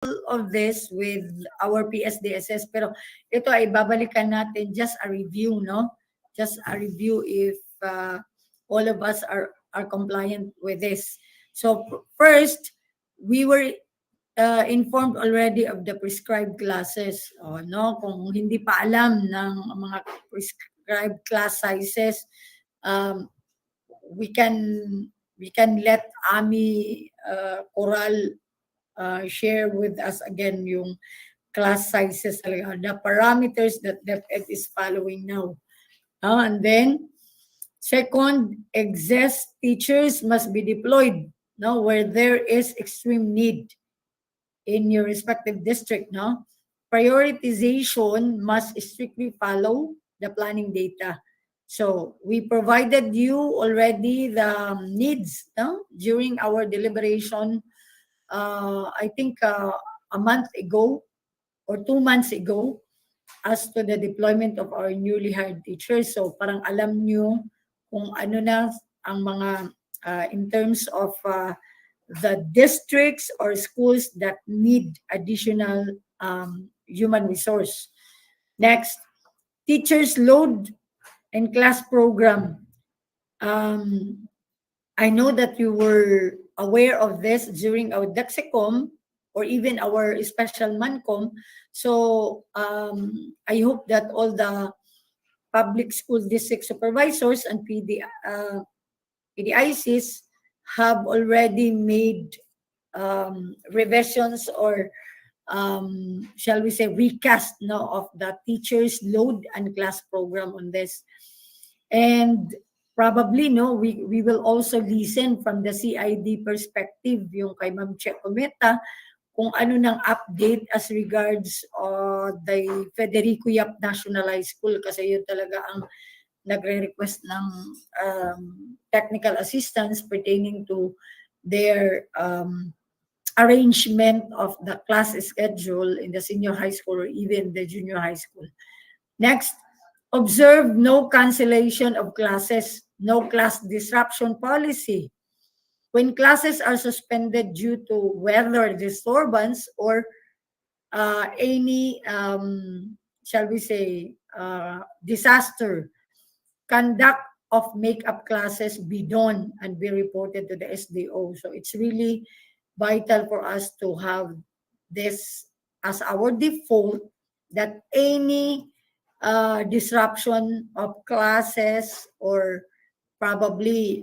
of this with our PSDSS, pero ito ay babalikan natin, just a review, no? Just a review if all of us are compliant with this. So first, we were informed already of the prescribed classes. No? Kung hindi pa alam ng mga prescribed class sizes, we can let Ami Coral share with us again yung class sizes, the parameters that DepEd is following now. And then, second, excess teachers must be deployed where there is extreme need in your respective district. Prioritization must strictly follow the planning data. So we provided you already the needs during our deliberation. I think a month ago or 2 months ago as to the deployment of our newly hired teachers. So parang alam nyo kung ano na ang mga in terms of the districts or schools that need additional human resource. Next, teachers load and class program. I know that you were aware of this during our Dexecom or even our special Mancom. So I hope that all the public school district supervisors and PDICs have already made revisions or shall we say recast of the teachers load and class program on this. And probably we will also listen from the CID perspective yung kay Ma'am Che Cometa kung ano nang update as regards the Federico Yap National High School, kasi yun talaga ang nagre-request ng technical assistance pertaining to their arrangement of the class schedule in the senior high school or even the junior high school. Next, observe no cancellation of classes, no class disruption policy. When classes are suspended due to weather disturbance or any, shall we say, disaster, conduct of make-up classes be done and be reported to the SDO. So it's really vital for us to have this as our default, that any disruption of classes or probably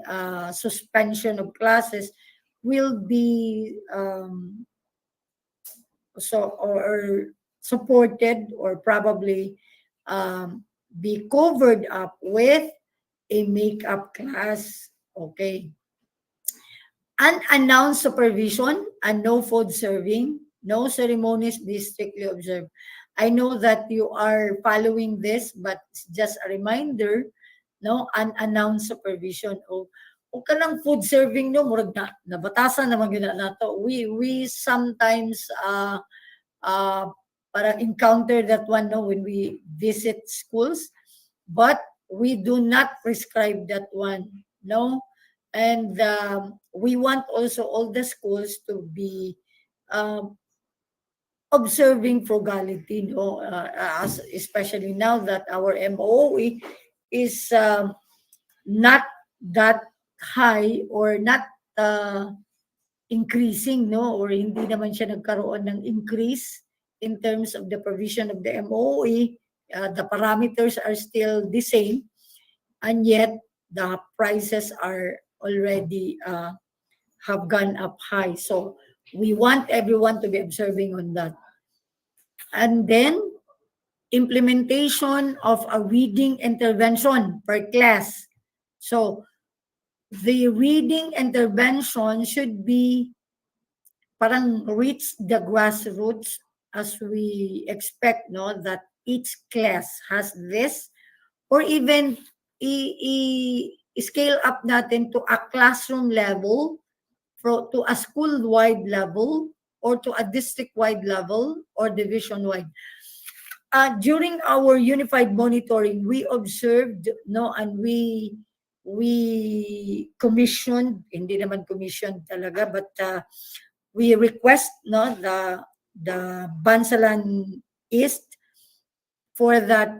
suspension of classes will be or supported or probably be covered up with a makeup class. Okay. Unannounced supervision and no food serving, no ceremonies be strictly observed. I know that you are following this, but just a reminder, unannounced supervision. O ka ng food serving, murag na batasan naman gina nato. We sometimes para encounter that one when we visit schools, but we do not prescribe that one, and we want also all the schools to be observing frugality, especially now that our MOE is not that high or not increasing, or hindi naman siya nagkaroon ng increase in terms of the provision of the MOE. The parameters are still the same, and yet the prices are already have gone up high. So we want everyone to be observing on that. And then implementation of a reading intervention per class. So the reading intervention should be parang reach the grassroots, as we expect, that each class has this, or even i-scale up natin to a classroom level, to a school-wide level, or to a district-wide level, or division-wide. During our unified monitoring, we observed, and we commissioned, hindi naman commissioned talaga, but we request the the Bansalan East for that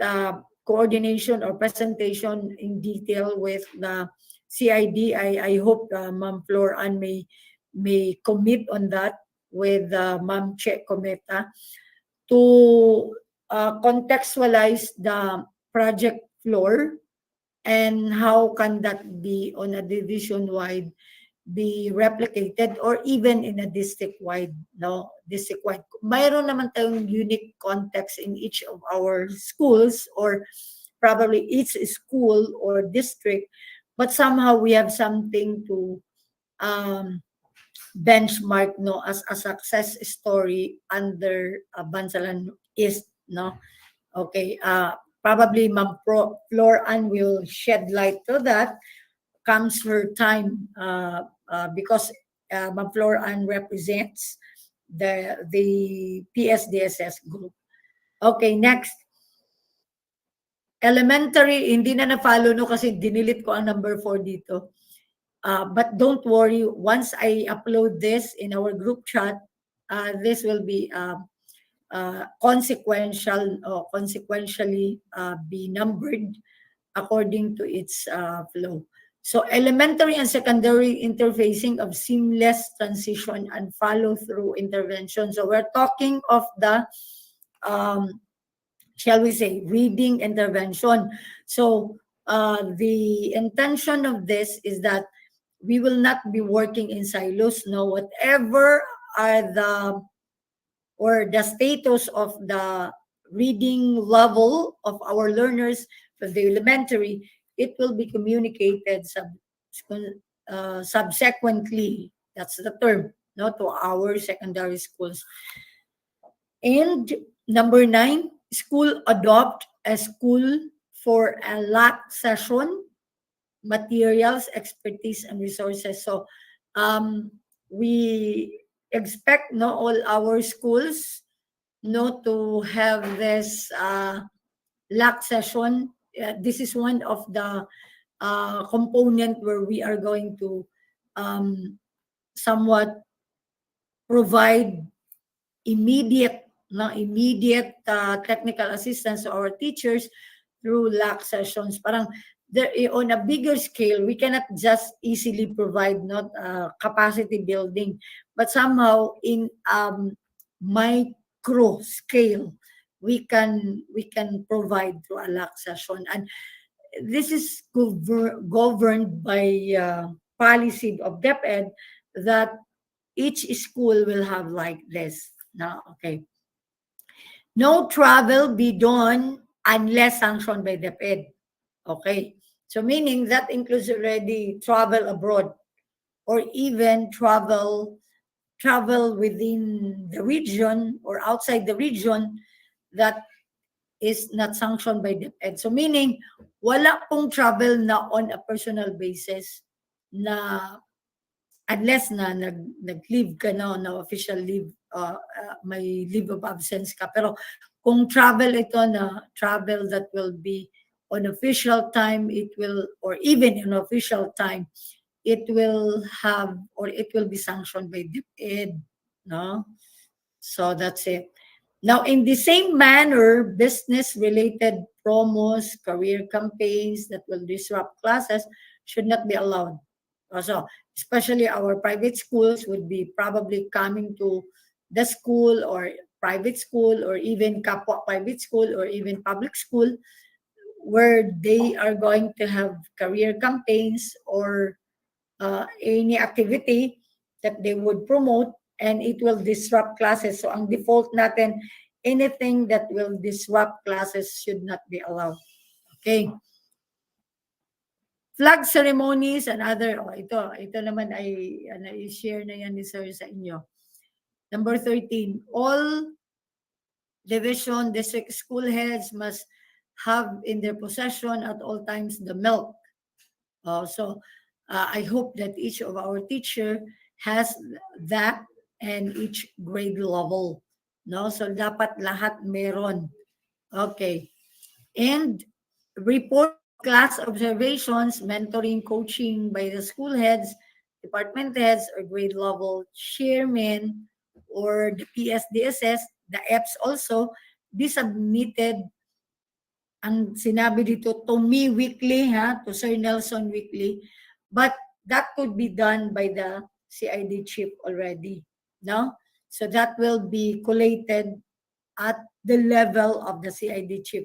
coordination or presentation in detail with the CID. I hope Ma'am Flor Ann may commit on that with Ma'am Che Cometa to contextualize the project floor and how can that be on a division-wide be replicated or even in a district-wide, no? District-wide. Mayroon naman tayong unique context in each of our schools or probably each school or district, but somehow we have something to um, benchmark, no, as a success story under Bansalan East, no? Okay, probably Ma'am Flor Ann will shed light to that comes her time because Ma'am Flor Ann represents the PSDSS group. Okay, next. Elementary, hindi na na-follow no kasi dinilit ko ang number 4 dito. But don't worry, once I upload this in our group chat, this will be consequentially be numbered according to its flow. So elementary and secondary interfacing of seamless transition and follow-through intervention. So we're talking of the, shall we say, reading intervention. So the intention of this is that we will not be working in silos. No, whatever are the status of the reading level of our learners for the elementary, it will be communicated subsequently. That's the term, no, to our secondary schools. And number 9, school adopt a school for a LAC session, materials, expertise, and resources. So we expect no all our schools no to have this LAC session. This is one of the component where we are going to somewhat provide immediate technical assistance to our teachers through LAC sessions. Parang on a bigger scale, we cannot just easily provide not capacity building, but somehow in micro scale, we can provide through a LAC session. And this is governed by policy of DepEd that each school will have like this. Now, okay. No travel be done unless sanctioned by DepEd. Okay. So meaning that includes already travel abroad or even travel within the region or outside the region that is not sanctioned by DepEd. So meaning, wala pong travel na on a personal basis na unless na nag-leave ka na official leave, may leave of absence ka. Pero kung travel ito na travel that will be on official time, it will, or even in official time, it will have, or it will be sanctioned by DepEd, no? So that's it. Now, in the same manner, business-related promos, career campaigns that will disrupt classes should not be allowed. Also, especially our private schools would be probably coming to the school or private school or even kapwa private school or even public school where they are going to have career campaigns or any activity that they would promote and it will disrupt classes. So ang default natin, anything that will disrupt classes should not be allowed. Okay. Flag ceremonies and other, ito naman ay i-share na yan ni Sir sa inyo. Number 13, all division district school heads must have in their possession at all times the milk. So I hope that each of our teacher has that and each grade level. No? So dapat lahat meron. Okay. And report class observations, mentoring, coaching by the school heads, department heads, or grade level chairmen or the PSDSS, the EPS also, be submitted, ang sinabi dito, to me weekly, to Sir Nelson weekly, but that could be done by the CID chief already, no? So that will be collated at the level of the CID chief.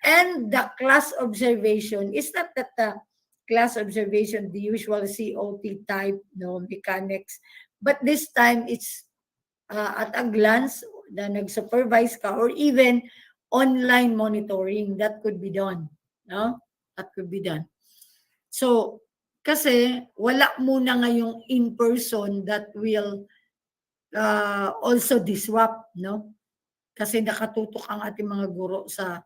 And the class observation is not that the class observation, the usual COT type, no, mechanics, but this time it's at a glance na nag-supervise ka, or even online monitoring that could be done, no? That could be done. So, kasi wala muna ngayong in-person that will also disrupt, no? Kasi nakatutok ang ating mga guro sa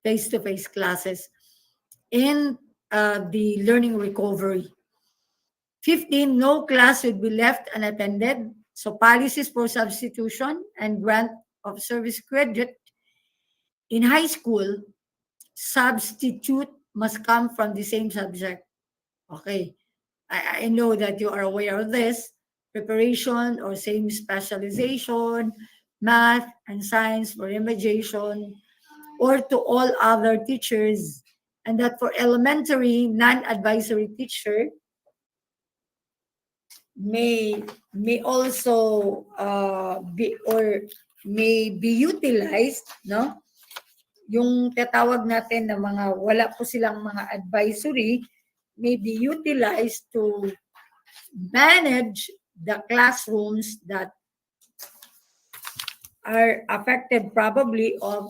face-to-face classes and the learning recovery. 15, no class should be left unattended. So policies for substitution and grant of service credit in high school, substitute must come from the same subject. Okay. I know that you are aware of this. Preparation or same specialization, math and science for remediation, or to all other teachers. And that for elementary non-advisory teacher, may also be or may be utilized, no? Yung tatawag natin na mga wala po silang mga advisory may be utilized to manage the classrooms that are affected probably of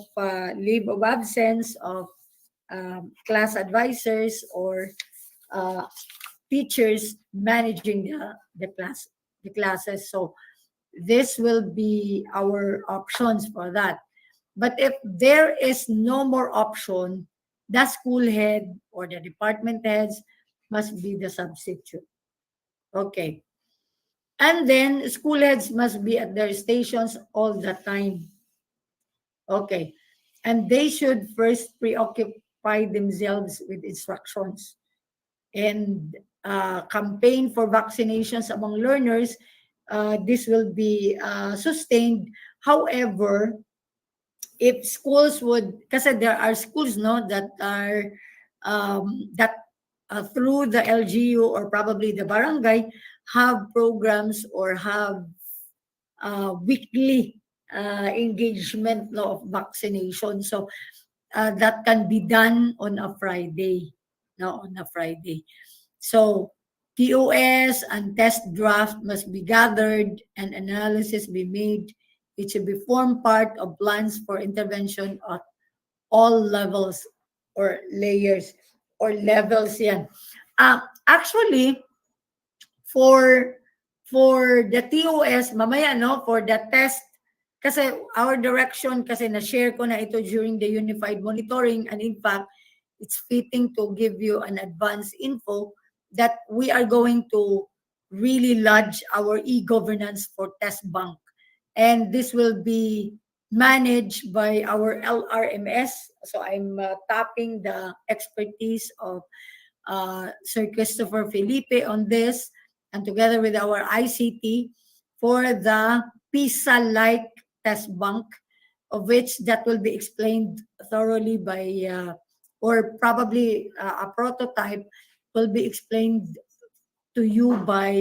leave of absence of class advisors or teachers managing the classes. So this will be our options for that. But if there is no more option, the school head or the department heads must be the substitute. Okay. And then school heads must be at their stations all the time. Okay. And they should first preoccupy themselves with instructions and campaign for vaccinations among learners. This will be sustained. However, if schools would, kasi there are schools, no, that are that through the LGU or probably the barangay have programs or have weekly engagement, no, of vaccination. So that can be done on a Friday, no, on a Friday. So POS and test draft must be gathered and analysis be made. It should be form part of plans for intervention at all levels or layers or levels yan. Actually, for the TOS, mamaya, no, for the test, kasi our direction, kasi na-share ko na ito during the unified monitoring, and in fact, it's fitting to give you an advance info that we are going to really lodge our e-governance for test bank. And this will be managed by our LRMS. So I'm tapping the expertise of Sir Christopher Felipe on this, and together with our ICT for the PISA-like test bank, of which that will be explained thoroughly by, or probably a prototype will be explained to you by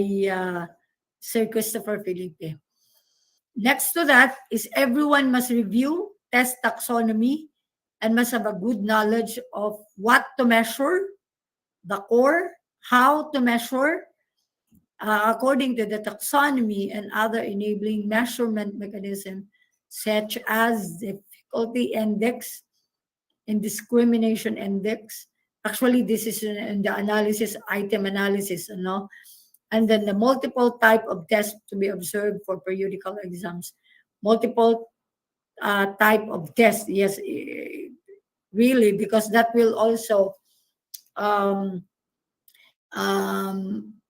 Sir Christopher Felipe. Next to that is everyone must review test taxonomy and must have a good knowledge of what to measure, the core, how to measure, according to the taxonomy and other enabling measurement mechanism, such as difficulty index and discrimination index. Actually, this is in the analysis, item analysis, no? And then the multiple type of tests to be observed for periodical exams. Multiple type of tests, yes, really, because that will also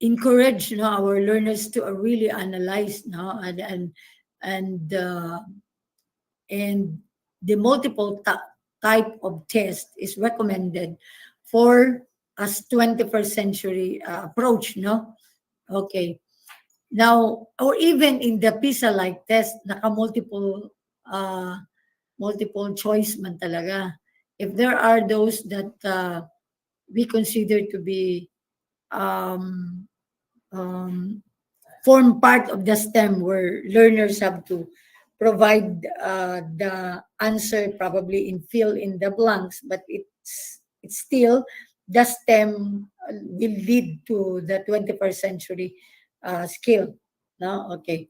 encourage, you know, our learners to really analyze, no, and the multiple type of test is recommended for as 21st century approach, no. Okay. Now, or even in the PISA-like test, naka-multiple multiple choice man talaga. If there are those that we consider to be um, um, form part of the STEM, where learners have to provide the answer probably in fill in the blanks, but it's still the STEM will lead to the 21st century skill. No, okay.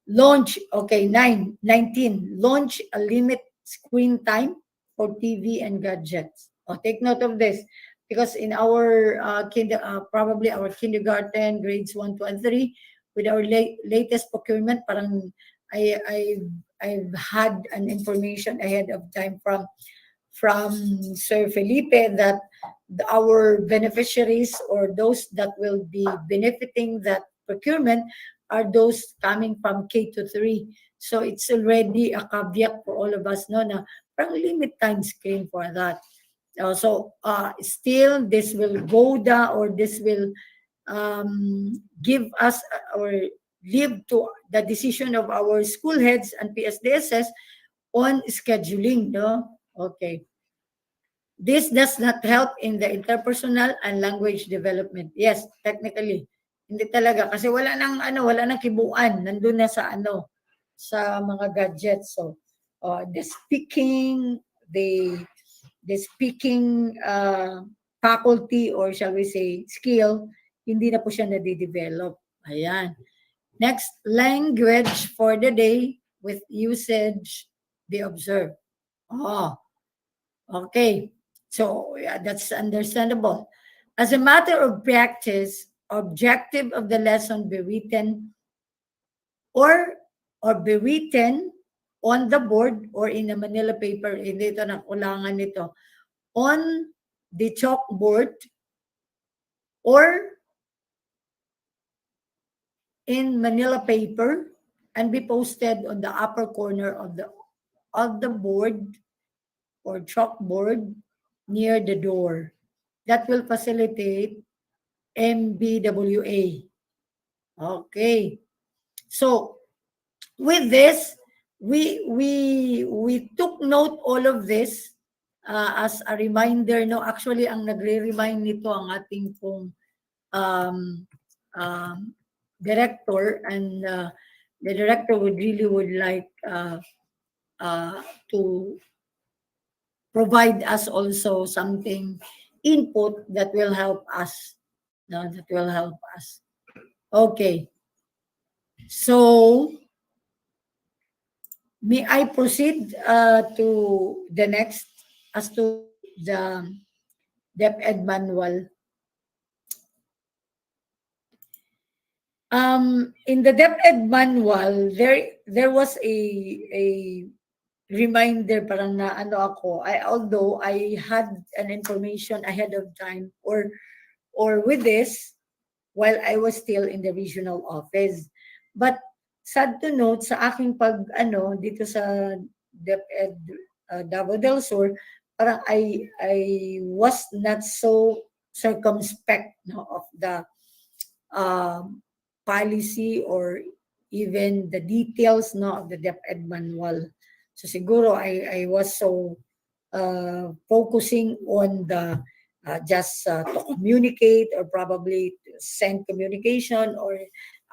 Launch, okay, 19. Launch a limit screen time for TV and gadgets. Oh, take note of this, because in our probably our kindergarten, grades 1, 2, and 3, with our latest procurement, parang I, I, I've had an information ahead of time from Sir Felipe that our beneficiaries, or those that will be benefiting that procurement, are those coming from K to 3. So it's already a caveat for all of us, no, na parang limit time screen for that. Still, this will go down, or this will give us or leave to the decision of our school heads and PSDSS on scheduling, no? Okay. This does not help in the interpersonal and language development. Yes, technically. Hindi talaga kasi wala nang kibuan, nandun na sa sa mga gadgets. So, the speaking, the speaking faculty, or shall we say skill, hindi na po siya nade-develop. Ayan. Next, language for the day with usage be observed. Oh, okay. So, yeah, that's understandable. As a matter of practice, objective of the lesson be written or be written on the board or in a Manila paper. Hindi ito nakulangan nito. On the chalkboard or in Manila paper, and be posted on the upper corner of the board or chalkboard near the door. That will facilitate MBWA. Okay. So with this, we took note all of this as a reminder. No, actually, ang nagre-remind nito ang ating pong um, um, director, and the director would like to provide us also something input that will help us. No, that will help us. Okay. So, may I proceed to the next as to the DepEd manual? In the DepEd manual, there was a reminder, parang na ako. Although I had an information ahead of time, or with this, while I was still in the regional office. But sad to note, sa aking dito sa DepEd Davao del Sur, parang I was not so circumspect, no, of the um, policy, or even the details, no, of the DepEd manual. So siguro I was so focusing on the just to communicate, or probably to send communication, or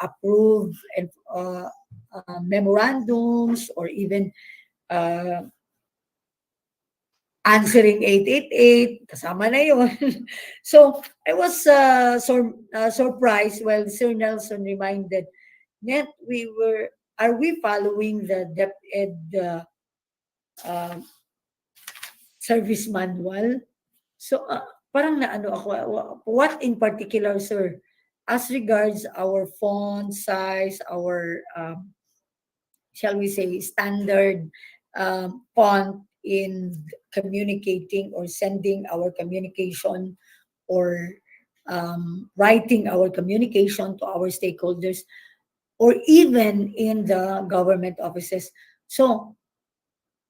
approve and memorandums, or even uh, answering 888, kasama na yon. So I was surprised while Sir Nelson reminded that are we following the DepEd uh, service manual? So, parang naano ako, what in particular, sir? As regards our font size, our, shall we say, standard font in communicating or sending our communication, or writing our communication to our stakeholders, or even in the government offices. So,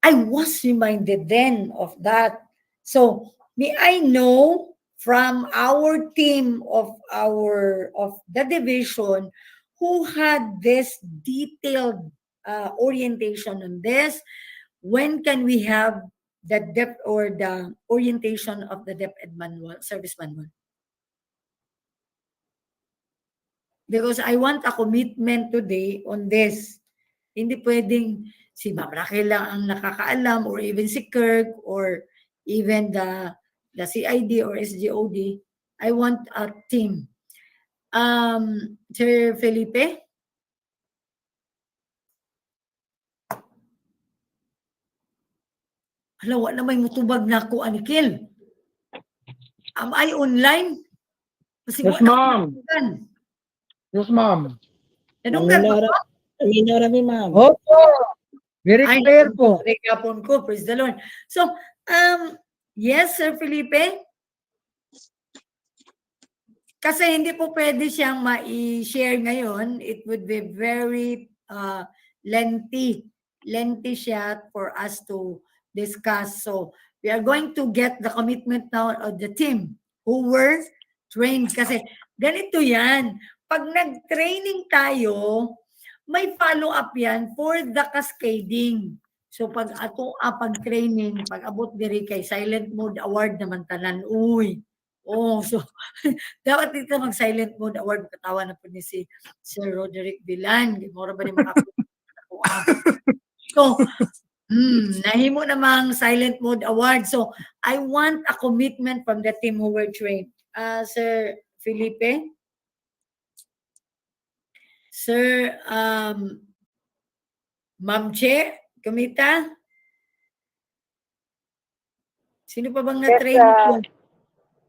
I was reminded then of that. So, may I know from our team of the division, who had this detailed orientation on this. When can we have the depth or the orientation of the DepEd manual, service manual? Because I want a commitment today on this. Hindi pwedeng si Ma'am Raquel lang ang nakakaalam, or even si Kirk, or even the CID or SGOD. I want a team. Sir Felipe? Hala, wala may mutubag na ako, Anikil. Am I online? Kasi Yes, wala ma'am. akong matugan. Yes, ma'am. Nanunggan pa ko? Minora mi, ma'am. Opo. Very Ay, clear po. rekapon ko. Praise the Lord. So, yes, Sir Felipe? Kasi hindi po pwede siyang ma-share ngayon. It would be very lengthy. Lengthy siya for us to discuss. So, we are going to get the commitment now of the team who were trained. Kasi ganito yan. Pag nag-training tayo, may follow-up yan for the cascading. So, pag ato pag-training, pag abot diri kay silent mode award naman tanan. Uy. Oh, so dapat dito mag-silent mode award. Katawa na po ni si Sir Roderick Bilan. Mora ba ni makakuha? So, nahimo namang silent mode award. So, I want a commitment from the team who were trained. Sir Felipe? Sir, Ma'am Che, kumita? Sino pa bang na-train ko?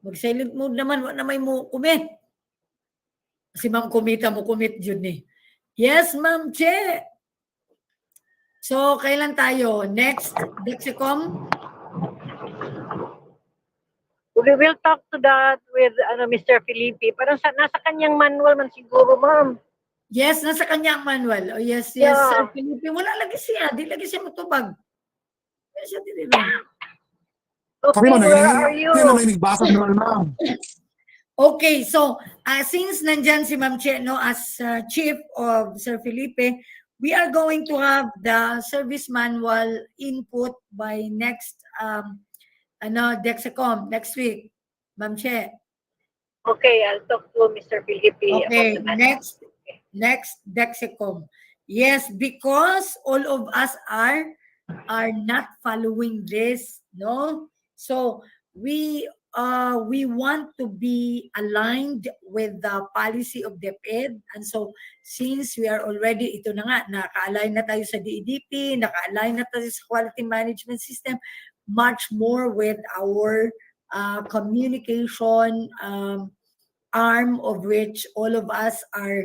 Mag-silent mode naman, wala na may mo commit. Si Ma'am Kumita mo commit yun eh. Yes, Ma'am Che. So, kailan tayo? Next, Dexecom? We will talk to that with Mr. Felipe. Parang nasa kanyang manual man siguro, ma'am. Yes, nasa kanyang manual. Oh, yes, yes, Yeah. Sir Felipe. Wala lagi siya. Di lagi siya matubag. Wala siya din rin. Okay, where are you? Okay, so since nandyan si Ma'am Che, no, as Chief of Sir Felipe, we are going to have the service manual input by next Dexecom next week. Ma'am Che. Okay, I'll talk to Mr. Felipe. Okay, next Dexecom. Yes, because all of us are not following this, no? So we want to be aligned with the policy of DepEd, and so since we are already, ito na nga, naka-align na tayo sa DEDP, naka-align na tayo sa quality management system, much more with our communication arm, of which all of us are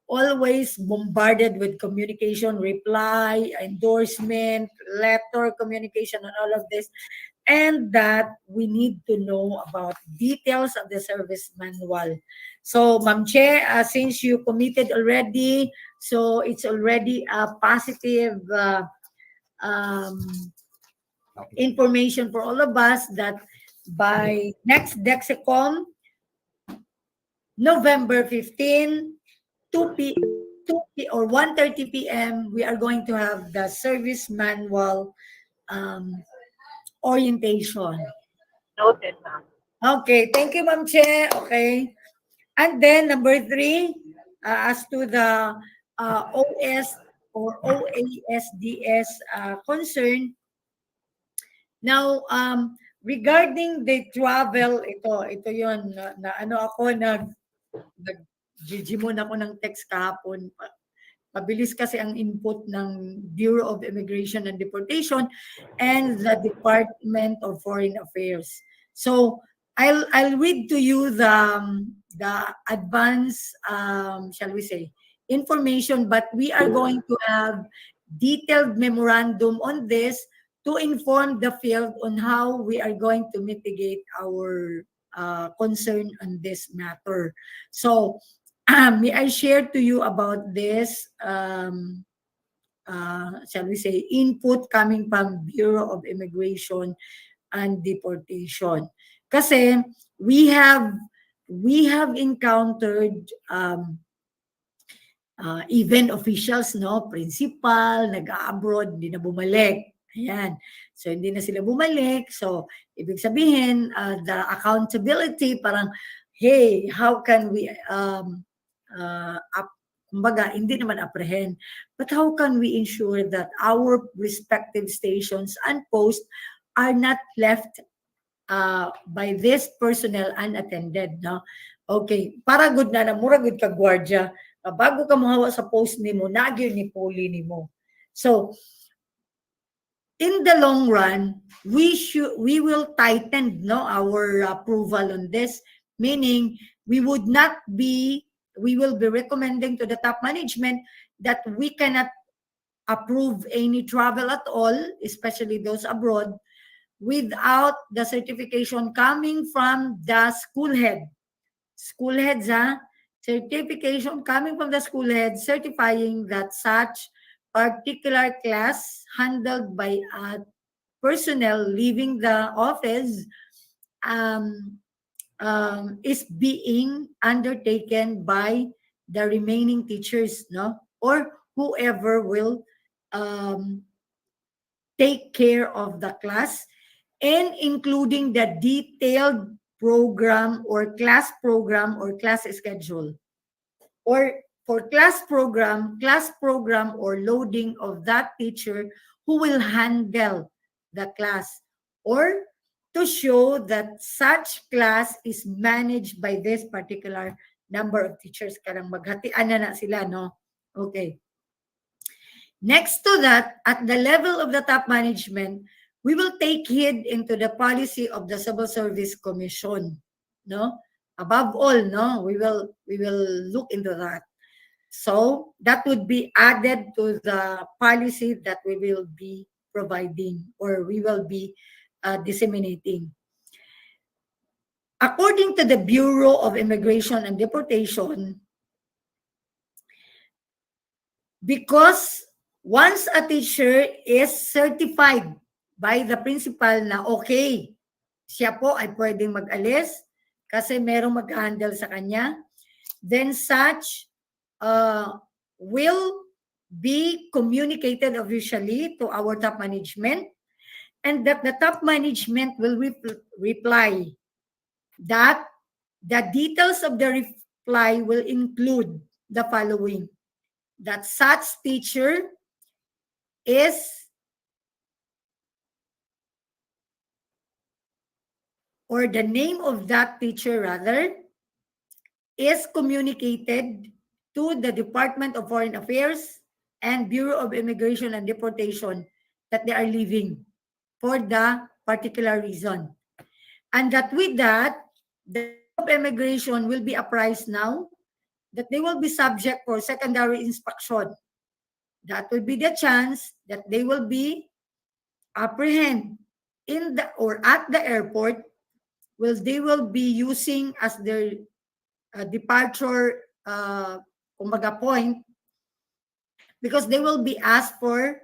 always bombarded with communication, reply, endorsement, letter communication, and all of this, and that we need to know about details of the service manual. So, Ma'am Che, since you committed already, so it's already a positive information for all of us that by next Dexecom, November 15, 1:30 p.m., we are going to have the service manual orientation. Noted, ma'am. Okay, thank you, Ma'am Che. Okay. And then number 3, as to the OS or OASDS concern. Now, regarding the travel, ito yon na ano ako nag-gigimon ako ng text kahapon. Mabilis kasi ang input ng Bureau of Immigration and Deportation and the Department of Foreign Affairs. So I'll read to you the advance, shall we say, information, but we are going to have detailed memorandum on this to inform the field on how we are going to mitigate our concern on this matter. So, may I share to you about this, shall we say, input coming from Bureau of Immigration and Deportation. Kasi we have encountered even officials, no, principal, nag-abroad, hindi na bumalik. Ayan. So, hindi na sila bumalik. So, ibig sabihin, the accountability, parang, hey, how can we, kumbaga, hindi naman apprehend, but how can we ensure that our respective stations and posts are not left by this personnel unattended, no? Okay, para good na mura good ka gwardiya, bago ka mohawa sa post nimo, nagyo ni puli nimo. So, in the long run, we will tighten, no, our approval on this, meaning we will be recommending to the top management that we cannot approve any travel at all, especially those abroad, without the certification coming from the school head. School heads, certification coming from the school head certifying that such particular class handled by personnel leaving the office is being undertaken by the remaining teachers, no, or whoever will take care of the class, and including the detailed program or class schedule, or for class program or loading of that teacher who will handle the class, or to show that such class is managed by this particular number of teachers. Karang maghatian na sila, no? Okay. Next to that, at the level of the top management, we will take heed into the policy of the Civil Service Commission, no? Above all, no, we will look into that. So that would be added to the policy that we will be providing, or we will be disseminating. According to the Bureau of Immigration and Deportation, because once a teacher is certified by the principal na okay, siya po ay pwedeng mag-alis kasi merong mag-handle sa kanya, then such will be communicated officially to our top management, and that the top management will reply that the details of the reply will include the following: that such teacher is or the name of that teacher rather is communicated to the Department of Foreign Affairs and Bureau of Immigration and Deportation that they are leaving for the particular reason. And that with that, the Bureau of Immigration will be apprised now that they will be subject for secondary inspection. That will be the chance that they will be apprehended in the or at the airport, they will be using as their departure kumbaga point, because they will be asked for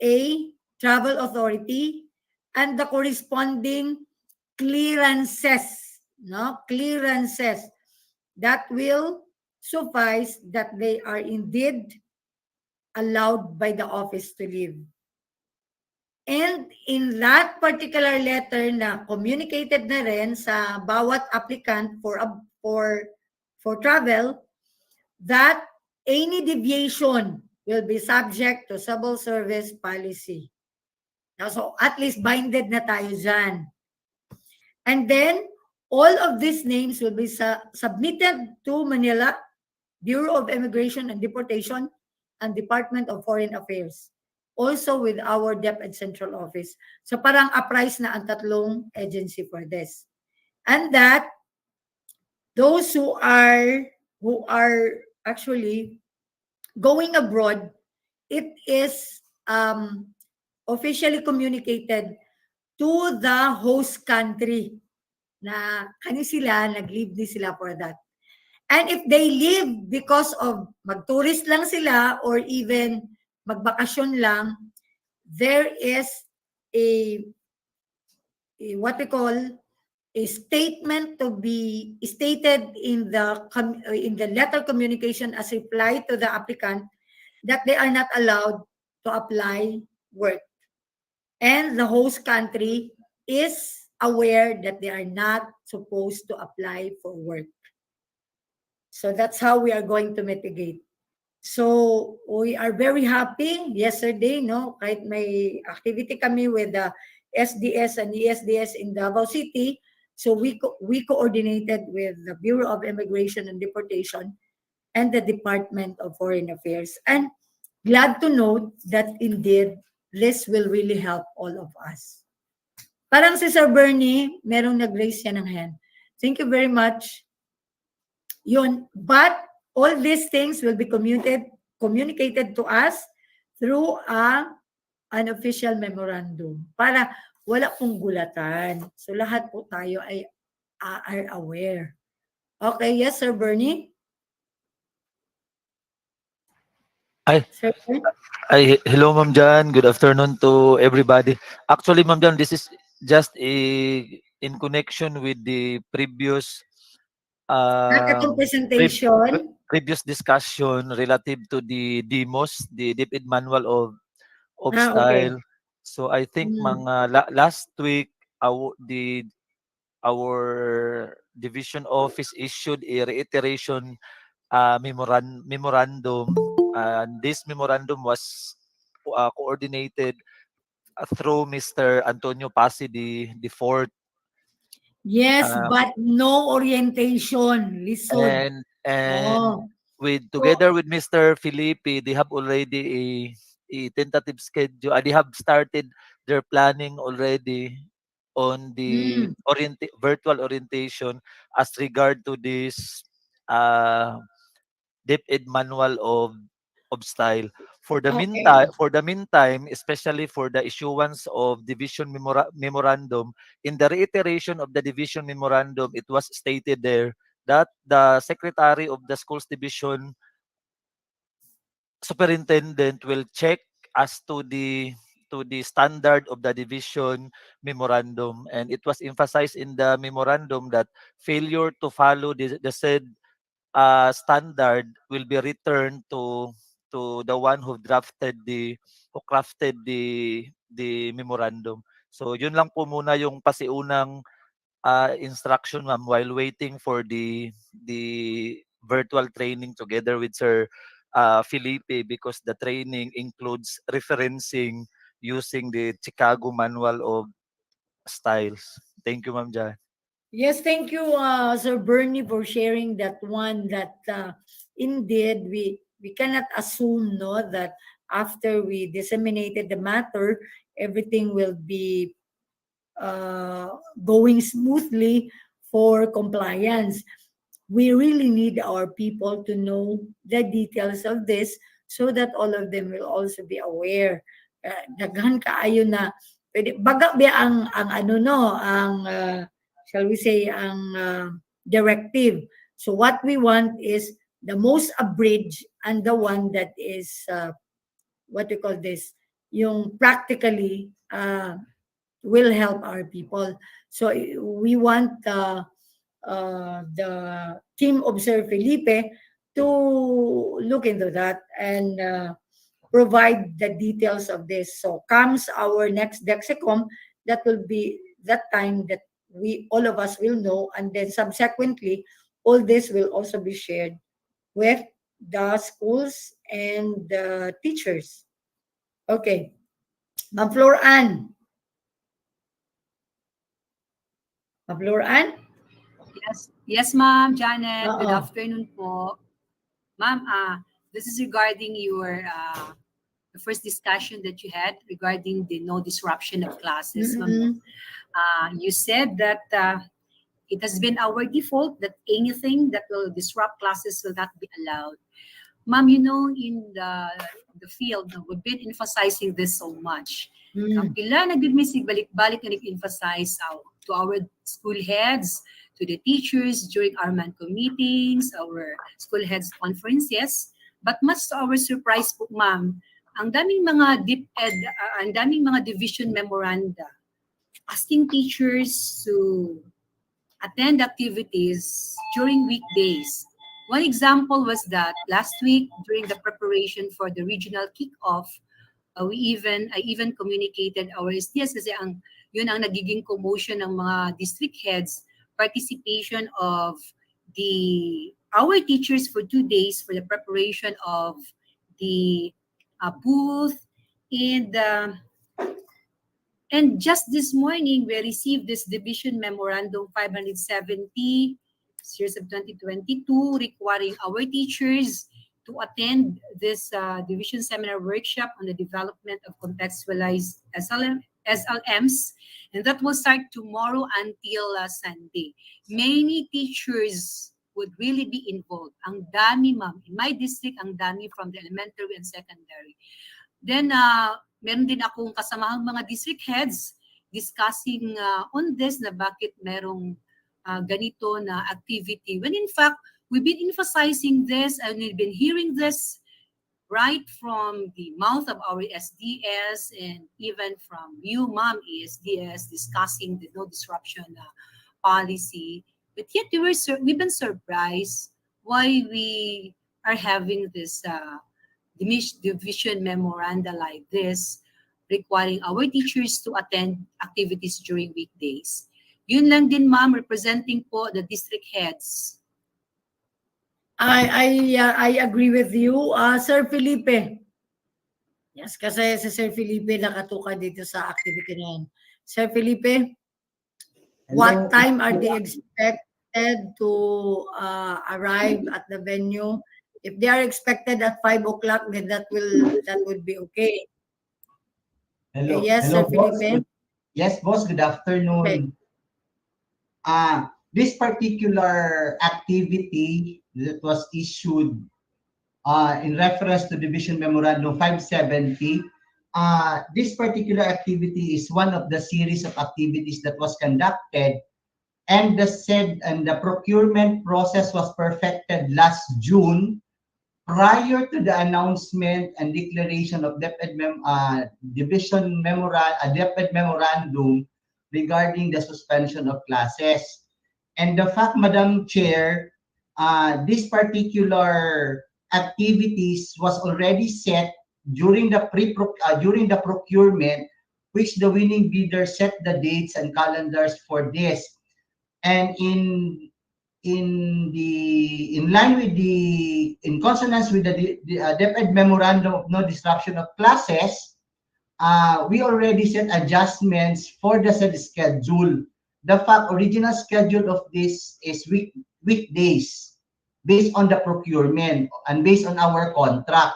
a travel authority and the corresponding clearances, no, clearances that will suffice that they are indeed allowed by the office to leave. And in that particular letter na communicated na rin sa bawat applicant for travel, that any deviation will be subject to civil service policy. So at least binded na tayo dyan. And then all of these names will be submitted to Manila Bureau of Immigration and Deportation and Department of Foreign Affairs, also with our DepEd Central Office. So parang apprise na ang tatlong agency for this. And that those who are actually going abroad, it is officially communicated to the host country na kani sila, nag-leave din sila for that. And if they leave because of mag-tourist lang sila or even magbakasyon lang, there is a what we call a statement to be stated in the letter communication as reply to the applicant that they are not allowed to apply work, and the host country is aware that they are not supposed to apply for work. So that's how we are going to mitigate. So we are very happy yesterday, no? Kahit may activity kami with the SDS and ESDS in Davao City, so we coordinated with the Bureau of Immigration and Deportation and the Department of Foreign Affairs. And glad to note that indeed this will really help all of us. Parang si Sir Bernie, merong nag-raise yan ng hand. Thank you very much. Yun. But all these things will be communicated to us through an official memorandum para wala pong gulatan. So lahat po tayo ay are aware. Okay, yes, Sir Bernie? Ay, Sir Bernie? hello Ma'am Jan. Good afternoon to everybody. Actually, Ma'am Jan, this is just in connection with the previous Itong pre- presentation. previous discussion relative to the DMOS, the DepEd Manual of Okay. Style. So I think Mm. last week our division office issued a reiteration memorandum, and this memorandum was coordinated through Mr. Antonio Pasi, the fourth, Yes, uh, but no orientation. Lisod. and Oh. with So, together with Mr. Felipe, they have already a tentative schedule. They have started their planning already on the mm, virtual orientation as regard to this uh, DepEd manual of style. okay. For the meantime, especially for the issuance of division memorandum, in the reiteration of the division memorandum, it was stated there that the secretary of the schools division superintendent will check as to the standard of the division memorandum, and it was emphasized in the memorandum that failure to follow the said standard will be returned to the one who crafted the memorandum. So yun lang po muna yung pasiunang instruction, ma'am, while waiting for the virtual training together with Sir Felipe, because the training includes referencing using the Chicago Manual of Styles. Thank you, Ma'am Jan. Yes, thank you, Sir Bernie, for sharing that one. That indeed we cannot assume, no, that after we disseminated the matter, everything will be going smoothly for compliance. We really need our people to know the details of this so that all of them will also be aware. Daghan kaayo na pwede baga ba ang ano, no, ang shall we say ang directive. So what we want is the most abridged and the one that is what we call this, yung practically will help our people. So we want the team of Sir Felipe to look into that and provide the details of this. So comes our next Dexecom, that will be that time that we all of us will know, and then subsequently all this will also be shared with the schools and the teachers. Okay, Ma'am Flor Ann. Ma'am Flor Ann? Yes, Ma'am Janet. Good Oo. afternoon po. Ma'am, this is regarding your the first discussion that you had regarding the no disruption of classes. Ma'am. Mm-mm. You said that it has been our default that anything that will disrupt classes will not be allowed. Ma'am, you know, in the field, no, we've been emphasizing this so much. Ang Mm. pila nagbimisig balik-balik na nag-emphasize to our school heads, to the teachers during our MANCO meetings, our school heads conferences. But much to our surprise po, ma'am, ang daming mga DepEd, ang daming mga division memoranda asking teachers to attend activities during weekdays. One example was that last week during the preparation for the regional kickoff, I even communicated our SDS kasi yun ang nagiging commotion ng mga district heads, participation of our teachers for 2 days for the preparation of the booth and just this morning, we received this Division Memorandum 570, series of 2022, requiring our teachers to attend this division seminar workshop on the development of contextualized SLMs, and that will start tomorrow until Sunday. Many teachers would really be involved. Ang dami, ma'am. In my district, ang dami from the elementary and secondary. Then, meron din akong kasamahang mga district heads discussing on this na bakit merong ganito na activity. When in fact, we've been emphasizing this and we've been hearing this right from the mouth of our SDS and even from you, ma'am, SDS, discussing the no disruption policy. But yet we've been surprised why we are having this division memoranda like this, requiring our teachers to attend activities during weekdays. Yun lang din, ma'am, representing po the district heads. I agree with you, Sir Felipe. Yes, kasi si Sir Felipe nakatuka dito sa activity na yan. Sir Felipe, what time are they expected to arrive at the venue? If they are expected at 5 o'clock, then that would be okay. Hello. Yes, Hello, Sir boss. Felipe. Yes, boss. Good afternoon. Okay. This particular activity that was issued in reference to Division Memorandum 570, this particular activity is one of the series of activities that was conducted, and the procurement process was perfected last June prior to the announcement and declaration of DepEd Memorandum regarding the suspension of classes. And the fact, Madam Chair, this particular activities was already set during the procurement, which the winning bidder set the dates and calendars for this. And in consonance with the DepEd Memorandum of No Disruption of Classes, we already set adjustments for the said schedule. The original schedule of this is weekdays based on the procurement and based on our contract.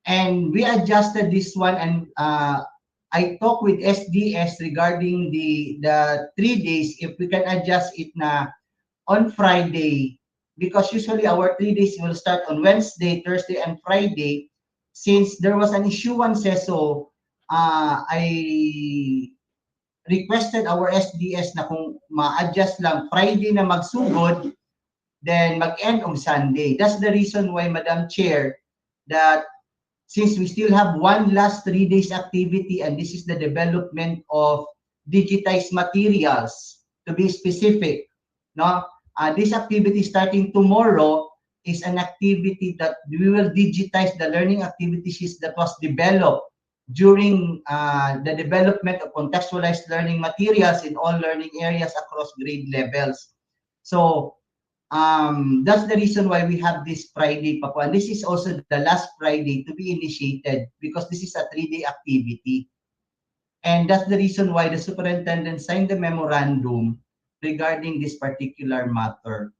And we adjusted this one, and I talked with SDS regarding the 3 days, if we can adjust it na on Friday, because usually our 3 days will start on Wednesday, Thursday, and Friday. Since there was an issuance, so I requested our SDS na kung ma-adjust lang Friday na magsugod, then mag-end on Sunday. That's the reason why, Madam Chair, that since we still have one last 3 days activity, and this is the development of digitized materials, to be specific, no? This activity starting tomorrow is an activity that we will digitize the learning activities that was developed during the development of contextualized learning materials in all learning areas across grade levels. So that's the reason why we have this Friday, Papa. And this is also the last Friday to be initiated, because this is a 3-day activity. And that's the reason why the superintendent signed the memorandum regarding this particular matter.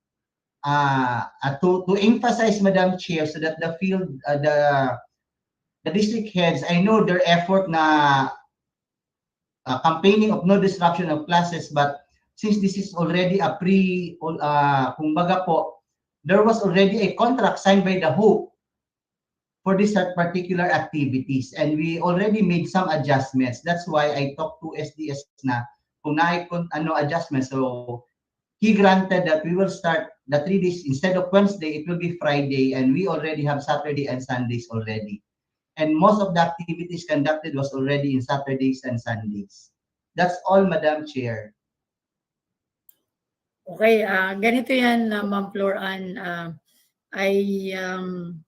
To emphasize, Madam Chair, so that the field, the district heads, I know their effort na campaigning of no disruption of classes, but since this is already a kumbaga po, there was already a contract signed by the HOOP for this particular activities, and we already made some adjustments. That's why I talked to SDS na kung adjustments. So he granted that we will start the 3 days instead of Wednesday, it will be Friday, and we already have Saturday and Sundays already. And most of the activities conducted was already in Saturdays and Sundays. That's all, Madam Chair. Okay, ganito yan, Ma'am Floran. I um,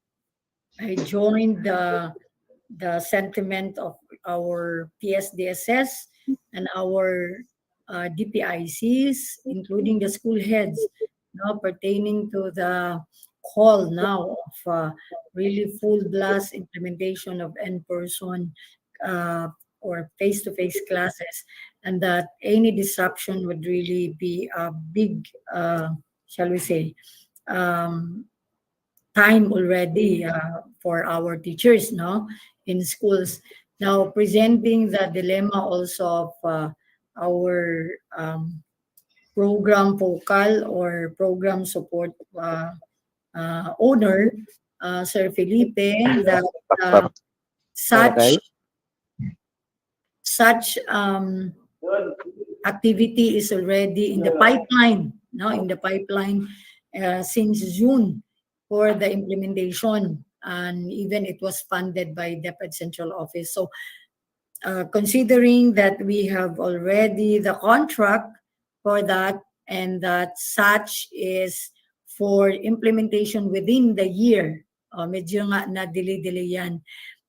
I joined the sentiment of our PSDSS and our DPICs, including the school heads, now pertaining to the call now of really full blast implementation of in-person uh, or face-to-face classes, and that any disruption would really be a big, shall we say, um, time already for our teachers, no, in schools. Now, presenting the dilemma also of our program focal or program support owner, Sir Felipe, that uh, such such activity is already in the pipeline, no, in the pipeline since June for the implementation, and even it was funded by DepEd Central Office. So, considering that we have already the contract for that, and that such is for implementation within the year, medyo nga na delay yan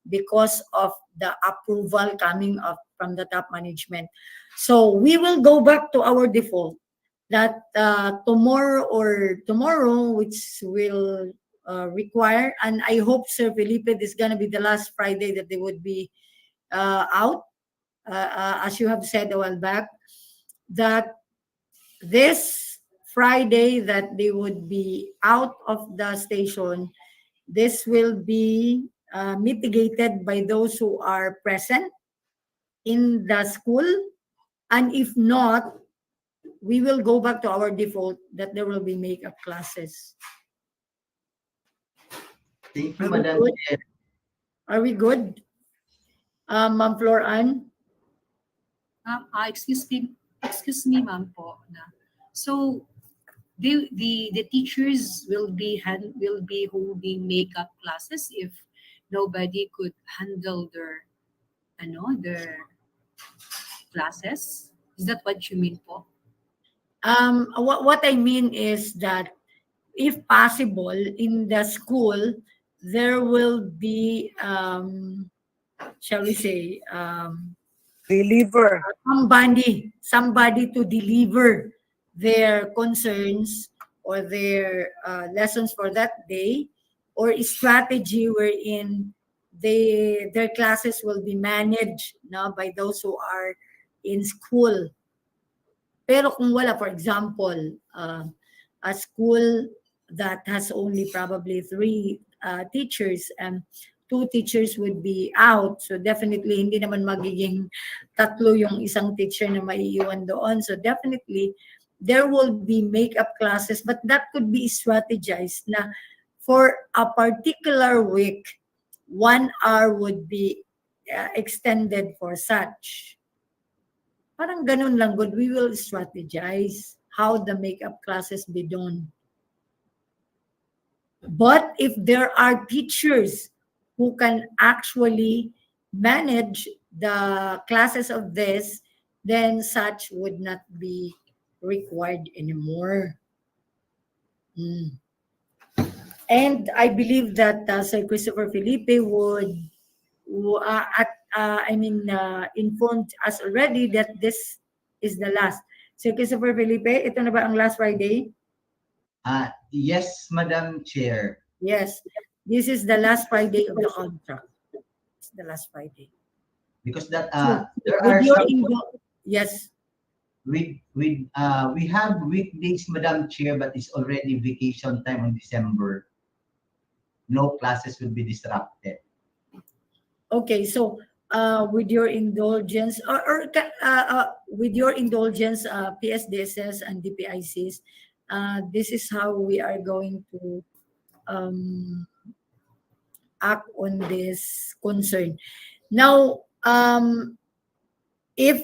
because of the approval coming up from the top management. So we will go back to our default that tomorrow, which will require, and I hope, Sir Felipe, this is gonna be the last Friday that they would be out, as you have said a while back, that this Friday that they would be out of the station, this will be mitigated by those who are present in the school. And if not, we will go back to our default that there will be makeup classes. Thank you, Are we Madam good? Chair. Are we good? Ma'am Floran? Excuse me, ma'am po. So, the teachers will be holding makeup classes if nobody could handle their classes. Is that what you mean po? What I mean is that if possible, in the school, there will be, shall we say, Deliver. somebody to deliver their concerns or their lessons for that day, or a strategy wherein their classes will be managed now by those who are in school. Pero kung wala, for example, a school that has only probably three teachers, and two teachers would be out. So definitely, hindi naman magiging tatlo yung isang teacher na maiiwan doon. So definitely, there will be makeup classes, but that could be strategized na for a particular week, 1 hour would be extended for such. Parang ganun lang, good. We will strategize how the makeup classes be done. But if there are teachers who can actually manage the classes of this, then such would not be required anymore. And I believe that Sir Christopher Felipe would informed us already that this is the last. So Christopher Felipe, ito na ba ang last Friday? Yes, Madam Chair. Yes. This is the last Friday of the contract. It's the last Friday. Because that So, there with are your some yes. we have weekdays, Madam Chair, but it's already vacation time on December. No classes will be disrupted. Okay, so with your indulgence, with your indulgence, PSDSS and DPICs, this is how we are going to act on this concern. Now, if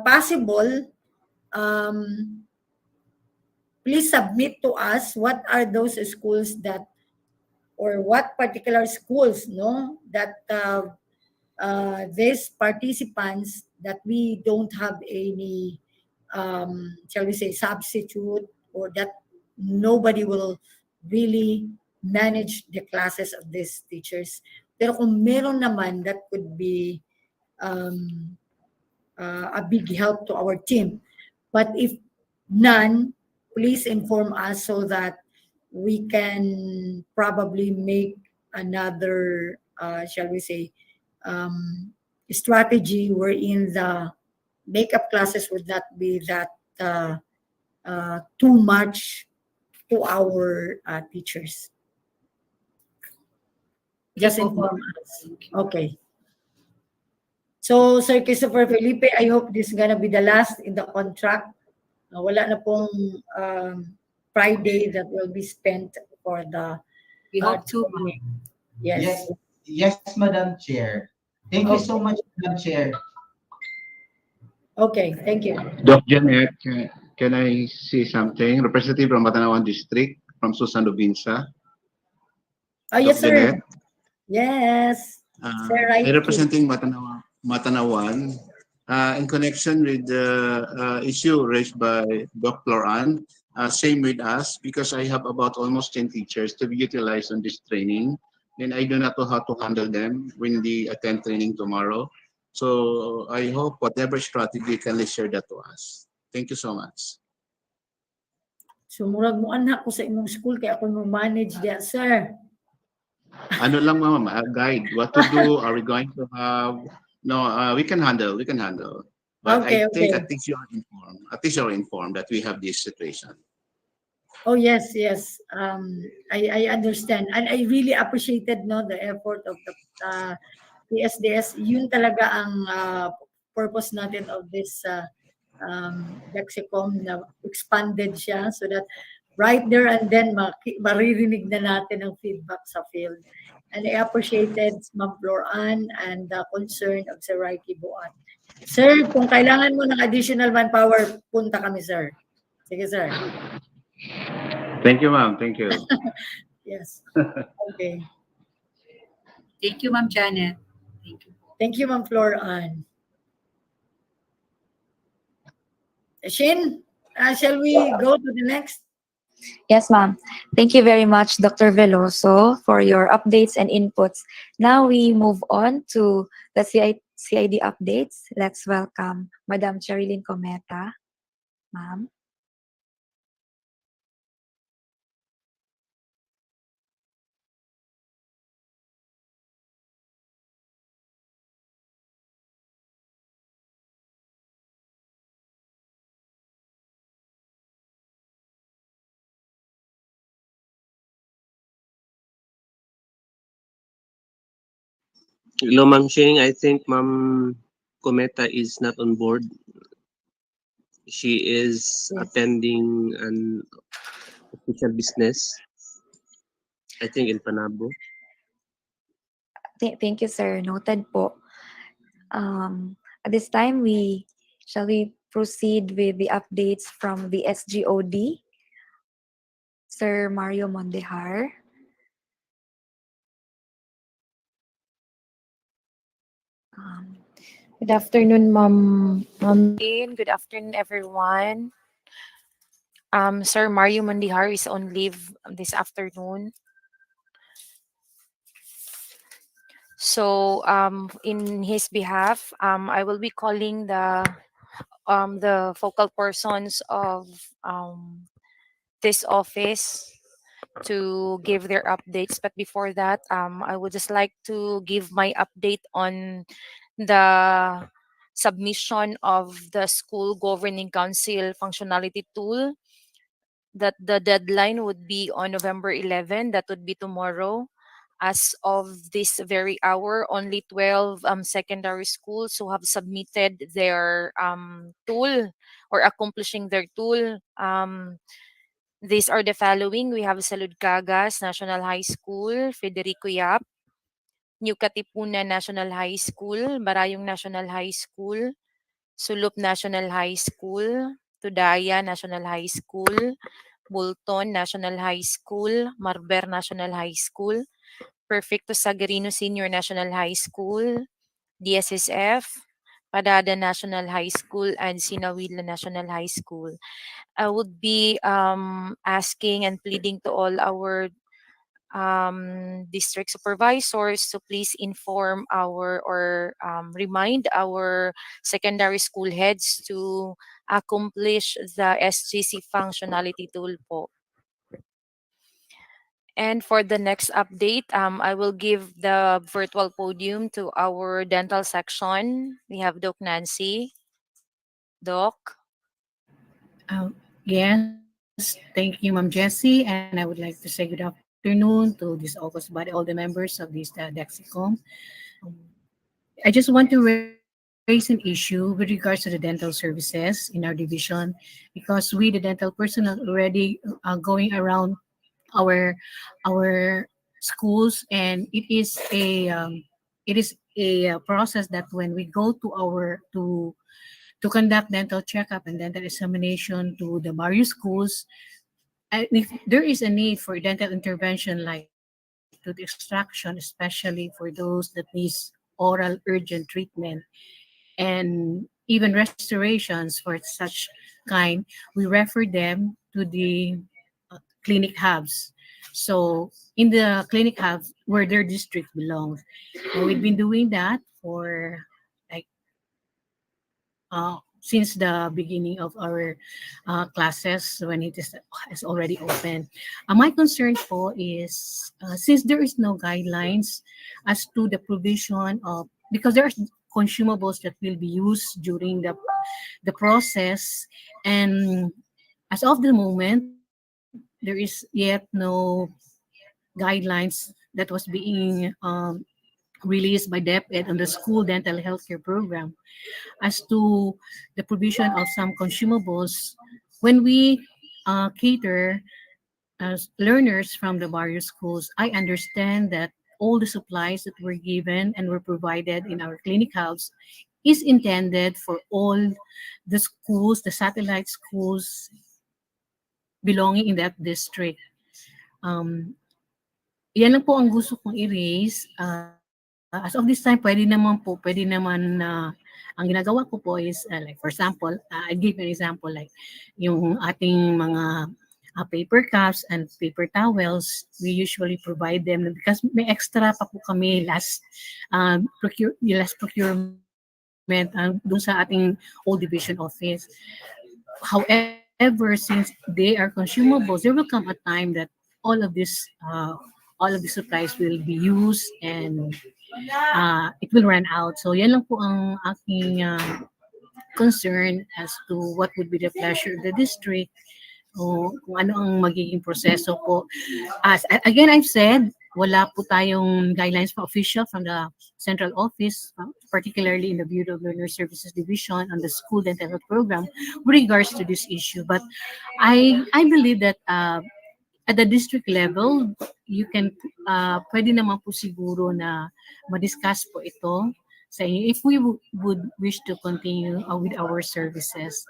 possible, please submit to us what are those schools that, or what particular schools, no, that these participants that we don't have any shall we say, substitute, or that nobody will really manage the classes of these teachers. Pero kung meron naman, that could be um, a big help to our team. But if none, please inform us so that we can probably make another, shall we say, strategy wherein the makeup classes would not be that too much to our teachers. Just Okay po, inform ma'am. us. Thank you. Okay. So, Sir Christopher Felipe, I hope this is gonna be the last in the contract. Wala na pong Friday that will be spent for the We hope to, ma'am. training. Yes. Yes, Madam Chair. Thank you so Okay. much, Madam Chair. Okay, thank you. Doc Janet, can I say something? Representative from Matanawan District, from Susan Lubinsa. Oh, yes, Doc sir. Janet, Yes. Sir, right. I representing Matanawan in connection with the issue raised by Dr. Ann. Same with us, because I have about almost 10 teachers to be utilized on this training, and I do not know how to handle them when they attend training tomorrow. So I hope whatever strategy can they share that to us. Thank you so much. Sumurag mo anak ko sa imong school kaya ako mo manage diya, sir. Ano lang ma'am, guide what to do. Are we going to have? No, we can handle. We can handle. But Okay, I think okay. at least you are informed. At least you're informed that we have this situation. Oh, yes, yes. I understand. And I really appreciated no the effort of the PSDS. Yun talaga ang purpose natin of this Dexecom na expanded siya so that right there and then maririnig na natin ang feedback sa field. And I appreciated Ma'am Floran and the concern of Sir Raiki Buat. Sir, kung kailangan mo ng additional manpower, punta kami, sir. Sige, sir. Thank you, ma'am. Thank you. Yes. Okay. Thank you, Ma'am Janet. Thank you. Thank you, Ma'am Floran. Shin, shall we go to the next? Yes, ma'am. Thank you very much, Dr. Veloso, for your updates and inputs. Now we move on to the CID updates. Let's welcome Madam Cherilyn Cometa. Ma'am. Hello, Ma'am Shing. I think Ma'am Cometa is not on board. She is Yes. attending an official business, I think in Panabo. Thank you, sir. Noted po. At this time, shall we proceed with the updates from the SGOD? Sir Mario Mondehar. Good afternoon, Ma'am Jane. Good afternoon, everyone. Sir Mario Mandihar is on leave this afternoon. So, in his behalf, I will be calling the focal persons of this office to give their updates. But before that, I would just like to give my update on the submission of the school governing council functionality tool, that the deadline would be on November 11. That would be tomorrow. As of this very hour, only 12 secondary schools who have submitted their tool or accomplishing their tool. These are the following. We have Salud Cagas National High School, Federico Yap, New Katipunan National High School, Barayong National High School, Sulup National High School, Tudaya National High School, Bulton National High School, Marber National High School, Perfecto Sagarino Senior National High School, DSSF, Padada National High School and Sinawila National High School. I would be asking and pleading to all our district supervisors to please inform our or remind our secondary school heads to accomplish the SGC functionality tool po. And for the next update, I will give the virtual podium to our dental section. We have Doc Nancy. Doc. Yes, thank you, Ma'am Jessie, and I would like to say good afternoon to this August body, all the members of this Dexecom. Um, I just want to raise an issue with regards to the dental services in our division because we, the dental personnel, already going around our our schools, and it is a process that when we go to our to conduct dental checkup and dental examination to the various schools, if there is a need for dental intervention like tooth extraction, especially for those that needs oral urgent treatment and even restorations for such kind, we refer them to the clinic hubs. So in the clinic hubs where their district belongs. And we've been doing that for like since the beginning of our classes when it is already open. My concern po is since there is no guidelines as to the provision of because there are consumables that will be used during the process, and as of the moment there is yet no guidelines that was being released by DepEd on the school dental healthcare program as to the provision of some consumables when we cater as learners from the various schools. I understand that all the supplies that were given and were provided in our clinic house is intended for all the schools, the satellite schools belonging in that district. Um, Yan lang po ang gusto kong i-raise. As of this time, pwede naman ang ginagawa ko po is, like for example, I give an example like yung ating mga paper cups and paper towels, we usually provide them because may extra pa po kami last procurement dun sa ating old division office. However, since they are consumables, there will come a time that all of this all of the supplies will be used and it will run out. So yan lang po ang aking concern as to what would be the pleasure of the district o kung ano ang magiging proseso po. As again, I've said, wala po tayong guidelines pa official from the central office, particularly in the Bureau of Learner Services Division on the school dental health program with regards to this issue. But I believe that at the district level, you can, pwede naman po siguro na ma-discuss po ito sa inyo if we would wish to continue with our services.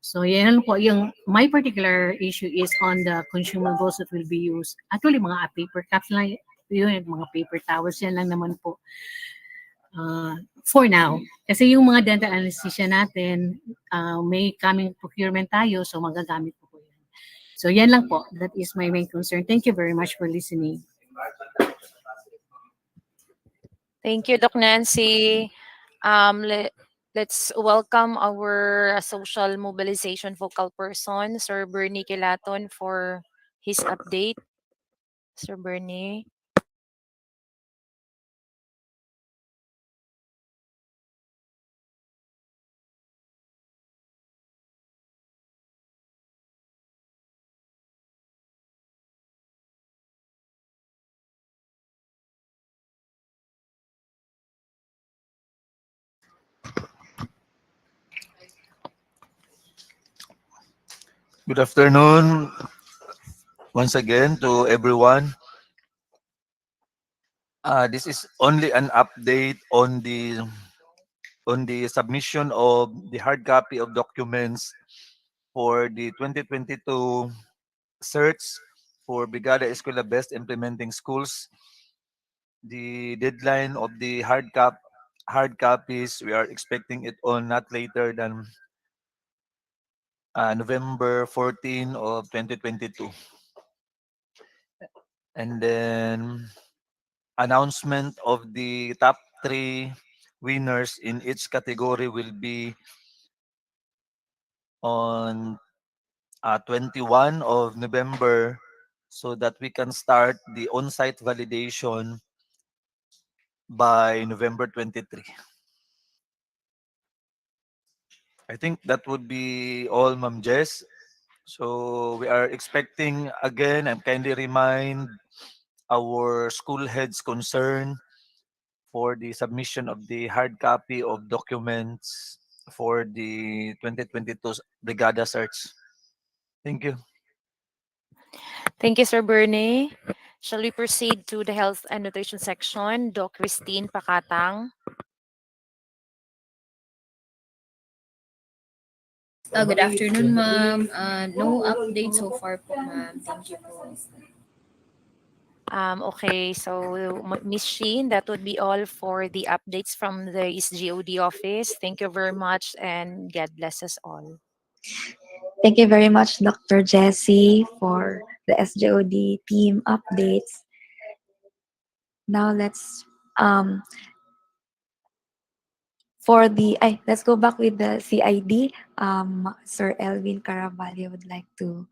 So yan po, yung my particular issue is on the consumables that will be used. Actually, mga paper cups lang yun, mga paper towels, yan lang naman po. For now. Kasi yung mga dental anesthesia natin, may coming procurement tayo, so magagamit po po yan. So yan lang po. That is my main concern. Thank you very much for listening. Thank you, Doc Nancy. Let's welcome our social mobilization focal person, Sir Bernie Kilaton, for his update. Sir Bernie. Good afternoon once again to everyone. This is only an update on the submission of the hard copy of documents for the 2022 search for Brigada Escuela Best Implementing Schools. The deadline of the hard copy hard copies. We are expecting it on not later than November 14 of 2022. And then announcement of the top 3 winners in each category will be on 21 of November so that we can start the on-site validation by November 23. I think that would be all, Ma'am Jess. So we are expecting again, I'm kindly remind our school heads concerned for the submission of the hard copy of documents for the 2022 Brigada search. Thank you. Thank you, Sir Bernie. Shall we proceed to the health and nutrition section? Doc Christine Pakatang. Good afternoon, ma'am. No update so far po, ma'am. Thank you po. Okay, so Miss Sheen, that would be all for the updates from the SGOD office. Thank you very much and God bless us all. Thank you very much, Dr. Jessie, for the SJOD team updates. Now let's let's go back with the CID. Sir Elvin Caraballo would like to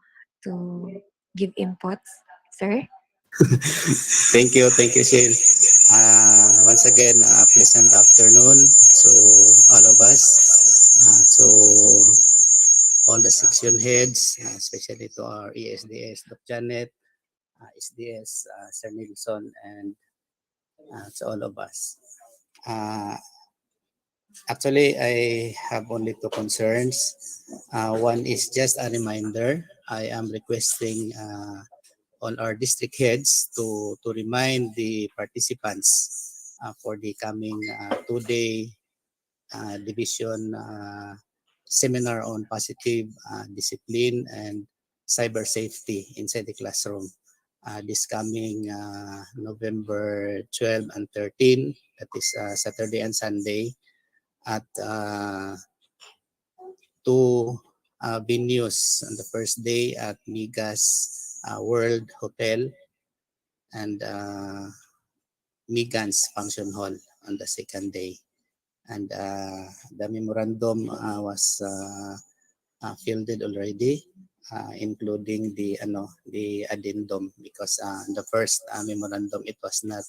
give inputs. Sir? Thank you, Shane. Once again, pleasant afternoon to all of us, to all the section heads, especially to our ESDS, Dr. Janet, SDS, Sir Nilsson, and to all of us. Actually, I have only 2 concerns. One is just a reminder. I am requesting all our district heads to remind the participants for the coming 2-day division seminar on positive discipline and cyber safety inside the classroom. This coming November 12 and 13, that is Saturday and Sunday, at 2 venues. On the first day at Migas World Hotel and Migans Function Hall on the second day. And the memorandum was fielded already, including the addendum, because the first memorandum it was not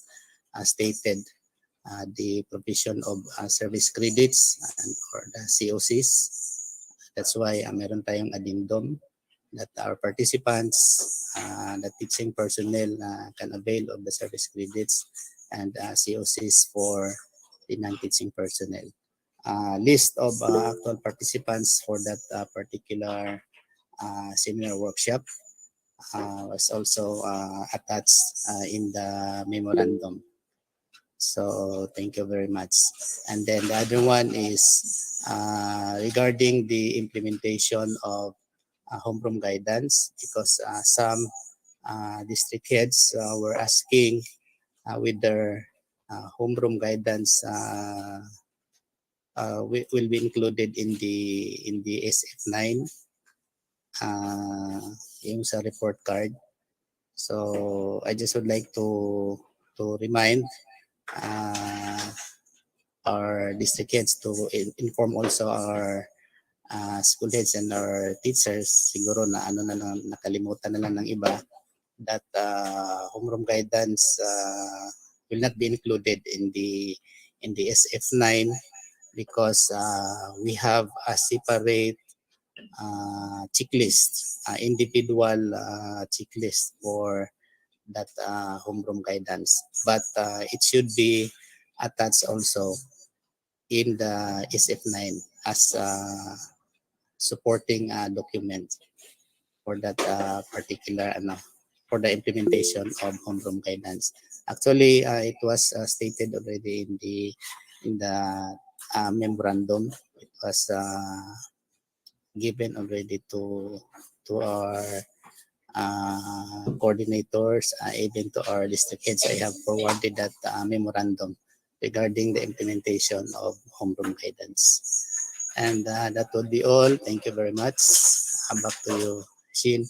stated the provision of service credits or the COCs. That's why meron tayong addendum that our participants, the teaching personnel can avail of the service credits and COCs for the non-teaching personnel. List of actual participants for that particular seminar workshop was also attached in the memorandum. So thank you very much. And then the other one is regarding the implementation of homeroom guidance, because some district heads were asking with their homeroom guidance will be included in the SF9 yung sa report card. So I just would like to remind our district heads to inform also our school heads and our teachers, siguro na nakalimutan na lang ng iba, that homeroom guidance will not be included in the SF9 because we have a separate checklist, individual checklist for that homeroom guidance. But it should be attached also in the SF9 as supporting document for that particular for the implementation of homeroom guidance. Actually, it was stated already in the memorandum. It was given already to our coordinators, even to our district heads. I have forwarded that memorandum regarding the implementation of homeroom guidance. And that would be all. Thank you very much. Back to you, Shin.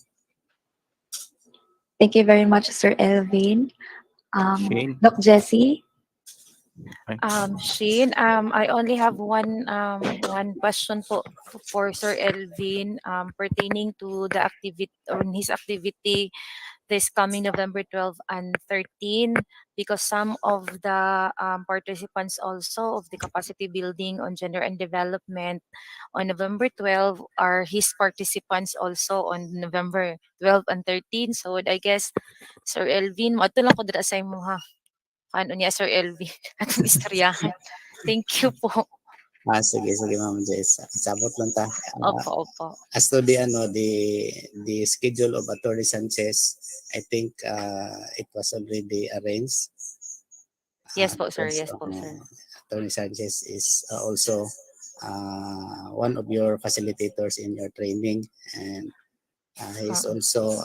Thank you very much, Sir Elvin. Shane. Doc Jessie? Shane, I only have one question for Sir Elvin pertaining to the activity or his activity this coming November 12 and 13, because some of the participants also of the capacity building on gender and development on November 12 are his participants also on November 12 and 13. So I guess Sir Elvin, mo lang ko dira sa imo ha. Ano niya Sir Elvin atong istoryahan. Thank you po. Sige, sige, Ma'am Jess. Sabot lang ta. Opo, opo. As to the schedule of Attorney Sanchez, I think it was already arranged. Yes po, sir. Because, Yes po, sir. Attorney Sanchez is also one of your facilitators in your training, and he is also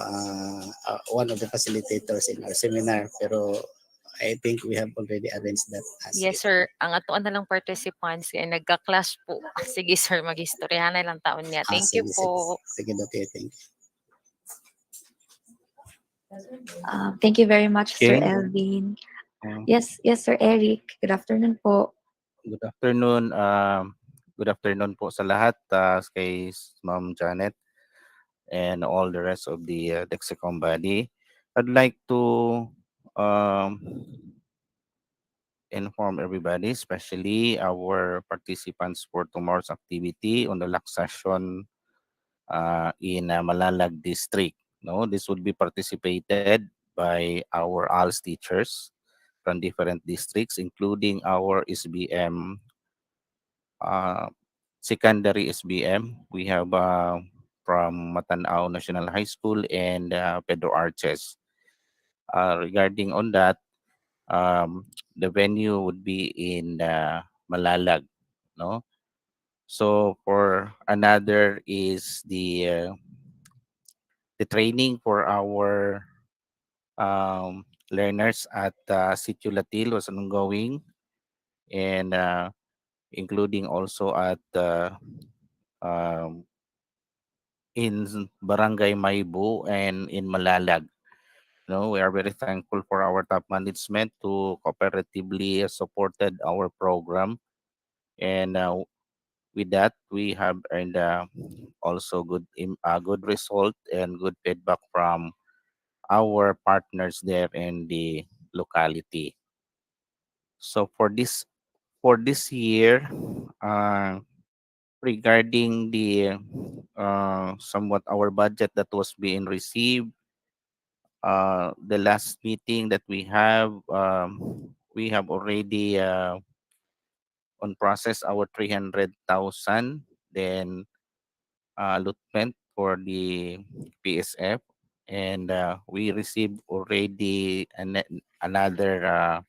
one of the facilitators in our seminar. Pero I think we have already arranged that. Yes, sir. Ang atuan na lang participants ay nagka-clash po. Sige, sir. Mag-istoryahan na lang taon niya. Thank you Sige, po. sige, okay, thank you. Thank you very much, Sir Shane? Elvin. Yes, Sir Eric. Good afternoon po. Good afternoon. Good afternoon po sa lahat, kay Ma'am Janet and all the rest of the Dexecom body. I'd like to inform everybody, especially our participants for tomorrow's activity on the LAC session in Malalag District. No, this would be participated by our ALS teachers from different districts, including our SBM, secondary SBM. We have from Matanao National High School and Pedro Arches. Regarding on that, the venue would be in Malalag, no? So for another is the training for our learners at Sitio Latil was ongoing, and including also at in Barangay Maibu and in Malalag. No, we are very thankful for our top management to cooperatively supported our program, and with that we have earned also good result and good feedback from our partners there in the locality. So for this year, regarding the somewhat our budget that was being received, the last meeting that we have already on process our 300,000, then allotment for the PSF, and we received already another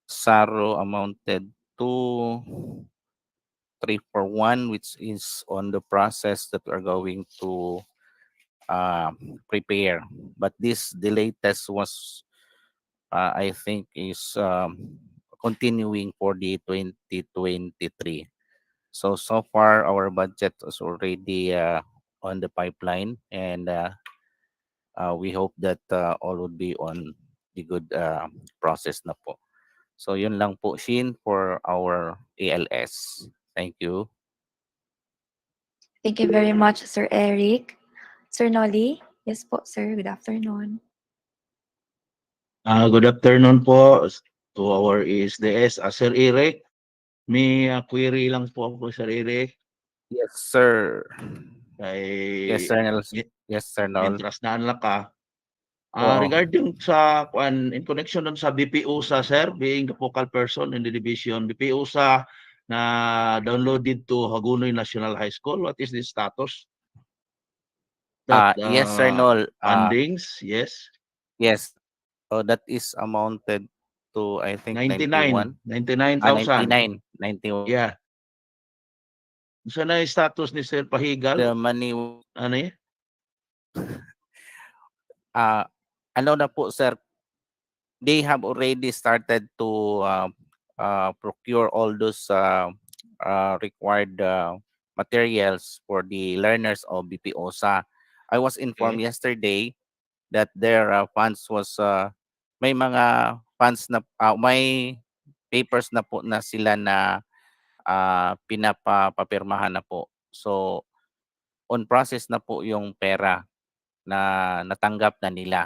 SARO amounted to 341, which is on the process that we're going to prepare. But the latest was, I think, is continuing for the 2023. So far, our budget is already on the pipeline, and we hope that all would be on the good process na po. So yun lang po, Shin, for our ALS. Thank you. Thank you very much, Sir Eric. Sir Nolly? Yes po, sir. Good afternoon. Good afternoon po to our ESDS. Sir Eric, may query lang po ako, Sir Eric. Yes, sir. Kay, Yes, sir. Yes, sir. Interest na unlock ka. Oo. Regarding sa in connection dun sa BPO sa sir, being the focal person in the division, BPO sa na downloaded to Hagonoy National High School, what is the status? Yes, sir, Nol. Fundings, yes. Yes. So that is amounted to, I think, 99,000. 91. Yeah. So na yung status ni Sir Pahigal? The money. Ano yan? Ano na po, sir? They have already started to procure all those required materials for the learners of BPOSA. I was informed Okay. yesterday that their funds was may mga funds na may papers na po na sila na pinapapirmahan na po. So on process na po yung pera na natanggap na nila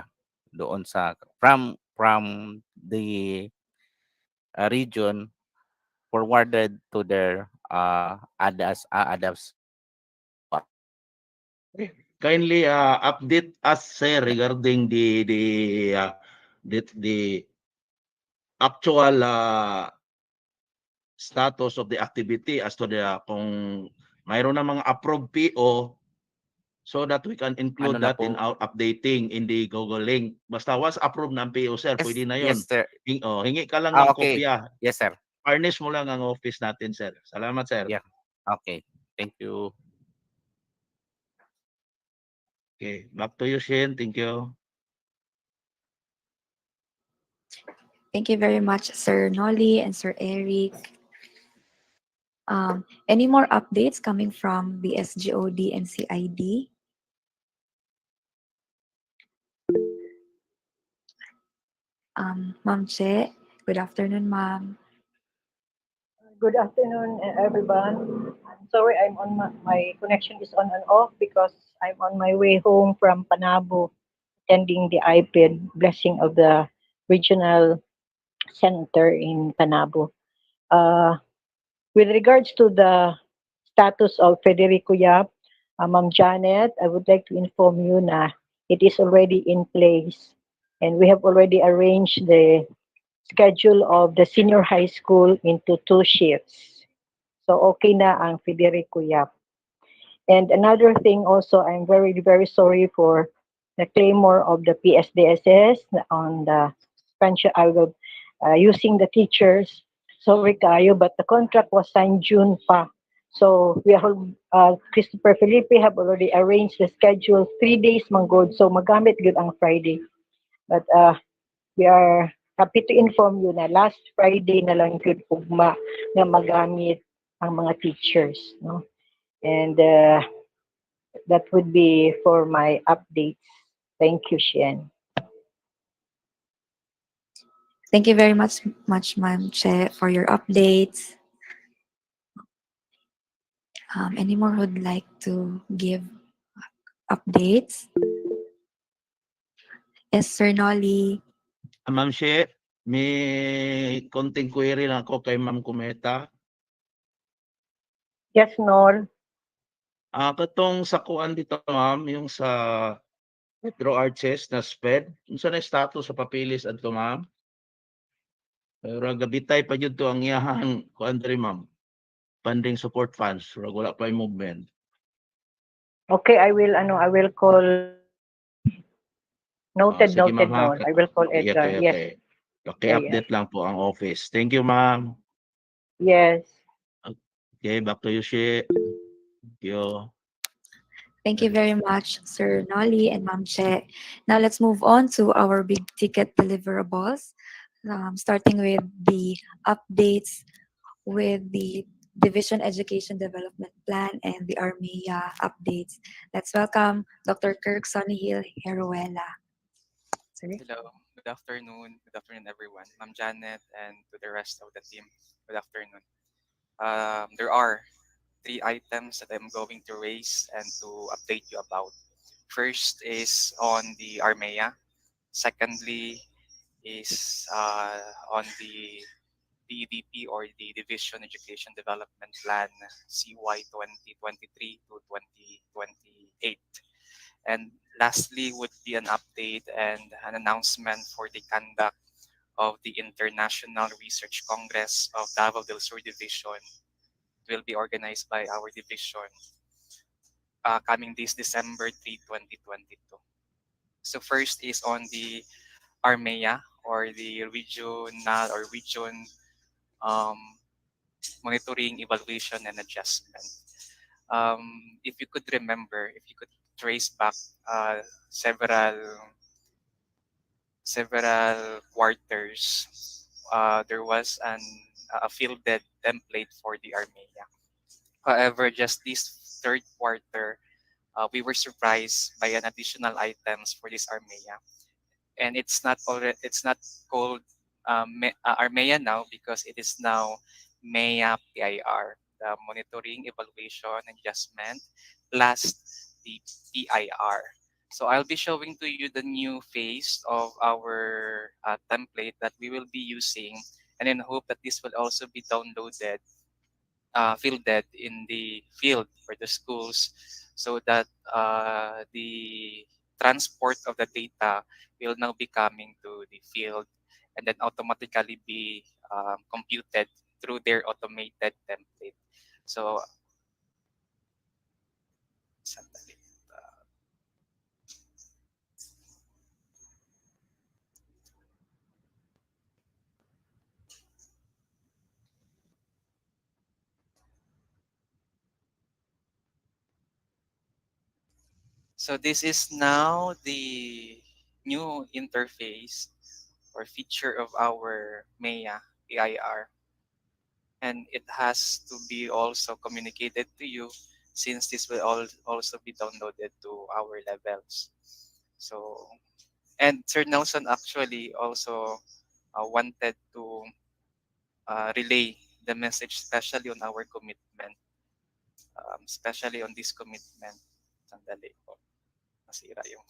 doon sa from the region forwarded to their ADAS. Kindly update us, sir, regarding the actual status of the activity as to the kung mayroon na mga approved PO so that we can include Ano na that in po? our updating in the Google link. Basta once approved ng PO, sir, Yes, pwede na yes yun. sir. Hingi ka lang ng Okay. kopya. Yes sir. Furnish mo lang ang office natin, sir. Salamat, sir. Yeah. Okay. Thank you. Okay, back to you, Shin. Thank you. Thank you very much, Sir Nolly and Sir Eric. Any more updates coming from the SGOD and CID? Ma'am Che, good afternoon, ma'am. Good afternoon, everyone. I'm sorry, I'm on my connection is on and off because I'm on my way home from Panabo, attending the IPED blessing of the regional center in Panabo. Uh, with regards to the status of Federico Yap, Ma'am Janet, I would like to inform you na it is already in place and we have already arranged the schedule of the senior high school into 2 shifts. So okay na ang Federico Yap. And another thing also, I'm very, very sorry for the claimor of the PSDSS on the suspension. I will using the teachers. Sorry kayo, but the contract was signed June pa. So we are, Christopher Felipe have already arranged the schedule 3 days manggod. So magamit good ang Friday. But we are happy to inform you na last Friday na lang good ugma na magamit ang mga teachers. No? And that would be for my updates. Thank you, Shen. Thank you very much, Ma'am Che, for your updates. Any more who'd like to give updates? Yes, Sir Nolly. Ma'am She, may konting query lang ako kay Ma'am Kumeta. Yes, Nol. Katong sakuan dito, ma'am, yung sa Metro Arches na SPED, unsa na status sa papilis adto, ma'am? Pero gabitay pa jud to ang iyahang kuan diri, ma'am. Funding support funds, wala pa yung movement. Okay, I will call. Noted, Sige, noted, ma'am, ha? Nol. I will call Okay, Edgar. okay, Yes. okay. Okay, Yeah, update lang po ang office. Thank you, ma'am. Yes. Okay, back to you, She. Thank you. Thank you very much, Sir Nolly and Ma'am Che. Now let's move on to our big ticket deliverables, starting with the updates with the Division Education Development Plan and the Armea updates. Let's welcome Dr. Kirk Sonnyhill Heruela. Sir? Hello, good afternoon. Good afternoon, everyone. I'm Janet, and to the rest of the team, good afternoon. There are 3 items that I'm going to raise and to update you about. First is on the Armea. Secondly is on the DEDP or the Division Education Development Plan CY 2023 to 2028. And lastly would be an update and an announcement for the conduct of the International Research Congress of Davao del Sur Division. It will be organized by our division coming this December 3, 2022. So first is on the Armea or the region um, monitoring, evaluation, and adjustment. If you could remember, if you could trace back uh, several several quarters, there was an a fielded template for the Armenia. However, just this third quarter, we were surprised by an additional items for this Armenia, and it's not called Armenia now because it is now MEA PIR, the monitoring, evaluation, and adjustment plus the PIR. So I'll be showing to you the new phase of our template that we will be using, and then hope that this will also be downloaded, fielded in the field for the schools, so that the transport of the data will now be coming to the field and then automatically be computed through their automated template. So, sandali. So this is now the new interface or feature of our MEA PIR, and it has to be also communicated to you since this will also be downloaded to our levels. So, and Sir Nelson actually also wanted to relay the message, especially on our commitment, especially on this commitment. Sandali po, nasira yung.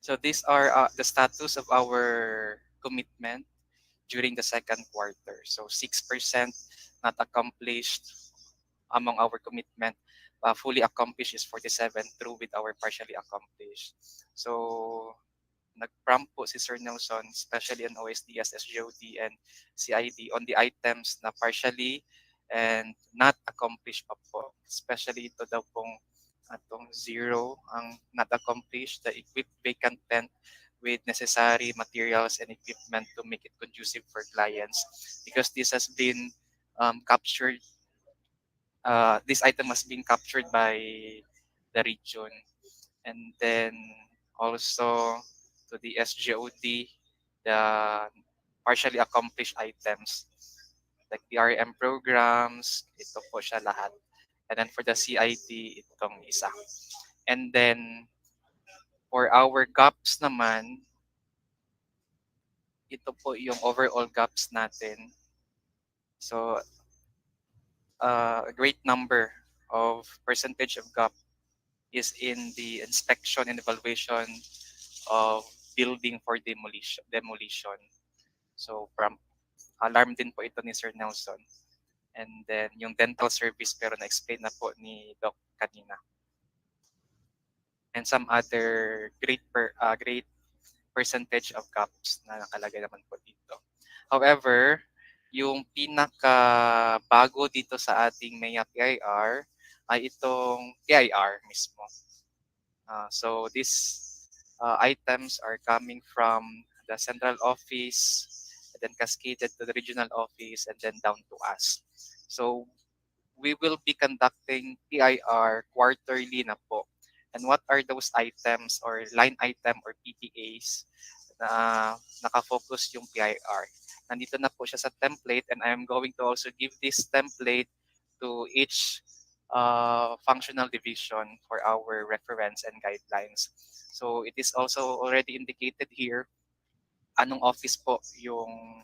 So these are the status of our commitment during the second quarter. So 6% not accomplished among our commitment. Fully accomplished is 47, through with our partially accomplished. So nag-prompt po si Sir Nelson, especially on OSDS, SGOT, and CID on the items na partially and not accomplished pa po. Especially ito daw pong atong zero ang not accomplished, the equipped vacant tent with necessary materials and equipment to make it conducive for clients. Because this has been captured, this item has been captured by the region. And then also to the SGOD, the partially accomplished items like the RM programs, ito po siya lahat. And then for the CID, itong isa. And then for our gaps naman, ito po yung overall gaps natin. So a great number of percentage of gap is in the inspection and evaluation of building for demolition. So from alarm din po ito ni Sir Nelson. And then yung dental service, pero na-explain na po ni Doc kanina. And some other great percentage of gaps na nakalagay naman po dito. However, yung pinaka bago dito sa ating MEA PIR ay itong PIR mismo. So these items are coming from the central office, and then cascaded to the regional office, and then down to us. So we will be conducting PIR quarterly na po. And what are those items or line item or PPAs na nakafocus yung PIR? Nandito na po siya sa template, and I am going to also give this template to each functional division for our reference and guidelines. So it is also already indicated here anong office po yung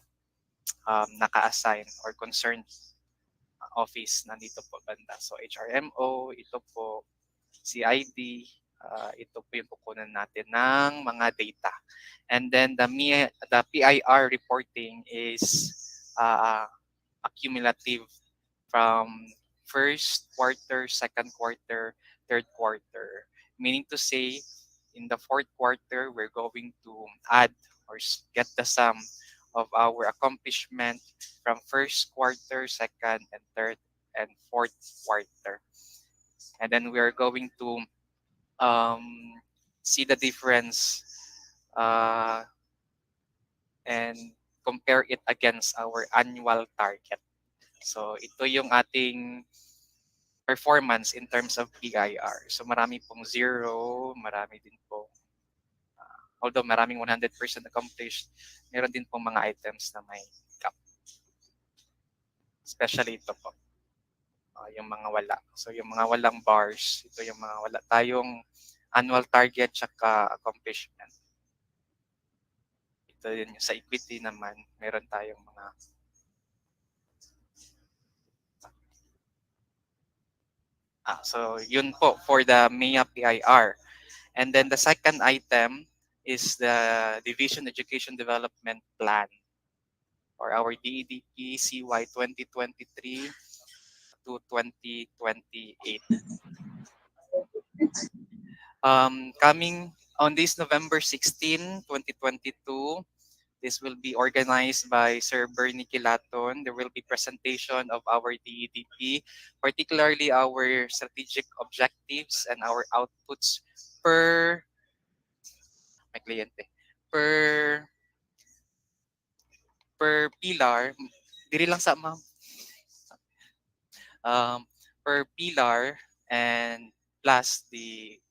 naka-assign or concerned office nandito po banda. So HRMO, ito po CID, ito po yung kukunan natin ng mga data. And then the PIR reporting is accumulative from first quarter, second quarter, third quarter. Meaning to say, in the fourth quarter, we're going to add or get the sum of our accomplishment from first quarter, second, and third, and fourth quarter. And then we are going to see the difference and compare it against our annual target. So ito yung ating performance in terms of PIR. So marami pong zero, marami din po, although maraming 100% accomplished, meron din pong mga items na may gap. Especially ito po, yung mga wala. So yung mga walang bars, ito yung mga wala tayong annual target tsaka accomplishment. Ito yun yung sa equity naman, meron tayong mga so yun po for the MIA PIR. And then the second item is the Division Education Development Plan or our DEDP CY 2023 to 2028. Coming on this November 16, 2022, this will be organized by Sir Bernie Kilaton. There will be presentation of our DEDP, particularly our strategic objectives and our outputs per may kliyente, per pillar. Diri lang sa ma'am. Per pillar and plus the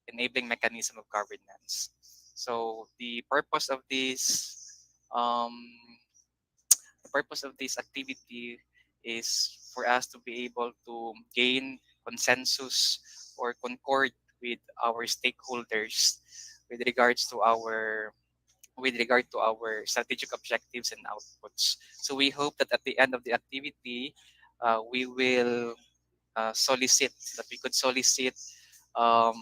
enabling mechanism of governance. So the purpose of this activity is for us to be able to gain consensus or concord with our stakeholders with regards to our strategic objectives and outputs. So we hope that at the end of the activity, we will we could solicit um,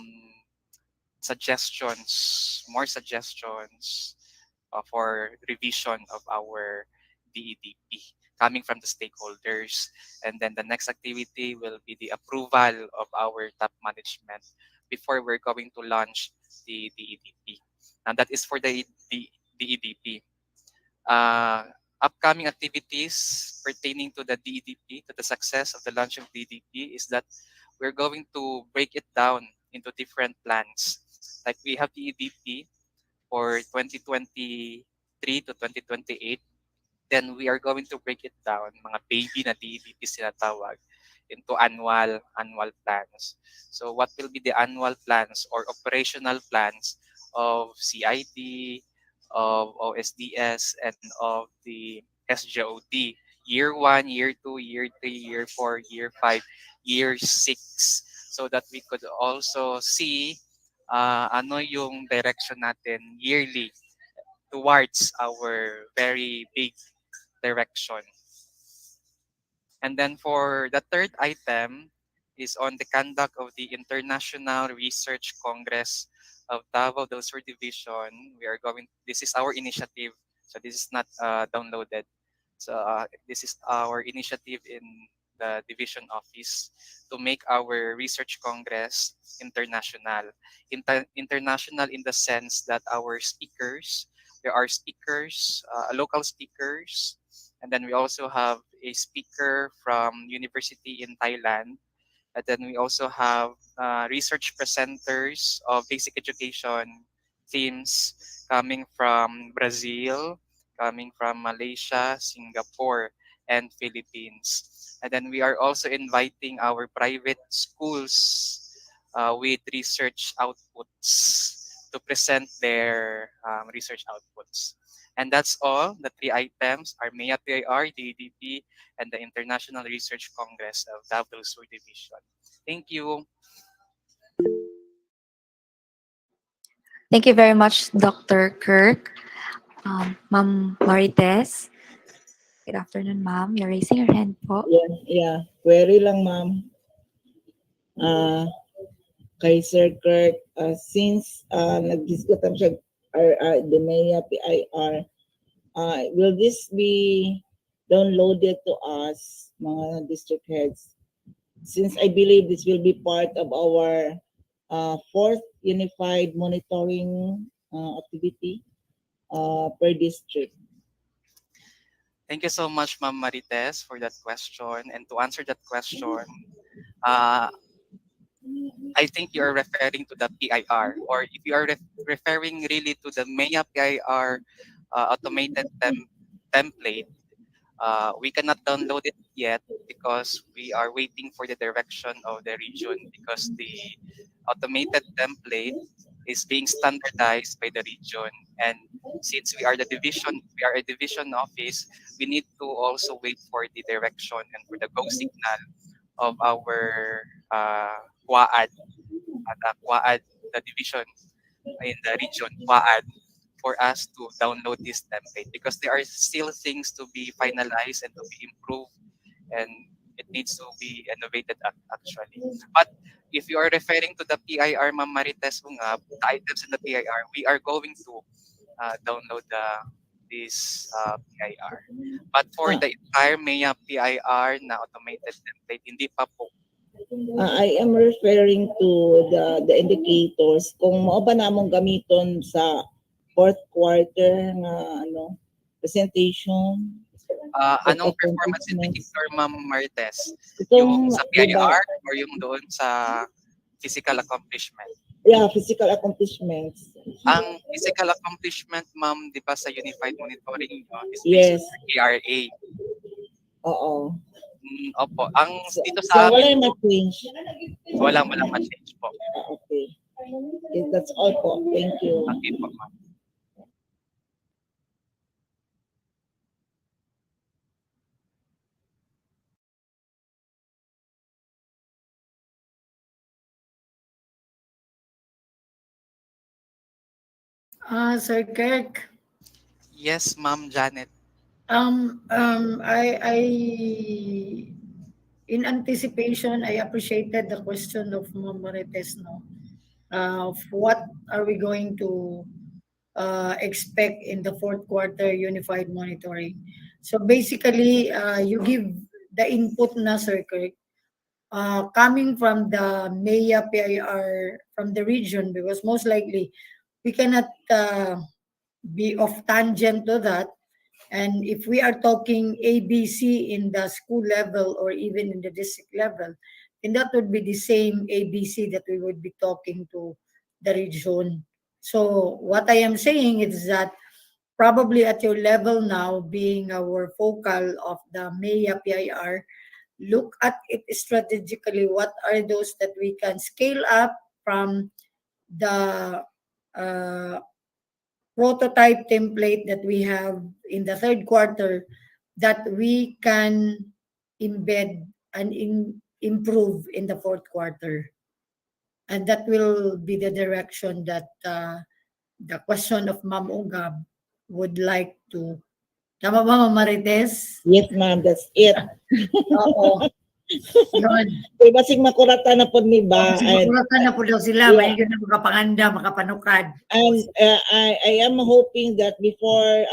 more suggestions for revision of our DEDP coming from the stakeholders. And then the next activity will be the approval of our top management before we're going to launch the DEDP. And that is for the DEDP. Upcoming activities pertaining to the DEDP, to the success of the launch of DEDP, is that we're going to break it down into different plans. Like we have DEDP for 2023 to 2028. Then we are going to break it down, mga baby na DEDP sinatawag, into annual plans. So what will be the annual plans or operational plans of CID, of OSDS, and of the SJOD? Year 1, Year 2, Year 3, Year 4, Year 5, Year 6. So that we could also see ano yung direction natin yearly towards our very big direction. And then for the third item is on the conduct of the International Research Congress of Davao del Sur Division. This is our initiative, so this is not downloaded. So this is our initiative in the division office to make our research congress international. International in the sense that there are speakers, local speakers, and then we also have a speaker from university in Thailand. And then we also have research presenters of basic education themes coming from Brazil, coming from Malaysia, Singapore, and Philippines. And then we are also inviting our private schools with research outputs to present their research outputs. And that's all. The three items are MEA PIR, DDP, and the International Research Congress of Davao del Sur Division. Thank you. Thank you very much, Dr. Kirk. Ma'am Marites. Good afternoon, ma'am. You're raising your hand po. Yeah. Query lang, ma'am. Kay Sir Kirk, since nag-discuss siya the MEA PIR, will this be downloaded to us, mga district heads? Since I believe this will be part of our fourth unified monitoring activity per district. Thank you so much, Ma'am Marites, for that question. And to answer that question, I think you are referring to the PIR, or if you are referring really to the MEA PIR automated template, We cannot download it yet because we are waiting for the direction of the region because the automated template is being standardized by the region. And since we are a division office, we need to also wait for the direction and for the go signal of our quad, the division in the region, quad, for us to download this template because there are still things to be finalized and to be improved and it needs to be innovated actually. But if you are referring to the PIR, Ma'am Marites Ungab, the items in the PIR, we are going to download this PIR. But for the entire MAYA PIR na automated template, hindi pa po. I am referring to the indicators kung mao ba namong gamiton sa fourth quarter nga presentation. Anong performance indicator, Ma'am Marites? Itong, Yung sa PIR or yung doon sa physical accomplishment? Yeah, physical accomplishments. Ang physical accomplishment, ma'am, di ba sa Unified Monitoring nyo, is Yes. based on PRA. Oo. Opo. Ang dito So, sa wala amin yung ma-change. walang ma-change po. Okay. Okay. That's all po. Thank you. Okay po, ma'am. Sir Kirk. Yes, Ma'am Janet. I in anticipation, I appreciated the question of Ma'am Marites, no? Of what are we going to expect in the fourth quarter unified monitoring? So basically, you give the input na, Sir Kirk, coming from the MAYA PIR from the region, because most likely we cannot be off tangent to that. And if we are talking ABC in the school level or even in the district level, then that would be the same ABC that we would be talking to the region. So what I am saying is that probably at your level now, being our focal of the MAYA PIR, look at it strategically. What are those that we can scale up from the prototype template that we have in the third quarter that we can embed and improve in the fourth quarter. And that will be the direction that the question of Ma'am Ungab would like to. Tama ba, Ma'am Marites? Yes, ma'am. That's it. Oo. Yun. Kaya basig makurata na po ni ba? Makurata na po daw sila. Yeah. May na makapanganda, makapanukad. And I am hoping that before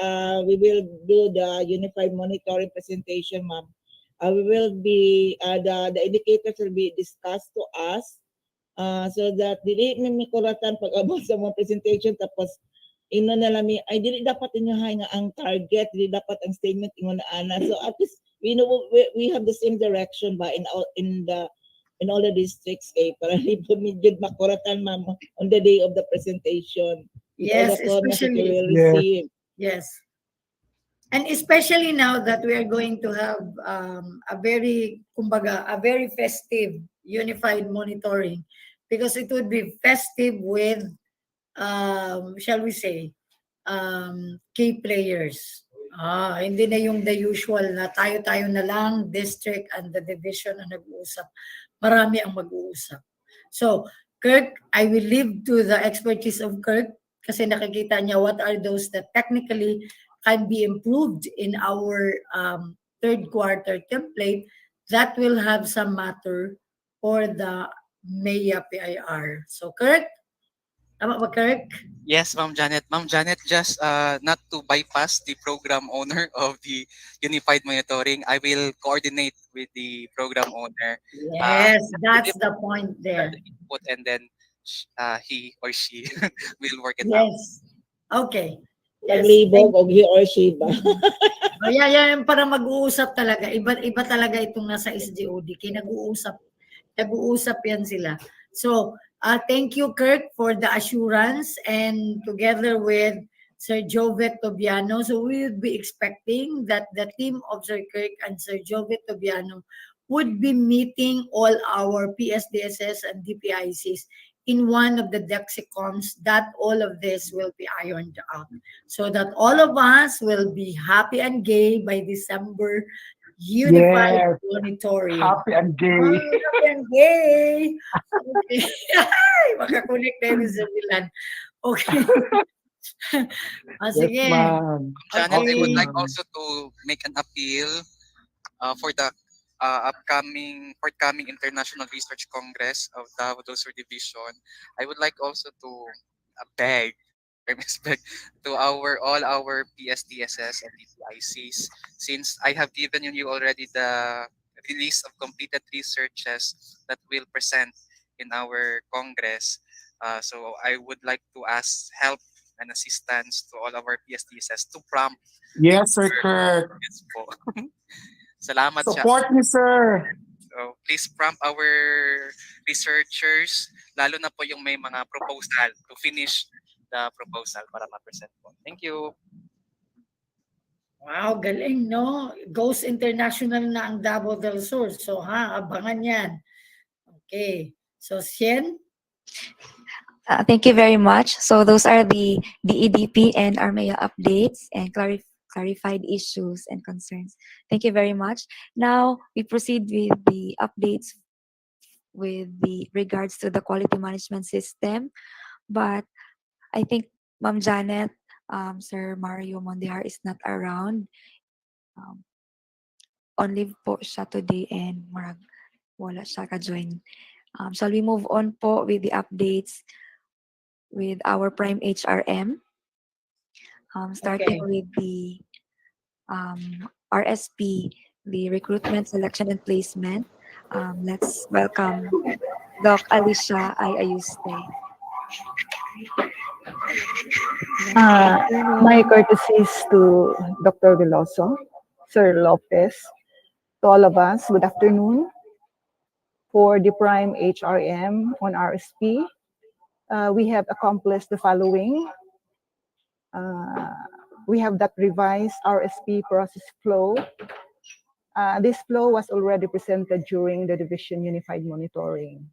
we will do the unified monitoring presentation, ma'am, we will be the indicators will be discussed to us so that dili may kuratan pag abot sa mga presentation tapos ino na lang ay dili dapat inyo nga ang target, dili dapat ang statement ingon na ana. So at least we know we have the same direction ba in all the districts para po medyo makuratan, ma'am, on the day of the presentation. Yes, especially. Receive. Yes. And especially now that we are going to have a very festive unified monitoring, because it would be festive with, shall we say, key players. Hindi na yung the usual na tayo-tayo na lang, district and the division na nag-uusap. Marami ang mag-uusap. So, Kirk, I will leave to the expertise of Kirk kasi nakikita niya what are those that technically can be improved in our third quarter template that will have some matter for the MAYA PIR. So, Kirk, tama ba, Kirk? Yes, Ma'am Janet. Ma'am Janet, just not to bypass the program owner of the Unified Monitoring, I will coordinate with the program owner. Yes, that's the point there. The input and then he or she will work it out. Yes. Okay. Paglibog o he or she ba? Yan para mag-uusap talaga. Iba talaga itong nasa SGOD. Kaya nag-uusap yan sila. So, thank you, Kirk, for the assurance, and together with Sir Jovet Tobiano. So we would be expecting that the team of Sir Kirk and Sir Jovet Tobiano would be meeting all our PSDSS and DPICs in one of the Dexecoms, that all of this will be ironed out so that all of us will be happy and gay by December unified Yes. monitoring. Happy and gay. Happy and gay. Okay. Makakunik tayo ni Sir Milan. Okay. Yes, Sige. ma'am. Janet, I would Okay. like also to make an appeal for the forthcoming International Research Congress of Davao del Sur Division. I would like also to beg, beg to all our PSDSS and DPICs, since I have given you already the release of completed researches that we'll present in our Congress. So I would like to ask help and assistance to all our PSDSS to prompt. Yes, Sir Kirk. Yes po. Salamat siya. Support me, sir. So please prompt our researchers, lalo na po yung may mga proposal, to finish the proposal para ma-present po. Thank you. Wow, galing, no? Goes international na ang Davao del Sur. So, abangan yan. Okay. So, Sien? Thank you very much. So those are the DEDP and ARMEA updates and clarified issues and concerns. Thank you very much. Now we proceed with the updates with the regards to the quality management system. But I think Ma'am Janet, Sir Mario Mondihar is not around. On leave po siya today and marag wala siya ka-join. Shall we move on po with the updates with our Prime HRM? Starting Okay. with the RSP, the recruitment, selection, and placement. Let's welcome Doc Alicia Ayuste. My courtesies to Dr. Veloso, Sir Lopez, to all of us, good afternoon. For the Prime HRM on RSP, we have accomplished the following. We have that revised RSP process flow. This flow was already presented during the Division Unified Monitoring.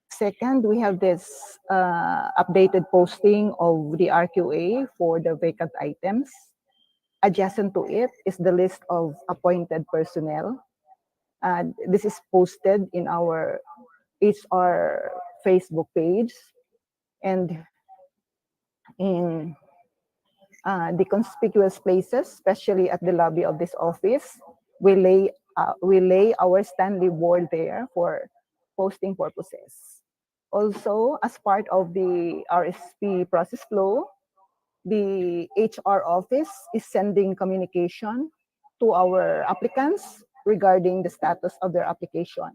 Second, we have this updated posting of the RQA for the vacant items. Adjacent to it is the list of appointed personnel. This is posted in our HR Facebook page, and in the conspicuous places, especially at the lobby of this office, we lay our Stanley board there for posting purposes. Also, as part of the RSP process flow, the HR office is sending communication to our applicants regarding the status of their application.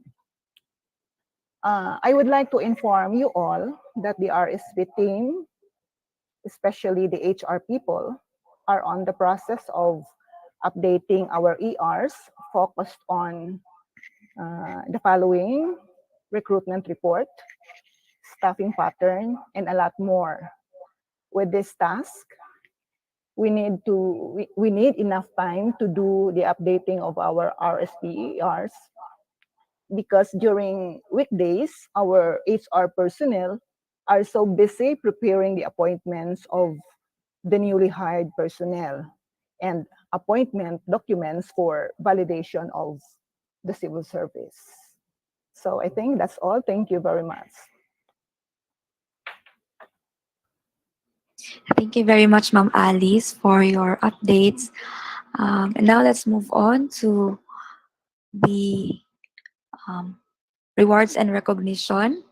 I would like to inform you all that the RSP team, especially the HR people, are on the process of updating our ERs focused on the following: recruitment report, staffing pattern, and a lot more. With this task, we need enough time to do the updating of our RSP ERs, because during weekdays, our HR personnel are so busy preparing the appointments of the newly hired personnel and appointment documents for validation of the civil service. So I think that's all. Thank you very much. Thank you very much, Ma'am Alice, for your updates. And now let's move on to the rewards and recognition.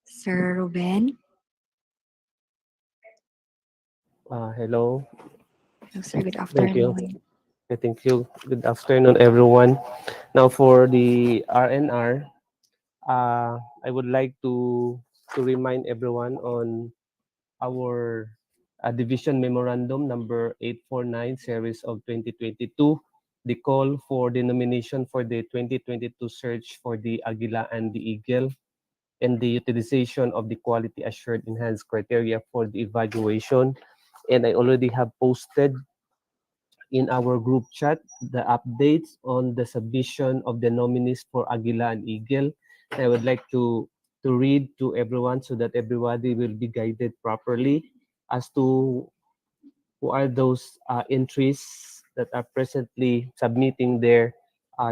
Sir Ruben. Hello. Hello, sir. Good Thank you. afternoon. Thank you. Good afternoon, everyone. Now for the RNR, I would like to remind everyone on our division memorandum number 849 series of 2022, the call for the nomination for the 2022 search for the Aguila and the Eagle, and the utilization of the quality assured enhanced criteria for the evaluation and I already have posted in our group chat the updates on the submission of the nominees for Aguila and Eagle. I would like to read to everyone so that everybody will be guided properly as to who are those entries that are presently submitting their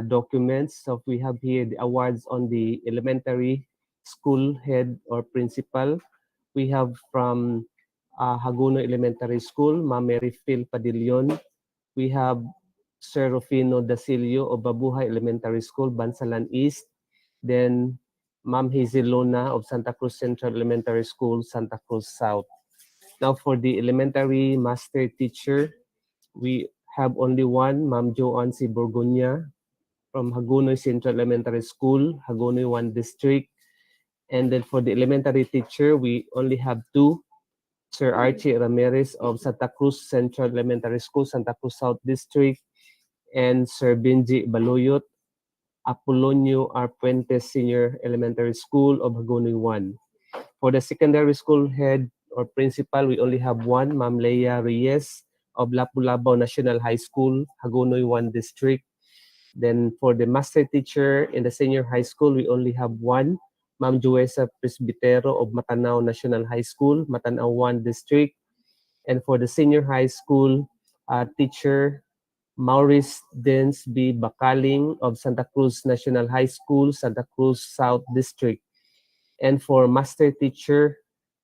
documents. So we have here the awards on the elementary school head or principal. We have from Haguno Elementary School, Ma'am Mary Phil Padillon. We have Sir Rufino Dasilio of Babuhay Elementary School, Bansalan East. Then Ma'am Hazelona of Santa Cruz Central Elementary School, Santa Cruz South. Now for the elementary master teacher, we have only one, Ma'am Joanne C. Borgonya from Hagonoy Central Elementary School, Hagonoy 1 District. And then for the elementary teacher, we only have two, Sir Archie Ramirez of Santa Cruz Central Elementary School, Santa Cruz South District, and Sir Benji Baloyot, Apolonio R. Puentes Senior Elementary School of Hagonoy 1. For the secondary school head or principal, we only have one, Ma'am Leia Reyes of Lapu-Labaw National High School, Hagonoy 1 District. Then for the master teacher in the senior high school, we only have one, Ma'am Juesa Presbitero of Matanao National High School, Matanao 1 District. And for the senior high school teacher, Maurice Dens B. Bakaling of Santa Cruz National High School, Santa Cruz South District. And for master teacher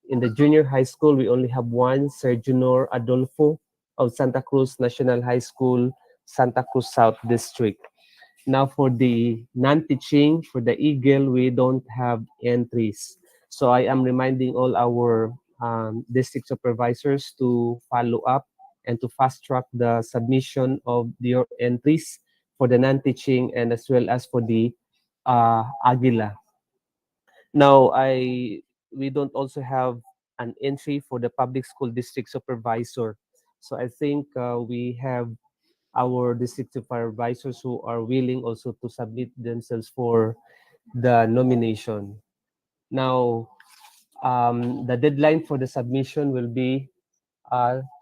in the junior high school, we only have one, Sir Junor Adolfo of Santa Cruz National High School, Santa Cruz South District. Now for the non-teaching, for the Eagle, we don't have entries. So I am reminding all our district supervisors to follow up and to fast track the submission of your entries for the non-teaching and as well as for the Aguila. Now, we don't also have an entry for the public school district supervisor. So I think we have our district supervisors who are willing also to submit themselves for the nomination. Now, the deadline for the submission will be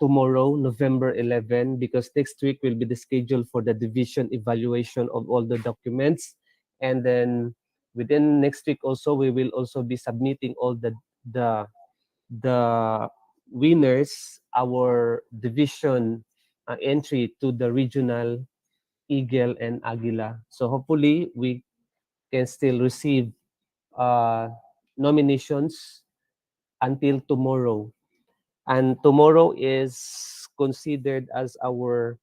tomorrow, November 11, because next week will be the schedule for the division evaluation of all the documents. And then within next week also, we will also be submitting all the, the winners, our division entry to the regional Eagle and Aguila. So hopefully we can still receive nominations until tomorrow. And tomorrow is considered as our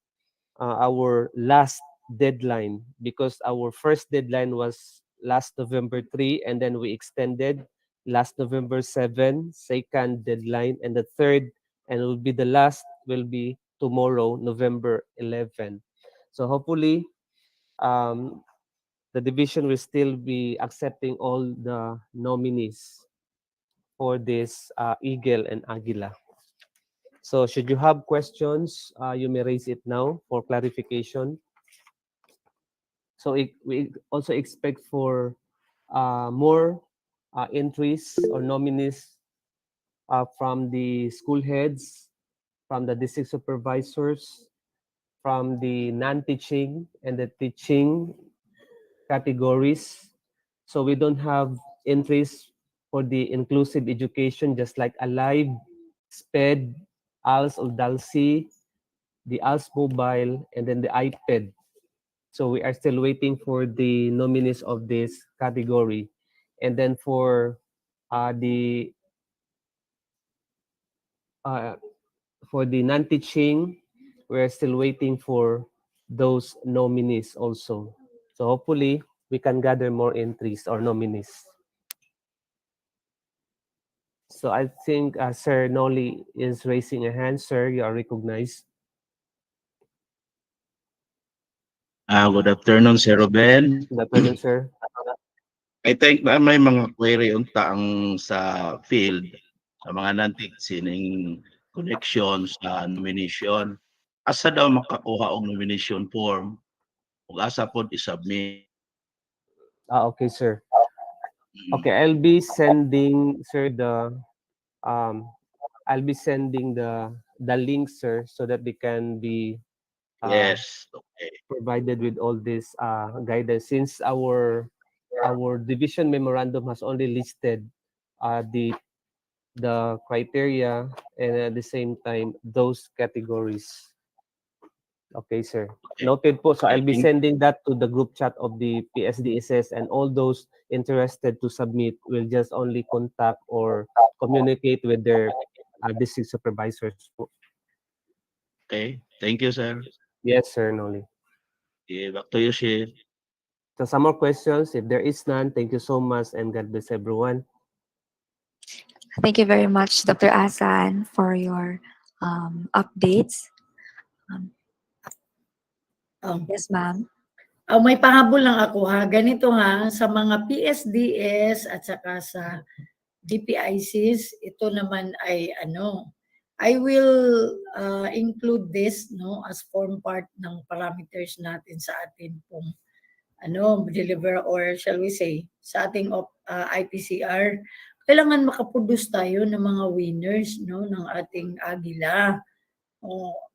last deadline because our first deadline was last November 3 and then we extended last November 7, second deadline, and the third and will be the last will be tomorrow, November 11. So hopefully the division will still be accepting all the nominees for this Eagle and Aguila. So should you have questions, you may raise it now for clarification. So we also expect for more entries or nominees from the school heads, from the district supervisors, from the non-teaching and the teaching categories. So we don't have entries for the inclusive education, just like Alive, SPED, ALS or DALSI, the ALS Mobile, and then the iPad. So we are still waiting for the nominees of this category. And then uh, the uh, for the non-teaching, we're still waiting for those nominees also. So hopefully we can gather more entries or nominees. So I think Sir Noli is raising a hand. Sir, you are recognized. Good afternoon, Sir Ruben. Good afternoon, sir. I think na may mga query unta ang sa field sa mga nantik sining connection sa nomination. Asa daw makakuha og nomination form ug asa pod i-submit. Okay, sir. Okay, I'll be sending, sir, the um, I'll be sending the link, sir, so that they can be Yes. Okay. provided with all this guidance, since our division memorandum has only listed the criteria and at the same time those categories. Okay, sir. Okay. Noted po. So Okay. I'll be sending that to the group chat of the PSDSS, and all those interested to submit will just only contact or communicate with their district supervisors po. Okay. Thank you, sir. Yes, sir, Noli. Okay, back to you, Shir. So some more questions? If there is none, thank you so much and God bless everyone. Thank you very much, Dr. Asan, for your updates. Um, Um, yes, ma'am. may pahabol lang ako ha. Ganito ha, sa mga PSDS at saka sa DPICs, ito naman ay I will include this as form part ng parameters natin sa atin pong deliver, or shall we say sa ating IPCR. Kailangan makaproduce tayo ng mga winners ng ating Agila.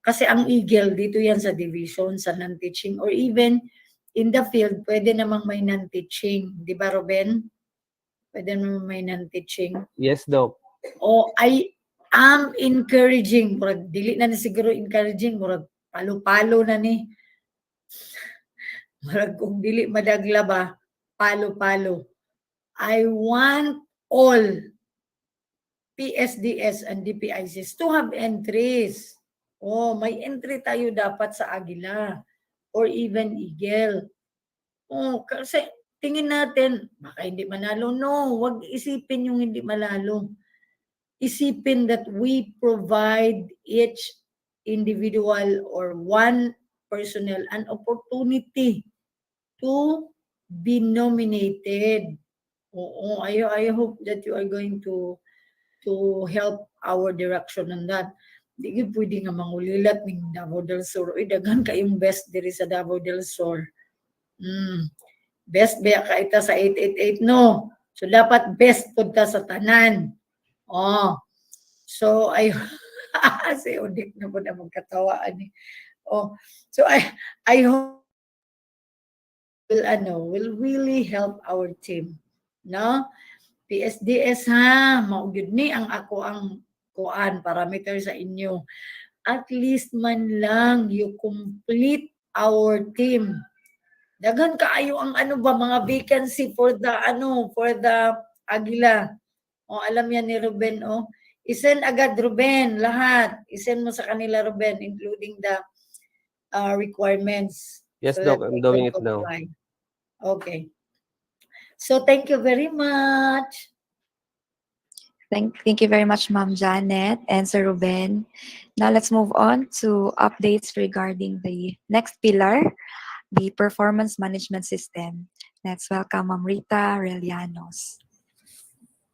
Kasi ang eagle dito yan sa division, sa non-teaching, or even in the field, pwede namang may non-teaching. Di ba, Ruben? Pwede namang may non-teaching. Yes, Doc. I am encouraging, murag dili na siguro encouraging, murag palo-palo na ni. Murag kung dili madagla ba, palo-palo. I want all PSDS and DPICs to have entries. May entry tayo dapat sa Agila or even Eagle. Kasi tingin natin, baka hindi manalo. No, wag isipin yung hindi malalo. Isipin that we provide each individual or one personnel an opportunity to be nominated. I hope that you are going to help our direction on that. Di gyud pwede nga mangulilat ning Davao del Sur. Uy, daghan kayong best diri sa Davao del Sur. Best ba ka ita sa 888 no? So dapat best pud ta sa tanan. So I si Odik na po na magkatawaan ni. So I hope will really help our team. No? PSDS ha, mao gyud ni ang ako ang kuan parameter sa inyo. At least man lang you complete our team. Daghan kaayo ang mga vacancy for the Agila. Alam yan ni Ruben I-send agad Ruben lahat. I-send mo sa kanila Ruben including the requirements. Yes, so Doc. that I'm they doing can it now. comply. Okay. So thank you very much. Thank you very much, Ma'am Janet and Sir Ruben. Now let's move on to updates regarding the next pillar, the performance management system. Let's welcome Ma'am Rita Relianos.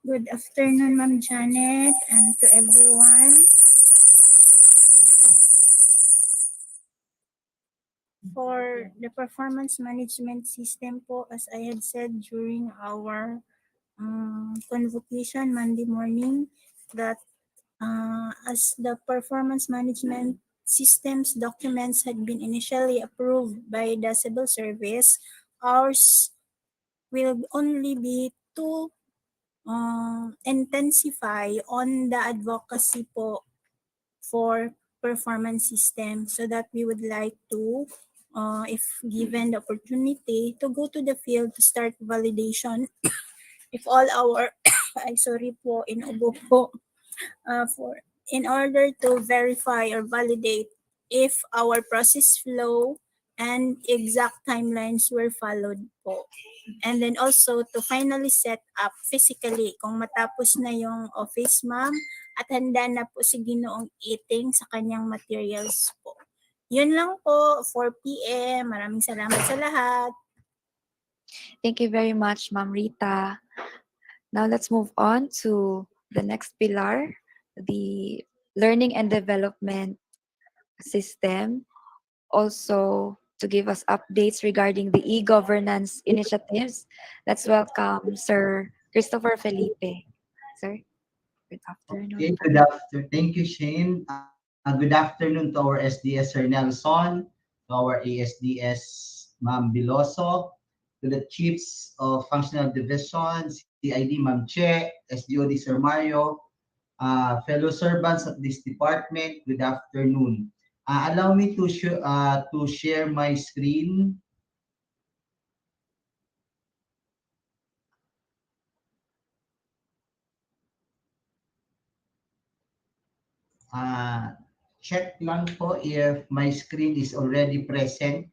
Good afternoon, Ma'am Janet, and to everyone. For the performance management system po, as I had said during our convocation Monday morning, that as the performance management systems documents had been initially approved by the civil service, ours will only be to intensify on the advocacy po for performance system, so that we would like to, if given the opportunity, to go to the field to start validation if all our ay sorry po, inubo po, in order to verify or validate if our process flow and exact timelines were followed po. And then also to finally set up physically kung matapos na yung office, ma'am, at handa na po si Ginoong Iting sa kanyang materials po. Yun lang po, 4 p.m. Maraming salamat sa lahat. Thank you very much, Ma'am Rita. Now let's move on to the next pillar, the learning and development system. Also, to give us updates regarding the e-governance initiatives, let's welcome Sir Christopher Felipe. Sir? Good afternoon. Okay, good afternoon. Thank you, Shane. Good afternoon to our SDS Sir Nelson, to our ASDS Ma'am Biloso, to the Chiefs of Functional Division, CID Ma'am Che, SDOD Sir Mario, fellow servants of this department, good afternoon. Allow me to share my screen. Check lang po if my screen is already present.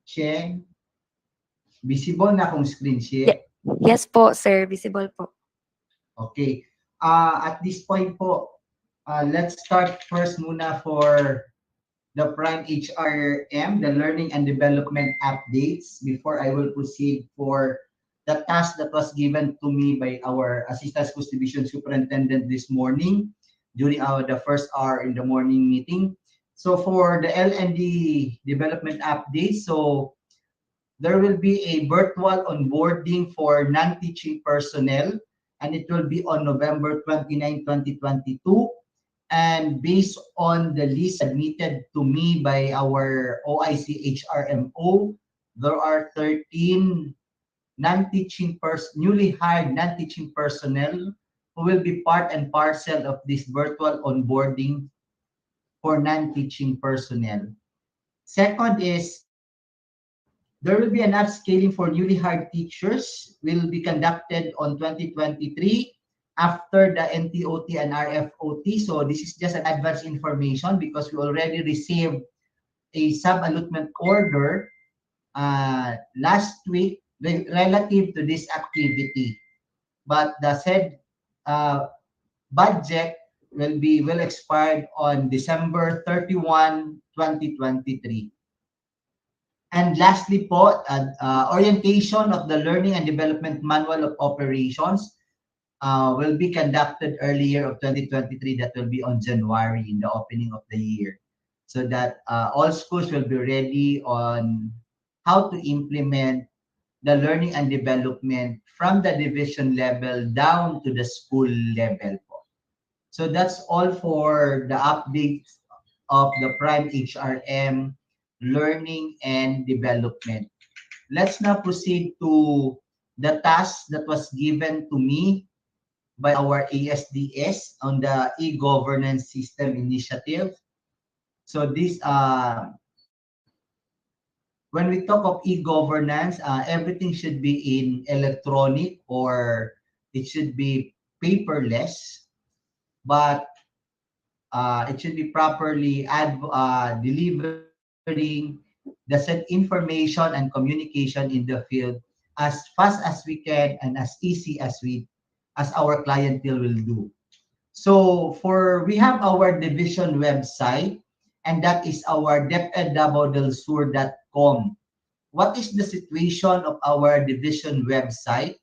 Che, visible na akong screen share? Yes po, sir. Visible po. Okay. At this point po, let's start first muna for the Prime HRM, the Learning and Development Updates, before I will proceed for the task that was given to me by our Assistant Schools Division Superintendent this morning during the first hour in the morning meeting. So for the L&D development update, so there will be a virtual onboarding for non-teaching personnel, and it will be on November 29, 2022. And based on the list submitted to me by our OIC HRMO, there are 13 newly hired non-teaching personnel who will be part and parcel of this virtual onboarding for non-teaching personnel. Second is there will be an upscaling for newly hired teachers will be conducted on 2023 after the NTOT and RFOT. So this is just an advance information because we already received a sub-allotment order last week relative to this activity. But the said budget will expire on December 31, 2023. And lastly po, orientation of the Learning and Development Manual of Operations will be conducted earlier of 2023. That will be on January in the opening of the year. So that all schools will be ready on how to implement the learning and development from the division level down to the school level po. So that's all for the updates of the Prime HRM learning and development. Let's now proceed to the task that was given to me by our ASDS on the e-governance system initiative. So this, when we talk of e-governance, everything should be in electronic or it should be paperless, but it should be properly delivering the said information and communication in the field as fast as we can and as easy as our clientele will do. So we have our division website, and that is our depedabodelsur.com. What is the situation of our division website?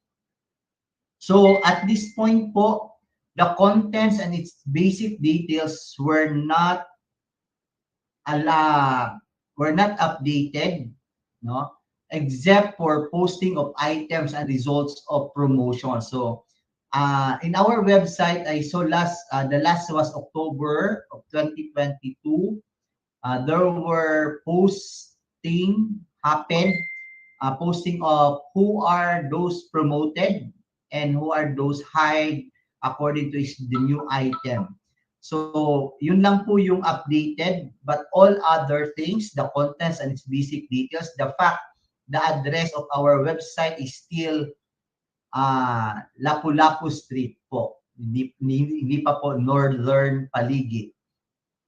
So at this point po, the contents and its basic details were not updated, no, except for posting of items and results of promotion. So in our website, I saw the last was October of 2022. There were posting of who are those promoted and who are those hired according to the new item. So, yun lang po yung updated, but all other things, the contents and its basic details, the address of our website is still Lapu-Lapu Street po. Hindi pa po Northern Paligid.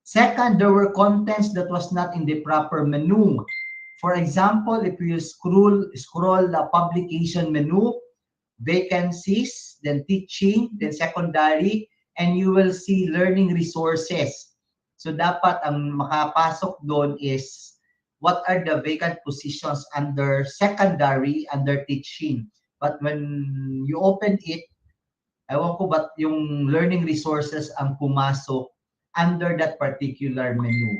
Second, there were contents that was not in the proper menu. For example, if you scroll the publication menu, vacancies, then teaching, then secondary, and you will see learning resources. So dapat ang makapasok doon is what are the vacant positions under secondary, under teaching. But when you open it, ewan ko ba't yung learning resources ang pumasok under that particular menu.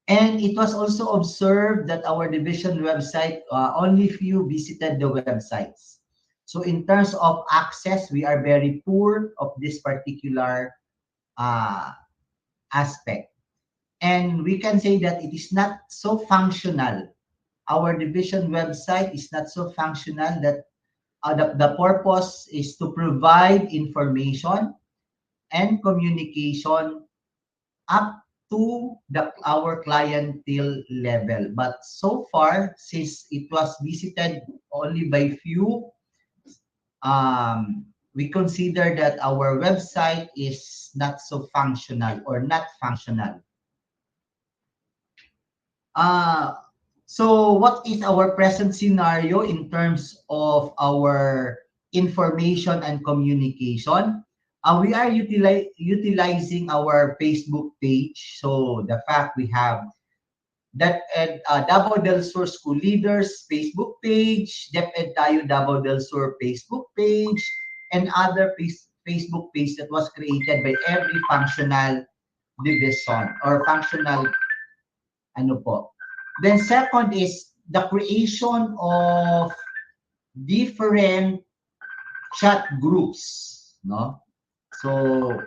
And it was also observed that our division website, only few visited the websites. So in terms of access, we are very poor of this particular aspect. And we can say that it is not so functional. Our division website is not so functional that the purpose is to provide information and communication up to our clientele level. But so far, since it was visited only by few, we consider that our website is not so functional or not functional. So what is our present scenario in terms of our information and communication? We are utilizing our Facebook page. So the fact we have that Davao del Sur School Leaders Facebook page, DepEd Tayo Davao del Sur Facebook page, and other Facebook page that was created by every functional division or functional ano po. Then second is the creation of different chat groups, no? So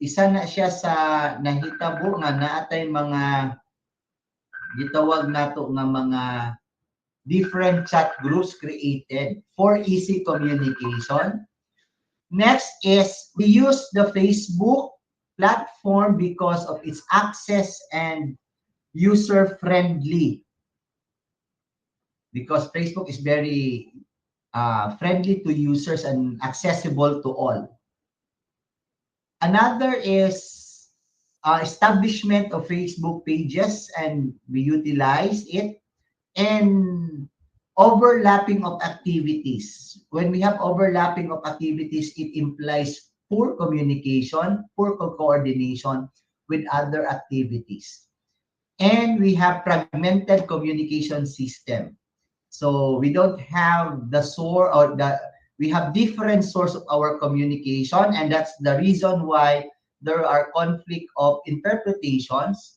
isa na siya sa nahitabo nga naatay mga gitawag nato nga mga different chat groups created for easy communication. Next is we use the Facebook platform because of its access and user friendly, because Facebook is very friendly to users and accessible to all. Another is establishment of Facebook pages, and we utilize it, and overlapping of activities. When we have overlapping of activities, it implies poor communication, poor coordination with other activities. And we have fragmented communication system. So we don't have the source, or we have different source of our communication, and that's the reason why there are conflict of interpretations,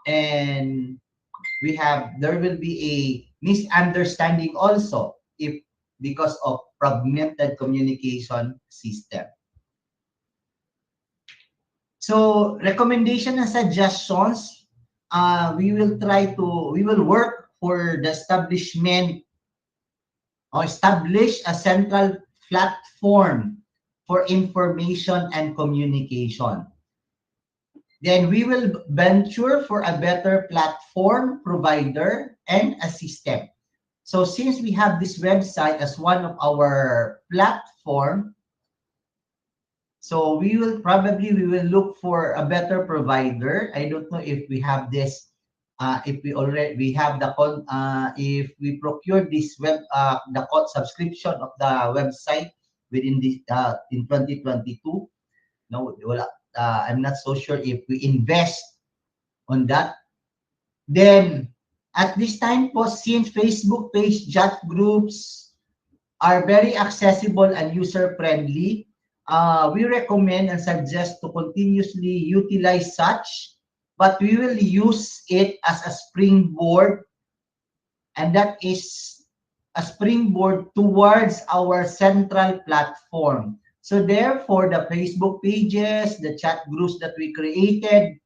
and there will be a misunderstanding also if because of fragmented communication system. So recommendation and suggestions, we will work for the establishment or establish a central platform for information and communication. Then we will venture for a better platform provider and a system. So since we have this website as one of our platform, so we will look for a better provider. I don't know if we have this, if we have the if we procure this the subscription of the website within this in 2022. No, I'm not so sure if we invest on that. Then at this time po, since Facebook page chat groups are very accessible and user friendly, we recommend and suggest to continuously utilize such, but we will use it as a springboard, and that is a springboard towards our central platform. So therefore, the Facebook pages, the chat groups that we created,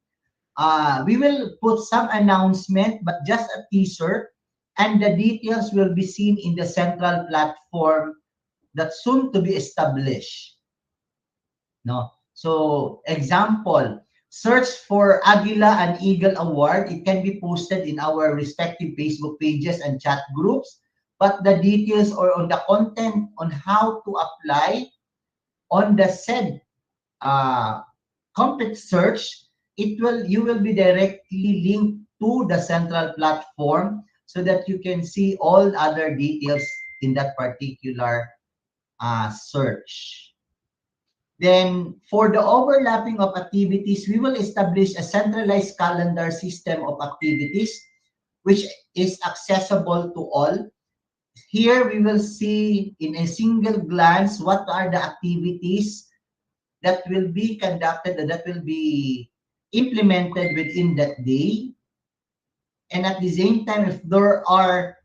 we will put some announcement, but just a teaser, and the details will be seen in the central platform that's soon to be established. No. So example, search for Aguila and Eagle Award. It can be posted in our respective Facebook pages and chat groups, but the details or on the content on how to apply on the said complete search, you will be directly linked to the central platform so that you can see all other details in that particular search. Then for the overlapping of activities, we will establish a centralized calendar system of activities which is accessible to all. Here we will see in a single glance what are the activities that will be conducted, that will be implemented within that day. And at the same time, if there are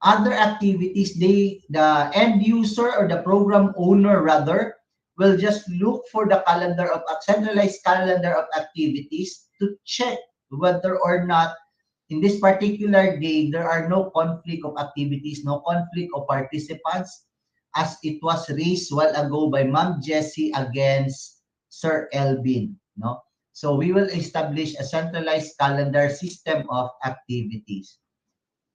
other activities, the end user or the program owner rather will just look for the calendar of a centralized calendar of activities to check whether or not in this particular day there are no conflict of activities, no conflict of participants, as it was raised while ago by Ma'am Jessie against Sir Elvin. No? So we will establish a centralized calendar system of activities.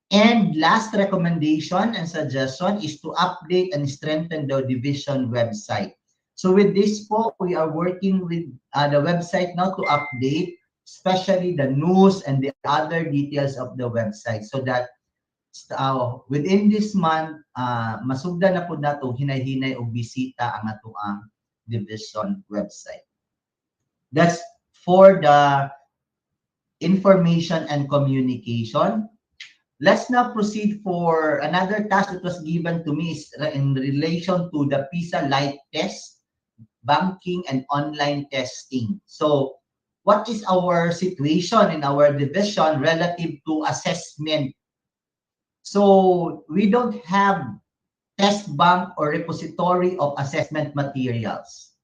And last recommendation and suggestion is to update and strengthen the division website. So with this po, we are working with the website now to update, especially the news and the other details of the website, so that within this month, masugdan na po nato hinay-hinay o bisita ang atuang division website. That's for the information and communication. Let's now proceed for another task that was given to me in relation to the PISA Light Test, banking, and online testing. So, what is our situation in our division relative to assessment? So, we don't have test bank or repository of assessment materials.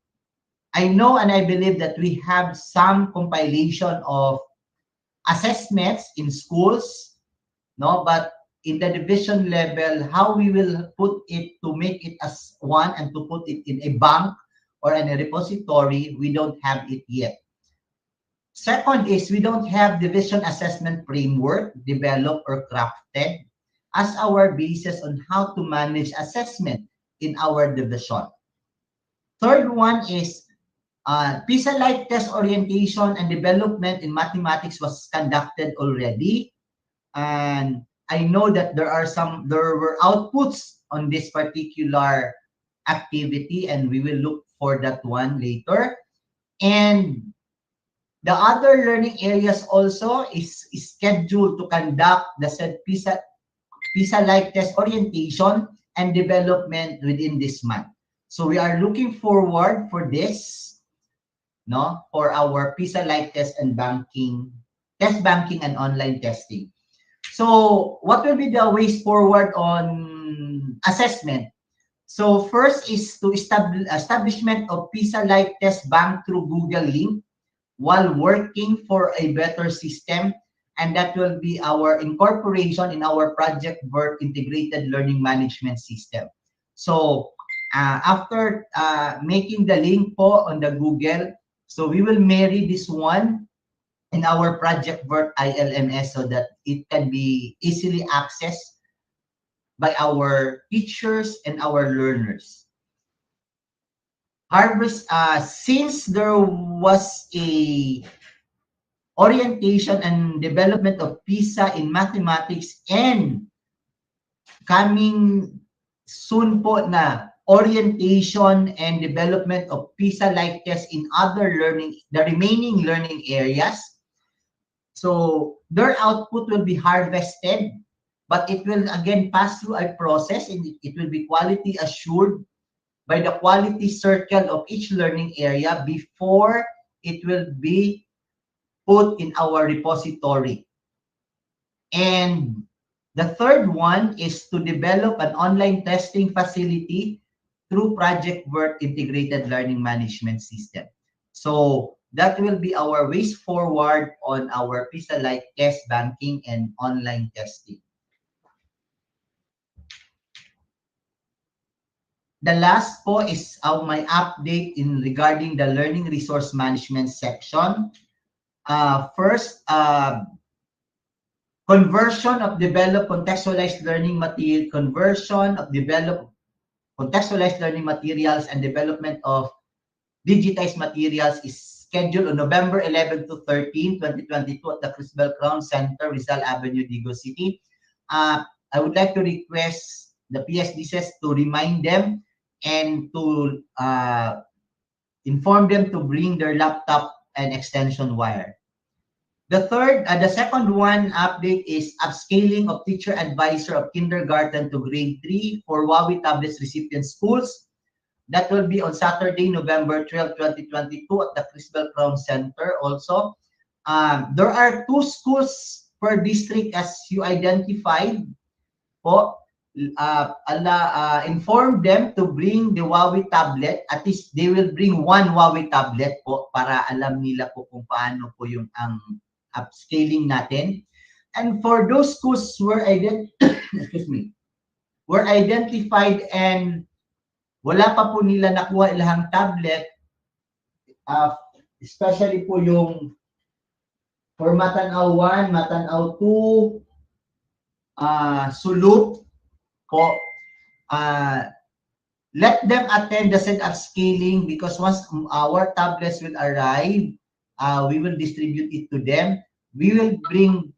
I know and I believe that we have some compilation of assessments in schools, no, but in the division level, how we will put it to make it as one and to put it in a bank or in a repository, we don't have it yet. Second is we don't have division assessment framework developed or crafted as our basis on how to manage assessment in our division. Third one is PISA Light Test orientation and development in mathematics was conducted already. And I know that there were outputs on this particular activity, and we will look for that one later. And the other learning areas also is scheduled to conduct the said PISA Light Test orientation and development within this month. So we are looking forward for this, no, for our PISA Light Test and test banking and online testing. So what will be the ways forward on assessment? So first is to establishment of PISA Light Test Bank through Google Link while working for a better system, and that will be our incorporation in our project work integrated learning management system. So after making the link po on the Google, so we will marry this one in our project work ILMS so that it can be easily accessed by our teachers and our learners. Since there was a orientation and development of PISA in mathematics and coming soon po na orientation and development of PISA like test in other the remaining learning areas. So their output will be harvested, but it will again pass through a process and it will be quality assured by the quality circle of each learning area before it will be put in our repository. And the third one is to develop an online testing facility through Project Work Integrated Learning Management System. So that will be our ways forward on our PISA Light Test banking and online testing. The last po is my update in regarding the learning resource management section. First, conversion of developed contextualized learning material, conversion of developed contextualized learning materials and development of digitized materials is scheduled on November 11 to 13, 2022 at the Crisbel Crown Center, Rizal Avenue, Digo City. I would like to request the PSDCs to remind them and to inform them to bring their laptop and extension wire. The second one update is upscaling of teacher advisor of kindergarten to grade 3 for Huawei tablets recipient schools. That will be on Saturday, November 12, 2022 at the Crisbel Crown Center also. There are 2 schools per district as you identified. po, inform them to bring the Huawei tablet. At least they will bring one Huawei tablet po para alam nila po kung paano po yung ang upscaling natin. And for those schools were excuse me, were identified and wala pa po nila nakuha ilang tablet, especially po yung for Matanaw 1, Matanaw 2, Sulut po, let them attend the set upscaling because once our tablets will arrive, we will distribute it to them. We will bring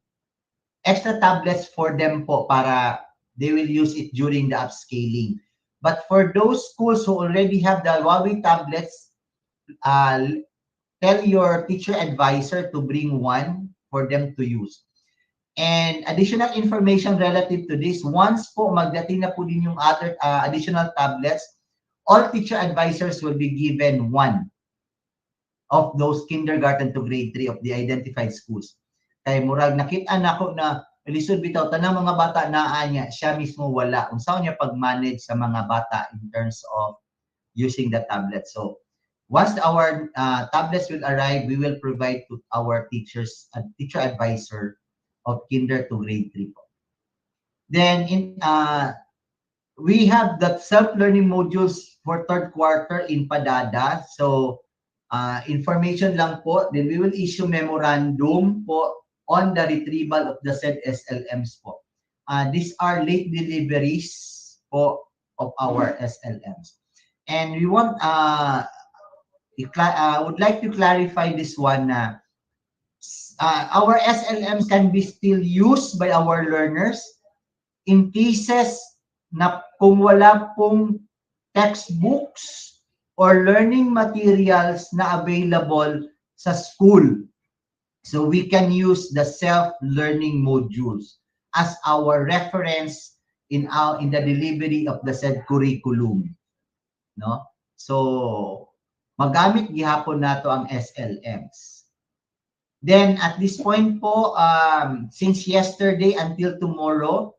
extra tablets for them po para they will use it during the upscaling. But for those schools who already have the Huawei tablets, tell your teacher advisor to bring one for them to use. And additional information relative to this, once po magdating na po din yung other additional tablets, all teacher advisors will be given one of those kindergarten to grade 3 of the identified schools. Kaya murag nakita na ko na lisod bitaw tanang mga bata naa niya, siya mismo wala. Unsa niya pag-manage sa mga bata in terms of using the tablet. So once our tablets will arrive, we will provide to our teachers, teacher advisor of kinder to grade 3 po. Then we have the self-learning modules for third quarter in Padada. So information lang po, then we will issue memorandum po on the retrieval of the said SLMs po. These are late deliveries po of our SLMs. And we want would like to clarify this one na our SLMs can be still used by our learners in cases na kung wala pong textbooks or learning materials na available sa school. So we can use the self-learning modules as our reference in the delivery of the said curriculum. No? So magamit gihapon nato ang SLMs. Then at this point po, since yesterday until tomorrow,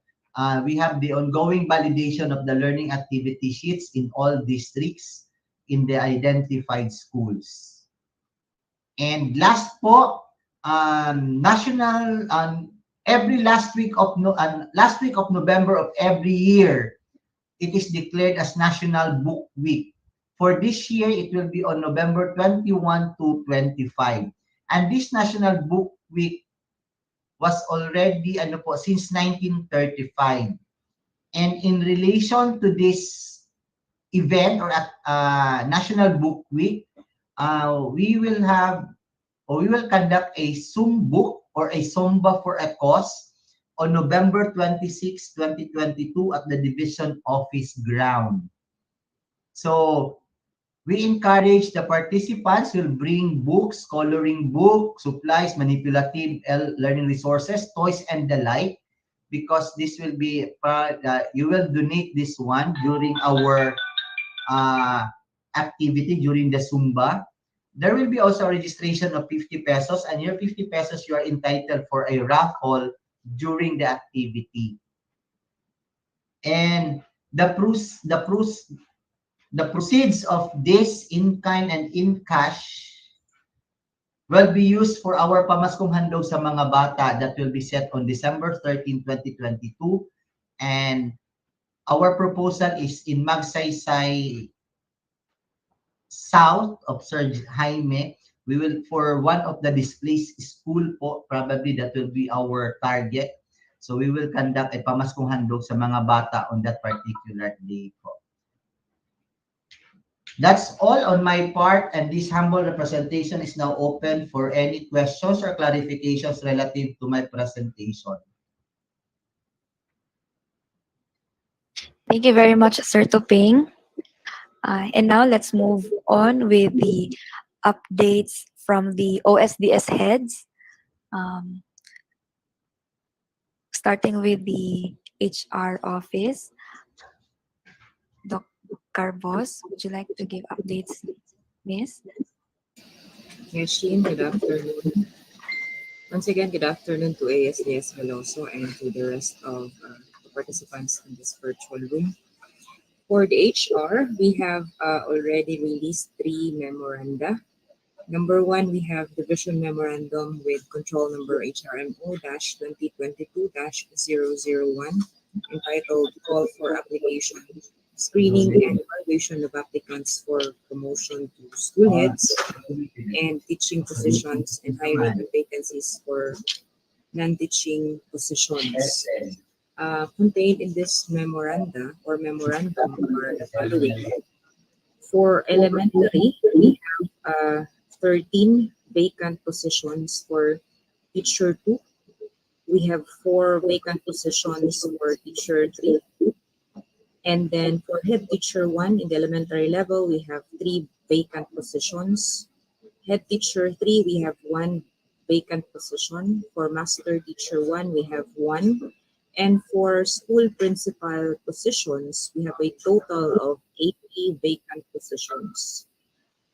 we have the ongoing validation of the learning activity sheets in all districts in the identified schools. And last po, national every last week of November of every year, it is declared as National Book Week. For this year, it will be on November 21 to 25. And this National Book Week was already since 1935. And in relation to this event or National Book Week, we will conduct a Sumbuk or a Somba for a Cause on November 26, 2022 at the Division Office Ground. So we encourage the participants will bring books, coloring book, supplies, manipulative learning resources, toys, and the like, because this will be, you will donate this one during our activity during the Zumba. There will be also a registration of 50 pesos, and your 50 pesos, you are entitled for a raffle during the activity. And the proceeds of this in kind and in cash will be used for our pamaskong handog sa mga bata that will be set on December 13, 2022. And our proposal is in Magsaysay South of Sir Jaime. We will, for one of the displaced school po, probably that will be our target. So we will conduct a pamaskong handog sa mga bata on that particular day po. That's all on my part, and this humble representation is now open for any questions or clarifications relative to my presentation. Thank you very much, Sir Tuping. And now let's move on with the updates from the OSDS heads. Starting with the HR office. Dr. Carbos, would you like to give updates, Miss? Yes, Sheen, good afternoon. Once again, good afternoon to ASDS Veloso and to the rest of participants in this virtual room. For the HR, we have already released 3 memoranda. Number one, we have Division Memorandum with Control Number HRMO-2022-001 entitled Call for Application, Screening and Evaluation of Applicants for Promotion to School Heads and Teaching Positions and Hiring of Vacancies for Non-Teaching Positions. Contained in this memoranda or memorandum are the following. For elementary, we have 13 vacant positions for teacher 2. We have 4 vacant positions for teacher 3. And then for head teacher 1 in the elementary level, we have 3 vacant positions. Head teacher 3, we have 1 vacant position. For master teacher 1, we have 1. And for school principal positions, we have a total of 80 vacant positions.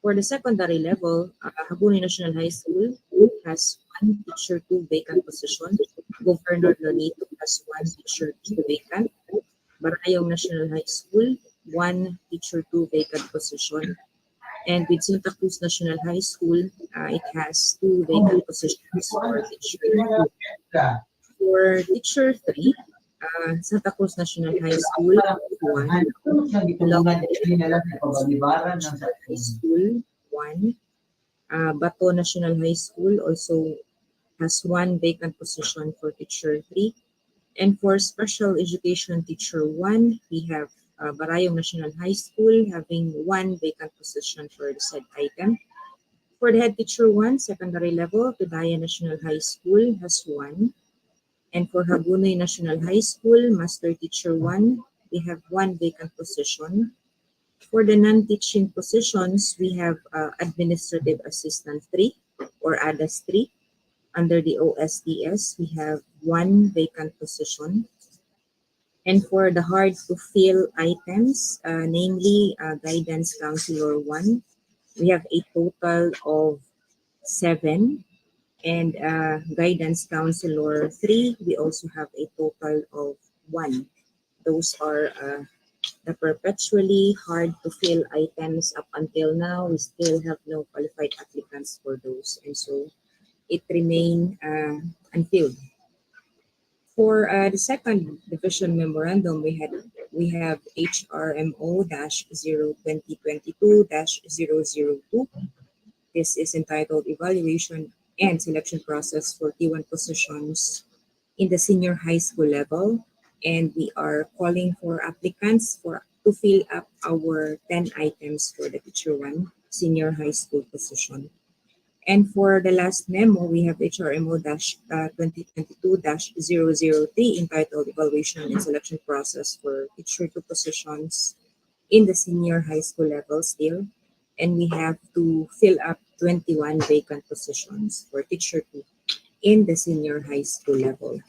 For the secondary level, Hagonoy National High School has 1 teacher 2 vacant position. Governor Nonito has 1 teacher 2 vacant. Barayong National High School, 1 teacher 2 vacant position. And with Santa Cruz National High School, it has 2 vacant positions for teacher 2. For teacher 3, Santa Cruz National High School, 1. High School, 1. Bato National High School also has 1 vacant position for teacher 3. And for special education teacher 1, we have Barayong National High School having 1 vacant position for the said item. For the head teacher 1, secondary level, Tudaya National High School has 1. And for Hagonoy National High School, master teacher 1, we have 1 vacant position. For the non-teaching positions, we have administrative assistant 3 or ADAS 3. Under the OSDS, we have 1 vacant position. And for the hard to fill items, namely guidance counselor 1, we have a total of 7. And guidance counselor 3, we also have a total of 1. Those are the perpetually hard to fill items. Up until now, we still have no qualified applicants for those. And so it remain unfilled. For the second division memorandum, we have HRMO-02022-002. This is entitled Evaluation and Selection Process for T1 Positions in the Senior High School level. And we are calling for applicants to fill up our 10 items for the Teacher 1 Senior High School position. And for the last memo, we have HRMO-2022-003 entitled Evaluation and Selection Process for Teacher 2 positions in the Senior High School level still. And we have to fill up 21 vacant positions for Teacher 2 in the Senior High School level.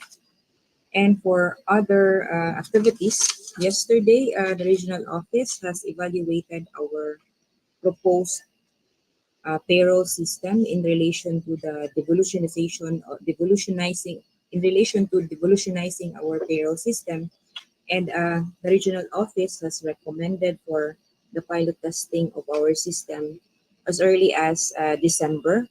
And for other activities, yesterday, the regional office has evaluated our proposed payroll system in relation to the devolutionizing our payroll system. And the regional office has recommended for the pilot testing of our system as early as December.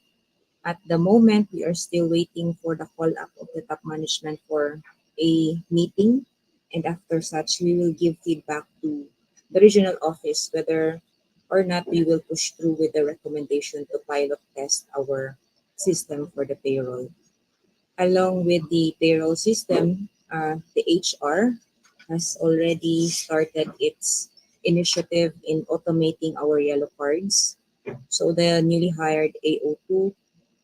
At the moment, we are still waiting for the call up of the top management for a meeting. And after such, we will give feedback to the regional office whether or not we will push through with the recommendation to pilot test our system for the payroll. Along with the payroll system, the HR has already started its initiative in automating our yellow cards. So the newly hired AO2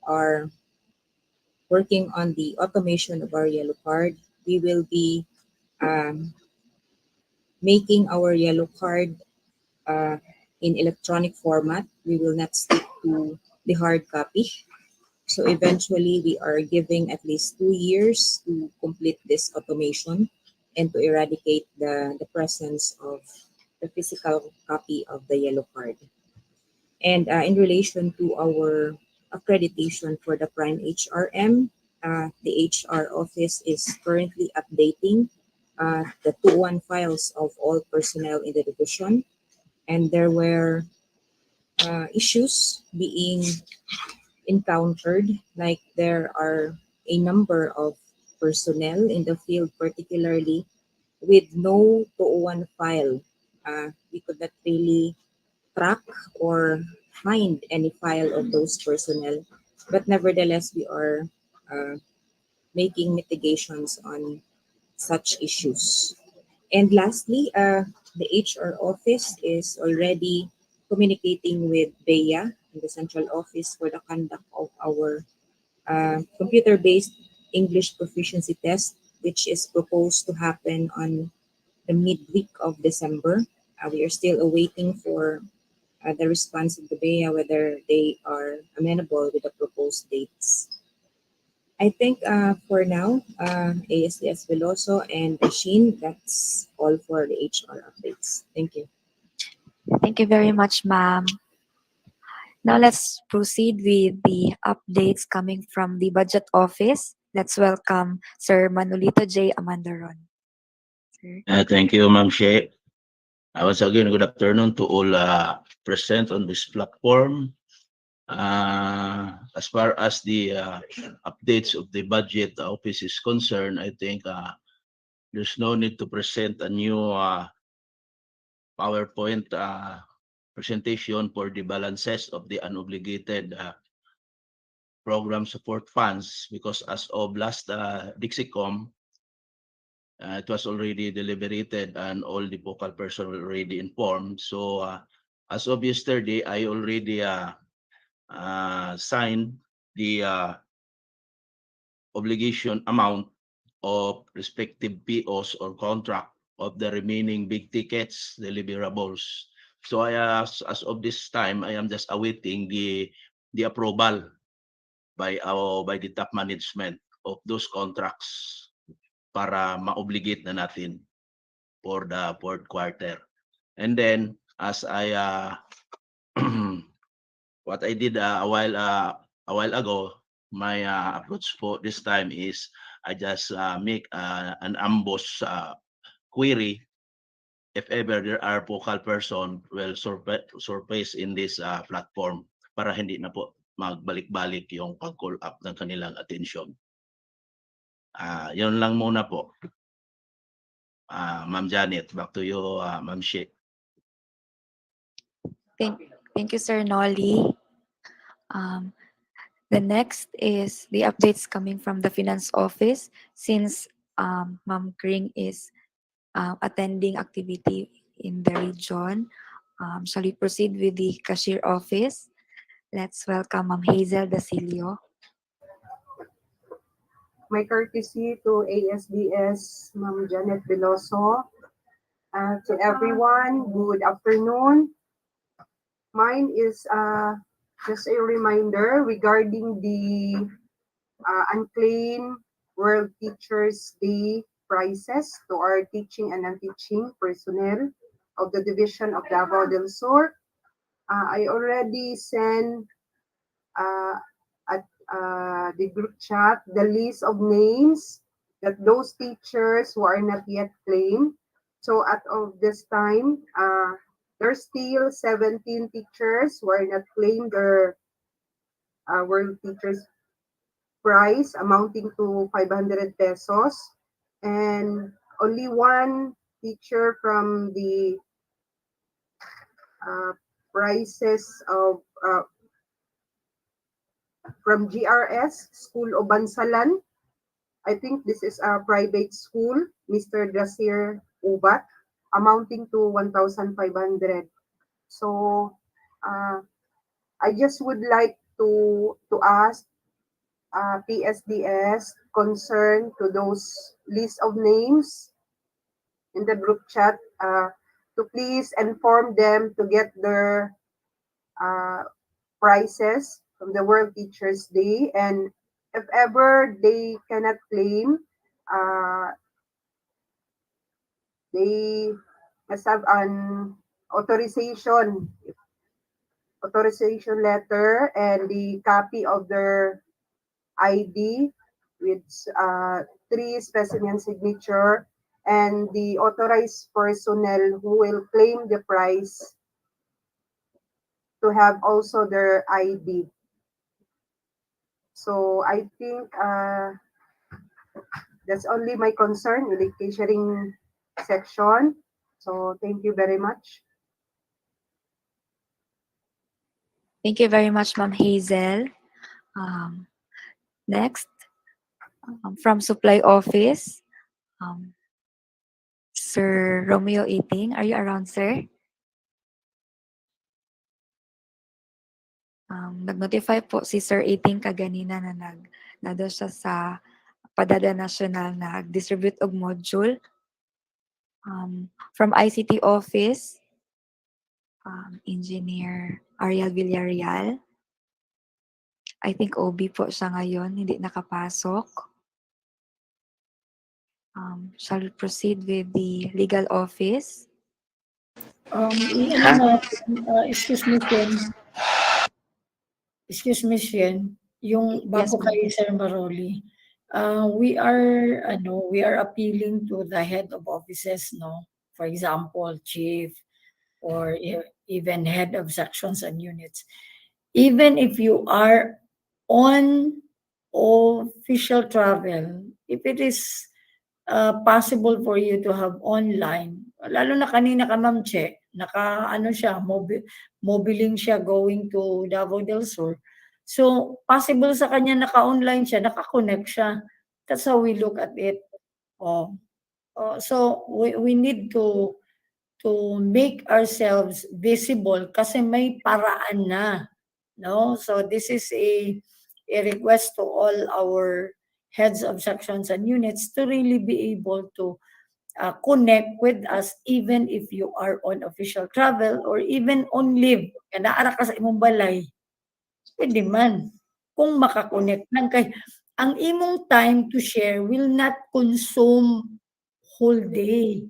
are working on the automation of our yellow card. We will be making our yellow card in electronic format. We will not stick to the hard copy. So eventually, we are giving at least 2 years to complete this automation and to eradicate the presence of the physical copy of the yellow card. And in relation to our accreditation for the Prime HRM, the HR office is currently updating the 201 files of all personnel in the division, and there were issues being encountered, like there are a number of personnel in the field, particularly with no 201 file. We could not really track or find any file of those personnel, but nevertheless, we are uh, making mitigations on such issues. And lastly, the HR office is already communicating with BEA in the central office for the conduct of our computer-based English proficiency test, which is proposed to happen on the midweek of December. We are still awaiting for the response of the BEA whether they are amenable with the proposed dates. I think for now, ASDS Veloso and Sheen, that's all for the HR updates. Thank you. Thank you very much, ma'am. Now let's proceed with the updates coming from the Budget Office. Let's welcome Sir Manolito J. Amandaron. Sir. Thank you, Ma'am She. Once again, good afternoon to all present on this platform. As far as the updates of the budget office is concerned, I think there's no need to present a new PowerPoint presentation for the balances of the unobligated program support funds, because as of last Dexecom, it was already deliberated and all the vocal person were already informed. So as of yesterday, I already signed the obligation amount of respective POs or contract of the remaining big tickets deliverables. So as of this time, I am just awaiting the approval by the top management of those contracts para ma-obligate na natin for the fourth quarter. And then as I what I did a while ago, my approach for this time is I just make an ambush query if ever there are vocal person will surface in this platform para hindi na po magbalik-balik yung pag-call up ng kanilang atensyon. Yun lang muna po. Ma'am Janet, back to you, Ma'am She. Thank you, Sir Nolly. The next is the updates coming from the Finance Office. Since Ma'am Kring is attending activity in the region, shall we proceed with the Cashier Office? Let's welcome Ma'am Hazel Dasilio. My courtesy to ASDS, Ma'am Janet Veloso. To everyone, good afternoon. Mine is just a reminder regarding the unclaimed World Teachers Day prizes to our teaching and non-teaching personnel of the Division of Davao del Sur. I already sent at the group chat the list of names that those teachers who are not yet claimed. So at of this time, there's still 17 teachers who are not claimed their World Teachers Prize amounting to 500 pesos. And only one teacher from the prizes of from GRS, School of Bansalan. I think this is a private school, Mr. Dasir Ubat, amounting to 1,500. So I just would like to ask PSDS concerned to those list of names in the group chat to please inform them to get their prizes from the World Teachers Day. And if ever they cannot claim, they must have an authorization letter and the copy of their ID with 3 specimen signature and the authorized personnel who will claim the prize to have also their ID. So I think that's only my concern with the cashiering section. So thank you very much. Thank you very much, Ma'am Hazel. Next, from Supply Office, Sir Romeo Iting. Are you around, sir? Nag-notify po si Sir Iting kaganina na nado siya sa Padada National nag-distribute og module. From ICT Office, Engineer Ariel Villarreal. I think OB po siya ngayon, hindi nakapasok. Shall we proceed with the legal office? Excuse me, Ken. Excuse me, Shen. Yung bago Yes, ma'am. kay Sir Maroli, we are appealing to the head of offices, no? For example, chief or even head of sections and units. Even if you are on official travel, if it is possible for you to have online, lalo na kanina ka Ma'am Che, mobiling siya going to Davao del Sur. So, possible sa kanya naka-online siya, naka-connect siya. That's how we look at it. So, we need to make ourselves visible kasi may paraan na. No? So, this is a request to all our heads of sections and units to really be able to connect with us even if you are on official travel or even on leave. Kaya naara ka sa imong balay, pwede man. Kung makakonect lang kay ang imong time to share will not consume whole day.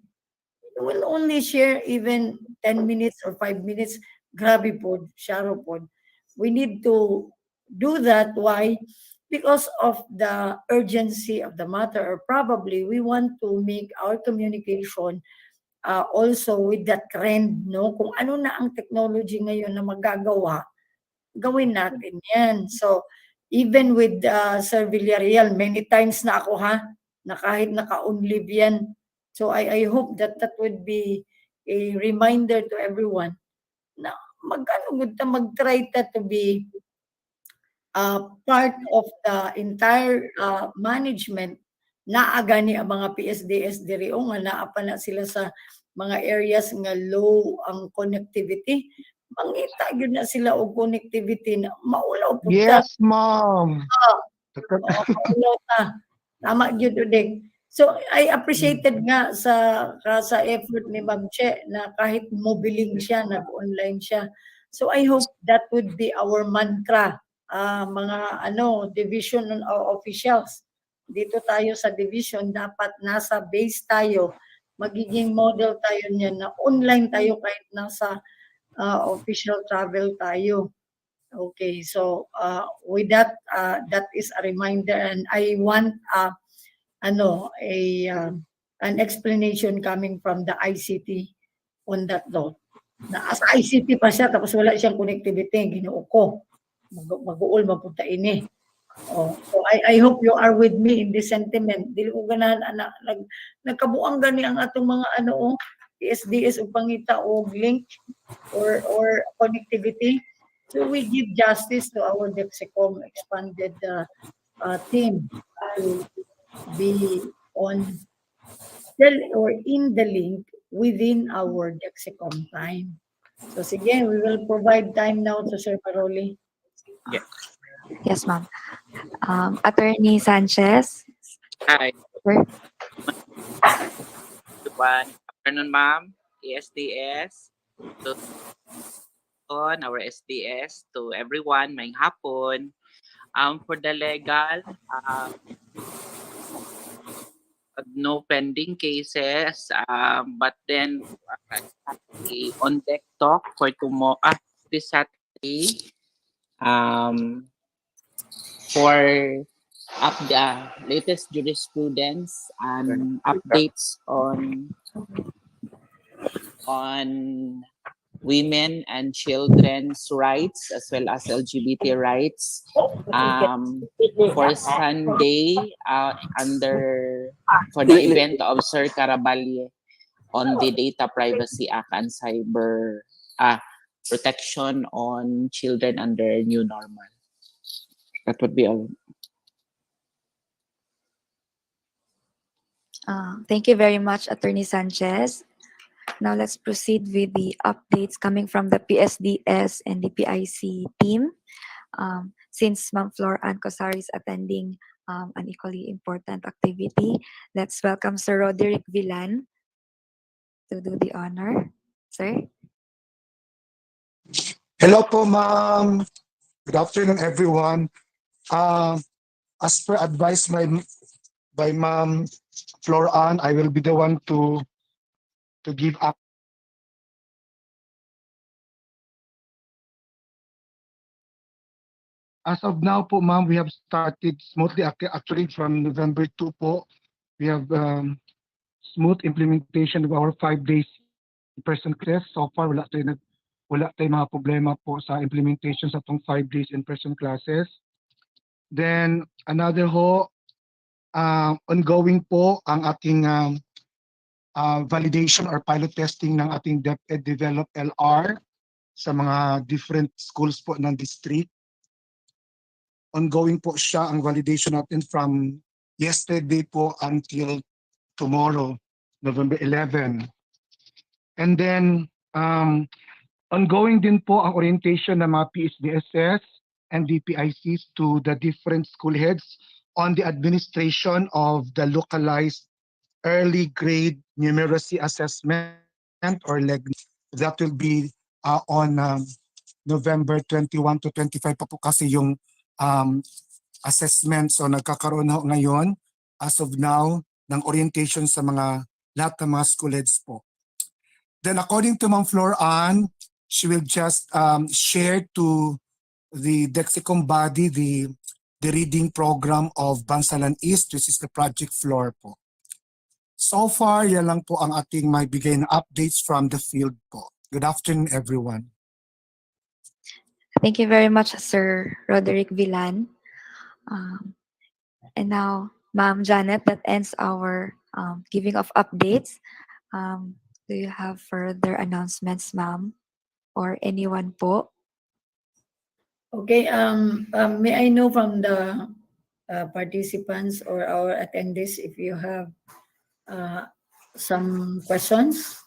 You will only share even 10 minutes or 5 minutes. Grabe po, syaro po. We need to do that. Why? Because of the urgency of the matter, or probably we want to make our communication also with that trend, no? Kung ano na ang technology ngayon na magagawa, gawin natin yan. So, even with Sir Villarreal, many times na ako na kahit naka-on leave yan. So, I hope that would be a reminder to everyone na mag-try to be part of the entire management na agani ang mga PSDS diri o nga naa pa na sila sa mga areas nga low ang connectivity. Mangita gyud na sila og connectivity na maulaw pud ta. Yes, ma'am. Maulaw ta. Tama gyud Udeng. So I appreciated nga sa effort ni Ma'am Che na kahit mobiling siya, nag-online siya. So I hope that would be our mantra, mga division officials. Dito tayo sa division, dapat nasa base tayo, magiging model tayo niyan na online tayo kahit nasa official travel tayo. Okay, so with that, that is a reminder, and I want an explanation coming from the ICT on that note. Na as ICT pa siya, tapos wala siyang connectivity, ginoo ko. Mag-uol mapunta ini. So I hope you are with me in this sentiment. Dili ko ganahan nagkabuang gani ang atong mga PSDS ug pangita og link or connectivity. So we give justice to our Dexecom expanded team to be on or in the link within our Dexecom time. So sige, we will provide time now to Sir Paroli. Yeah. Yes, ma'am. Attorney Sanchez. Hi. Sir. Good afternoon, ma'am. ESDS. To on our SDS to everyone, may hapon. For the legal, no pending cases, but then on deck talk for tomorrow, this Saturday, for latest jurisprudence and updates on women and children's rights as well as LGBT rights for Sunday for the event of Sir Caraballo on the Data Privacy Act and Cyber Protection on Children under New Normal. That would be all. Thank you very much, Attorney Sanchez. Now let's proceed with the updates coming from the PSDS and the PIC team. Since Ma'am Flor Ancosari is attending an equally important activity, let's welcome Sir Roderick Villan to do the honor. Sir? Hello po, ma'am. Good afternoon, everyone. As per advice by Ma'am Floran, I will be the one to give up. As of now po, ma'am, we have started smoothly. Actually, from November 2 po, we have smooth implementation of our 5 days in-person class. So far, wala tayong mga problema po sa implementation sa itong 5 days in-person classes. Then, another ongoing po ang ating validation or pilot testing ng ating DepEd Develop LR sa mga different schools po ng district. Ongoing po siya ang validation natin from yesterday po until tomorrow, November 11. And then, ongoing din po ang orientation ng mga PSDSS and DPICs to the different school heads on the administration of the localized early grade numeracy assessment or LEG. That will be on November 21 to 25 pa po kasi yung assessment. So nagkakaroon na ngayon as of now ng orientation sa lahat ng mga school heads po. Then according to Ma'am Floran, she will just share to the Dexecom body the reading program of Bansalan East, which is the project floor po. So far, yan lang po ang ating may bigay na updates from the field po. Good afternoon, everyone. Thank you very much, Sir Roderick Villan. And now, Ma'am Janet, that ends our giving of updates. Do you have further announcements, ma'am? Or anyone po? Okay, may I know from the participants or our attendees if you have some questions?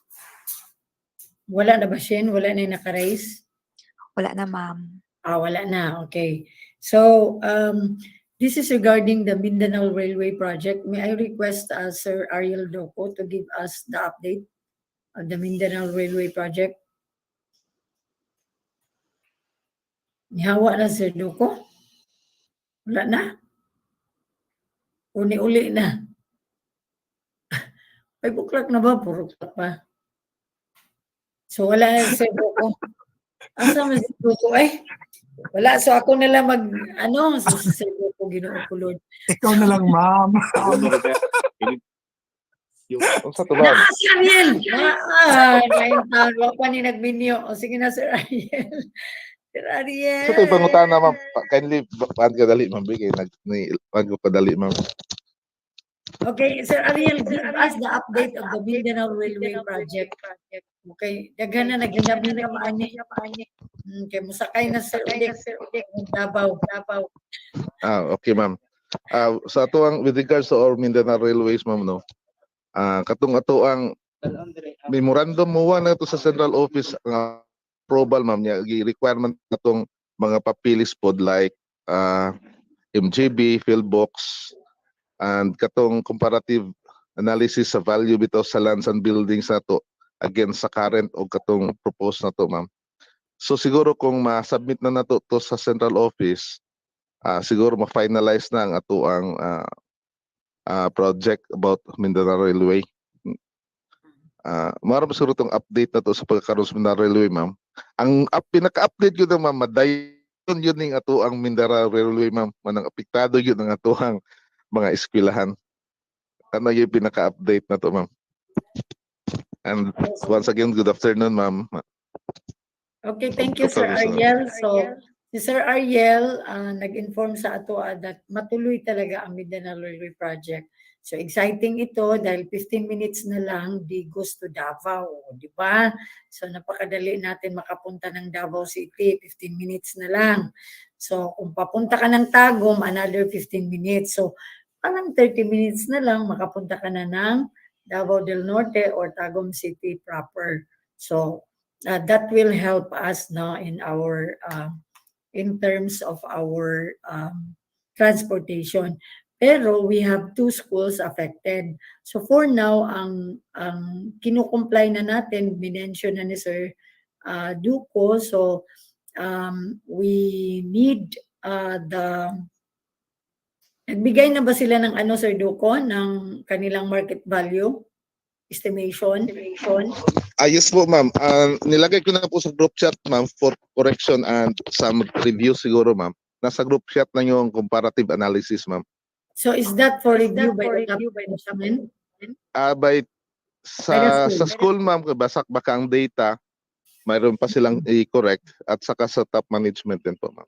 Wala na ba, Shen? Wala na yung naka-raise? Wala na, ma'am. Wala na. Okay. So, this is regarding the Mindanao Railway Project. May I request Sir Ariel Doco to give us the update of the Mindanao Railway Project? Nihawa na Sir Doco? Wala na? Uli-uli na. 5 o'clock na ba? 4 o'clock pa. So, wala na Sir Doco. Asa man Sir Doco Wala. So, ako na lang so si Sir Doco Ginoo ko Lord. Ikaw na lang, ma'am. Si Ariel! Nain tawa pa ni nagminyo. O sige na Sir Ariel. Sir Ariel. Sa tayo pangutana, ma'am. Kindly, paan ka dali, ma'am. Bigay, paan ko padali, ma'am. Okay, Sir Ariel, give us the update of the Mindanao Railway Project. Okay, daghan na naginabi na maani. Okay, musakay na Sir Udik. Davao. Okay, ma'am. Sa ato ang with regards to our Mindanao Railways, ma'am, no. Katong ato ang memorandum mo na to sa central office approval, ma'am, niya requirement natong mga papilis pod like MGB, Philbox, and katong comparative analysis sa value bitaw sa lands and buildings nato against sa current o katong proposed na to, ma'am. So siguro kung ma-submit na nato to sa central office, siguro ma-finalize na ang ato ang project about Mindanao Railway. Maram siguro tong update na to sa pagkakaroon sa Mindanao Railway, ma'am. Ang pinaka-update ko na, ma'am, yun ning ato ang Mindanao Railway ma'am manang apektado yun ang ato ang mga eskwelahan. Ano yung pinaka-update na to ma'am. And once again, good afternoon ma'am. Okay, thank you, Sir Ariel. So, si Sir Ariel nag-inform sa ato that matuloy talaga ang Mindanao Railway Project. So, exciting ito dahil 15 minutes na lang, Digos to Davao, di ba? So, napakadali natin makapunta ng Davao City, 15 minutes na lang. So, kung papunta ka ng Tagum, another 15 minutes. So, parang 30 minutes na lang, makapunta ka na ng Davao del Norte or Tagum City proper. So, that will help us now in terms of our transportation. Pero we have 2 schools affected. So for now, ang kinukumply na natin, minention na ni Sir Duco, so we need nagbigay na ba sila ng ano, Sir Duco, ng kanilang market value estimation? Yes po ma'am. Nilagay ko na po sa group chat ma'am for correction and some review siguro ma'am. Nasa group chat na yung comparative analysis ma'am. So is that for review by the top management? By sa school ma'am, baka ang data mayroon pa silang i-correct at saka sa top management din po ma'am.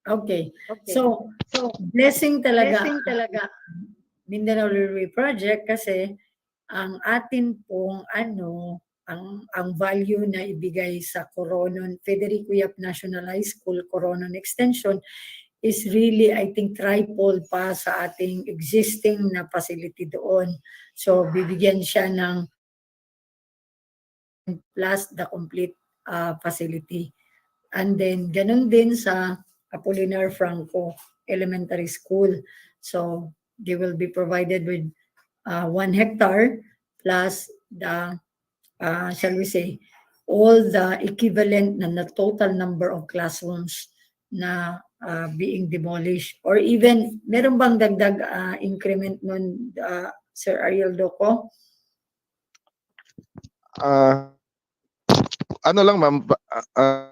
Okay. So blessing talaga Mindanao Railway Project kasi ang atin pong ang value na ibigay sa Coronon Federico Yap National High School Coronon Extension is really, I think, triple pa sa ating existing na facility doon. So, bibigyan siya ng plus the complete facility. And then, ganun din sa Apolinar Franco Elementary School. So, they will be provided with 1 hectare plus the, shall we say, all the equivalent na total number of classrooms na being demolished. Or even, meron bang dagdag increment nun, Sir Ariel Doco? Ano lang ma'am,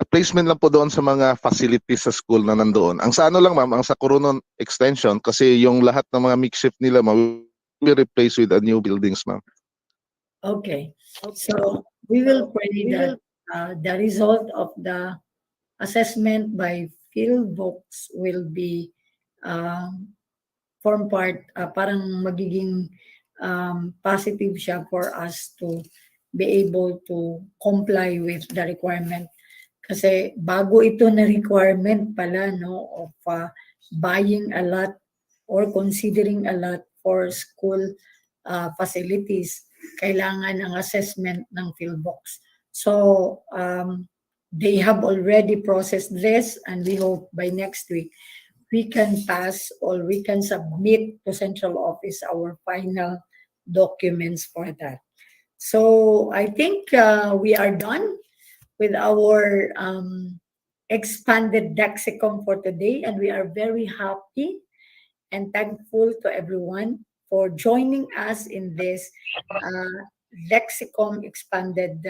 placement lang po doon sa mga facilities sa school na nandoon. Ang sa ano lang ma'am, ang sa Coronon Extension, kasi yung lahat ng mga makeshift nila ma'am, will be replaced with a new buildings ma'am. Okay. So, we will pray that the result of the assessment by Philbooks will be form part, parang magiging positive siya for us to be able to comply with the requirement. Kasi bago ito na requirement pala, no, of buying a lot or considering a lot for school facilities, kailangan ng assessment ng Philbox. So, they have already processed this and we hope by next week we can pass or we can submit to central office our final documents for that. So I think we are done with our expanded Dexecom for today, and we are very happy and thankful to everyone for joining us in this Dexecom expanded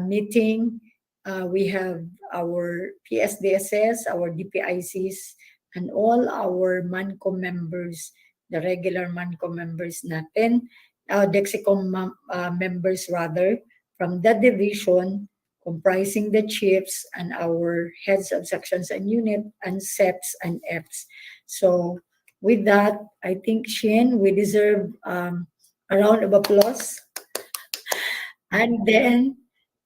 meeting. We have our PSDSS, our DPICs, and all our MANCO members, the regular MANCO members natin, Dexecom members rather, from the division comprising the chiefs and our heads of sections and unit and SEPs and Fs. So with that, I think, Shin, we deserve a round of applause. And then,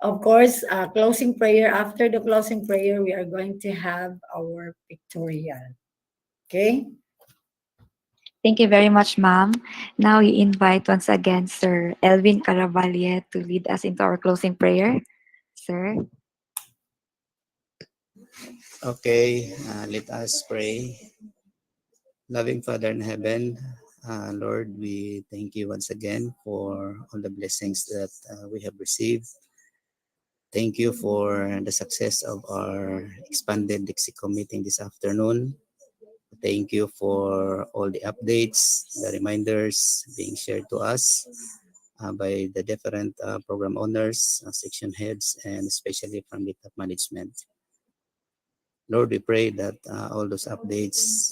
of course, closing prayer. After the closing prayer, we are going to have our pictorial. Okay? Thank you very much, ma'am. Now we invite once again Sir Elvin Caravalle to lead us into our closing prayer. Sir. Okay, let us pray. Loving Father in heaven, Lord, we thank you once again for all the blessings that we have received. Thank you for the success of our expanded Dexecom meeting this afternoon. Thank you for all the updates, the reminders being shared to us by the different program owners, section heads, and especially from the top management. Lord, we pray that all those updates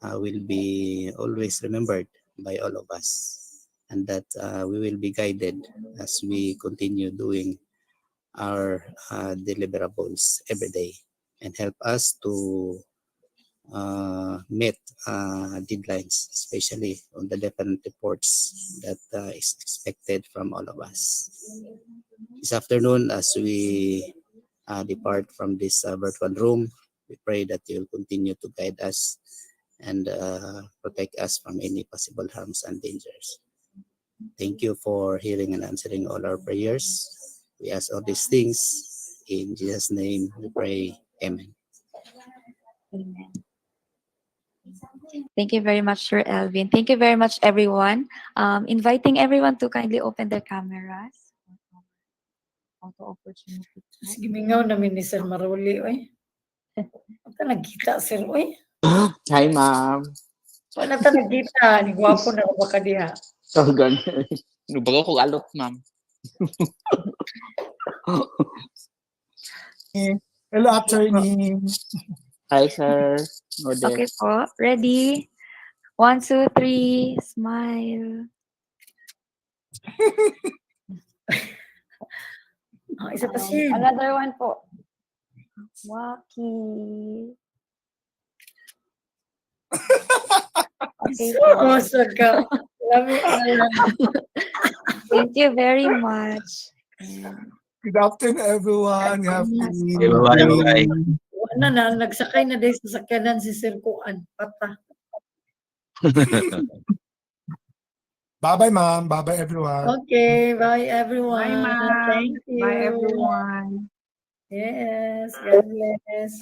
will be always remembered by all of us, and that we will be guided as we continue doing our deliverables every day, and help us to meet deadlines, especially on the different reports that is expected from all of us. This afternoon, as we depart from this virtual room, we pray that you will continue to guide us and protect us from any possible harms and dangers. Thank you for hearing and answering all our prayers. We ask all these things in Jesus' name. We pray. Amen. Amen. Thank you very much, Sir Elvin. Thank you very much, everyone. Inviting everyone to kindly open their cameras. Auto opportunity. Sige, mingaw namin ni Sir Maruli, oy. Ito nagkita, Sir, oy. Hi, ma'am. Wala ta nagkita. Ni gwapo na ba ka diha? Oh, ganun. Nubago ko alot, ma'am. Hello, attorney. Hi, sir. Odette. Okay po. Ready? 1, 2, 3. Smile. Isa pa siya. Another one po. Waki. Okay po. Seryoso ka. Thank you very much. Good afternoon, everyone. Happy Bye-bye. Wala na, nagsakay na dahil sa sakyanan si Sir Kuan. Pata. Bye-bye, ma'am. Bye-bye, everyone. Okay, bye everyone. Bye, ma'am. Thank you. Bye, everyone. Yes, God bless.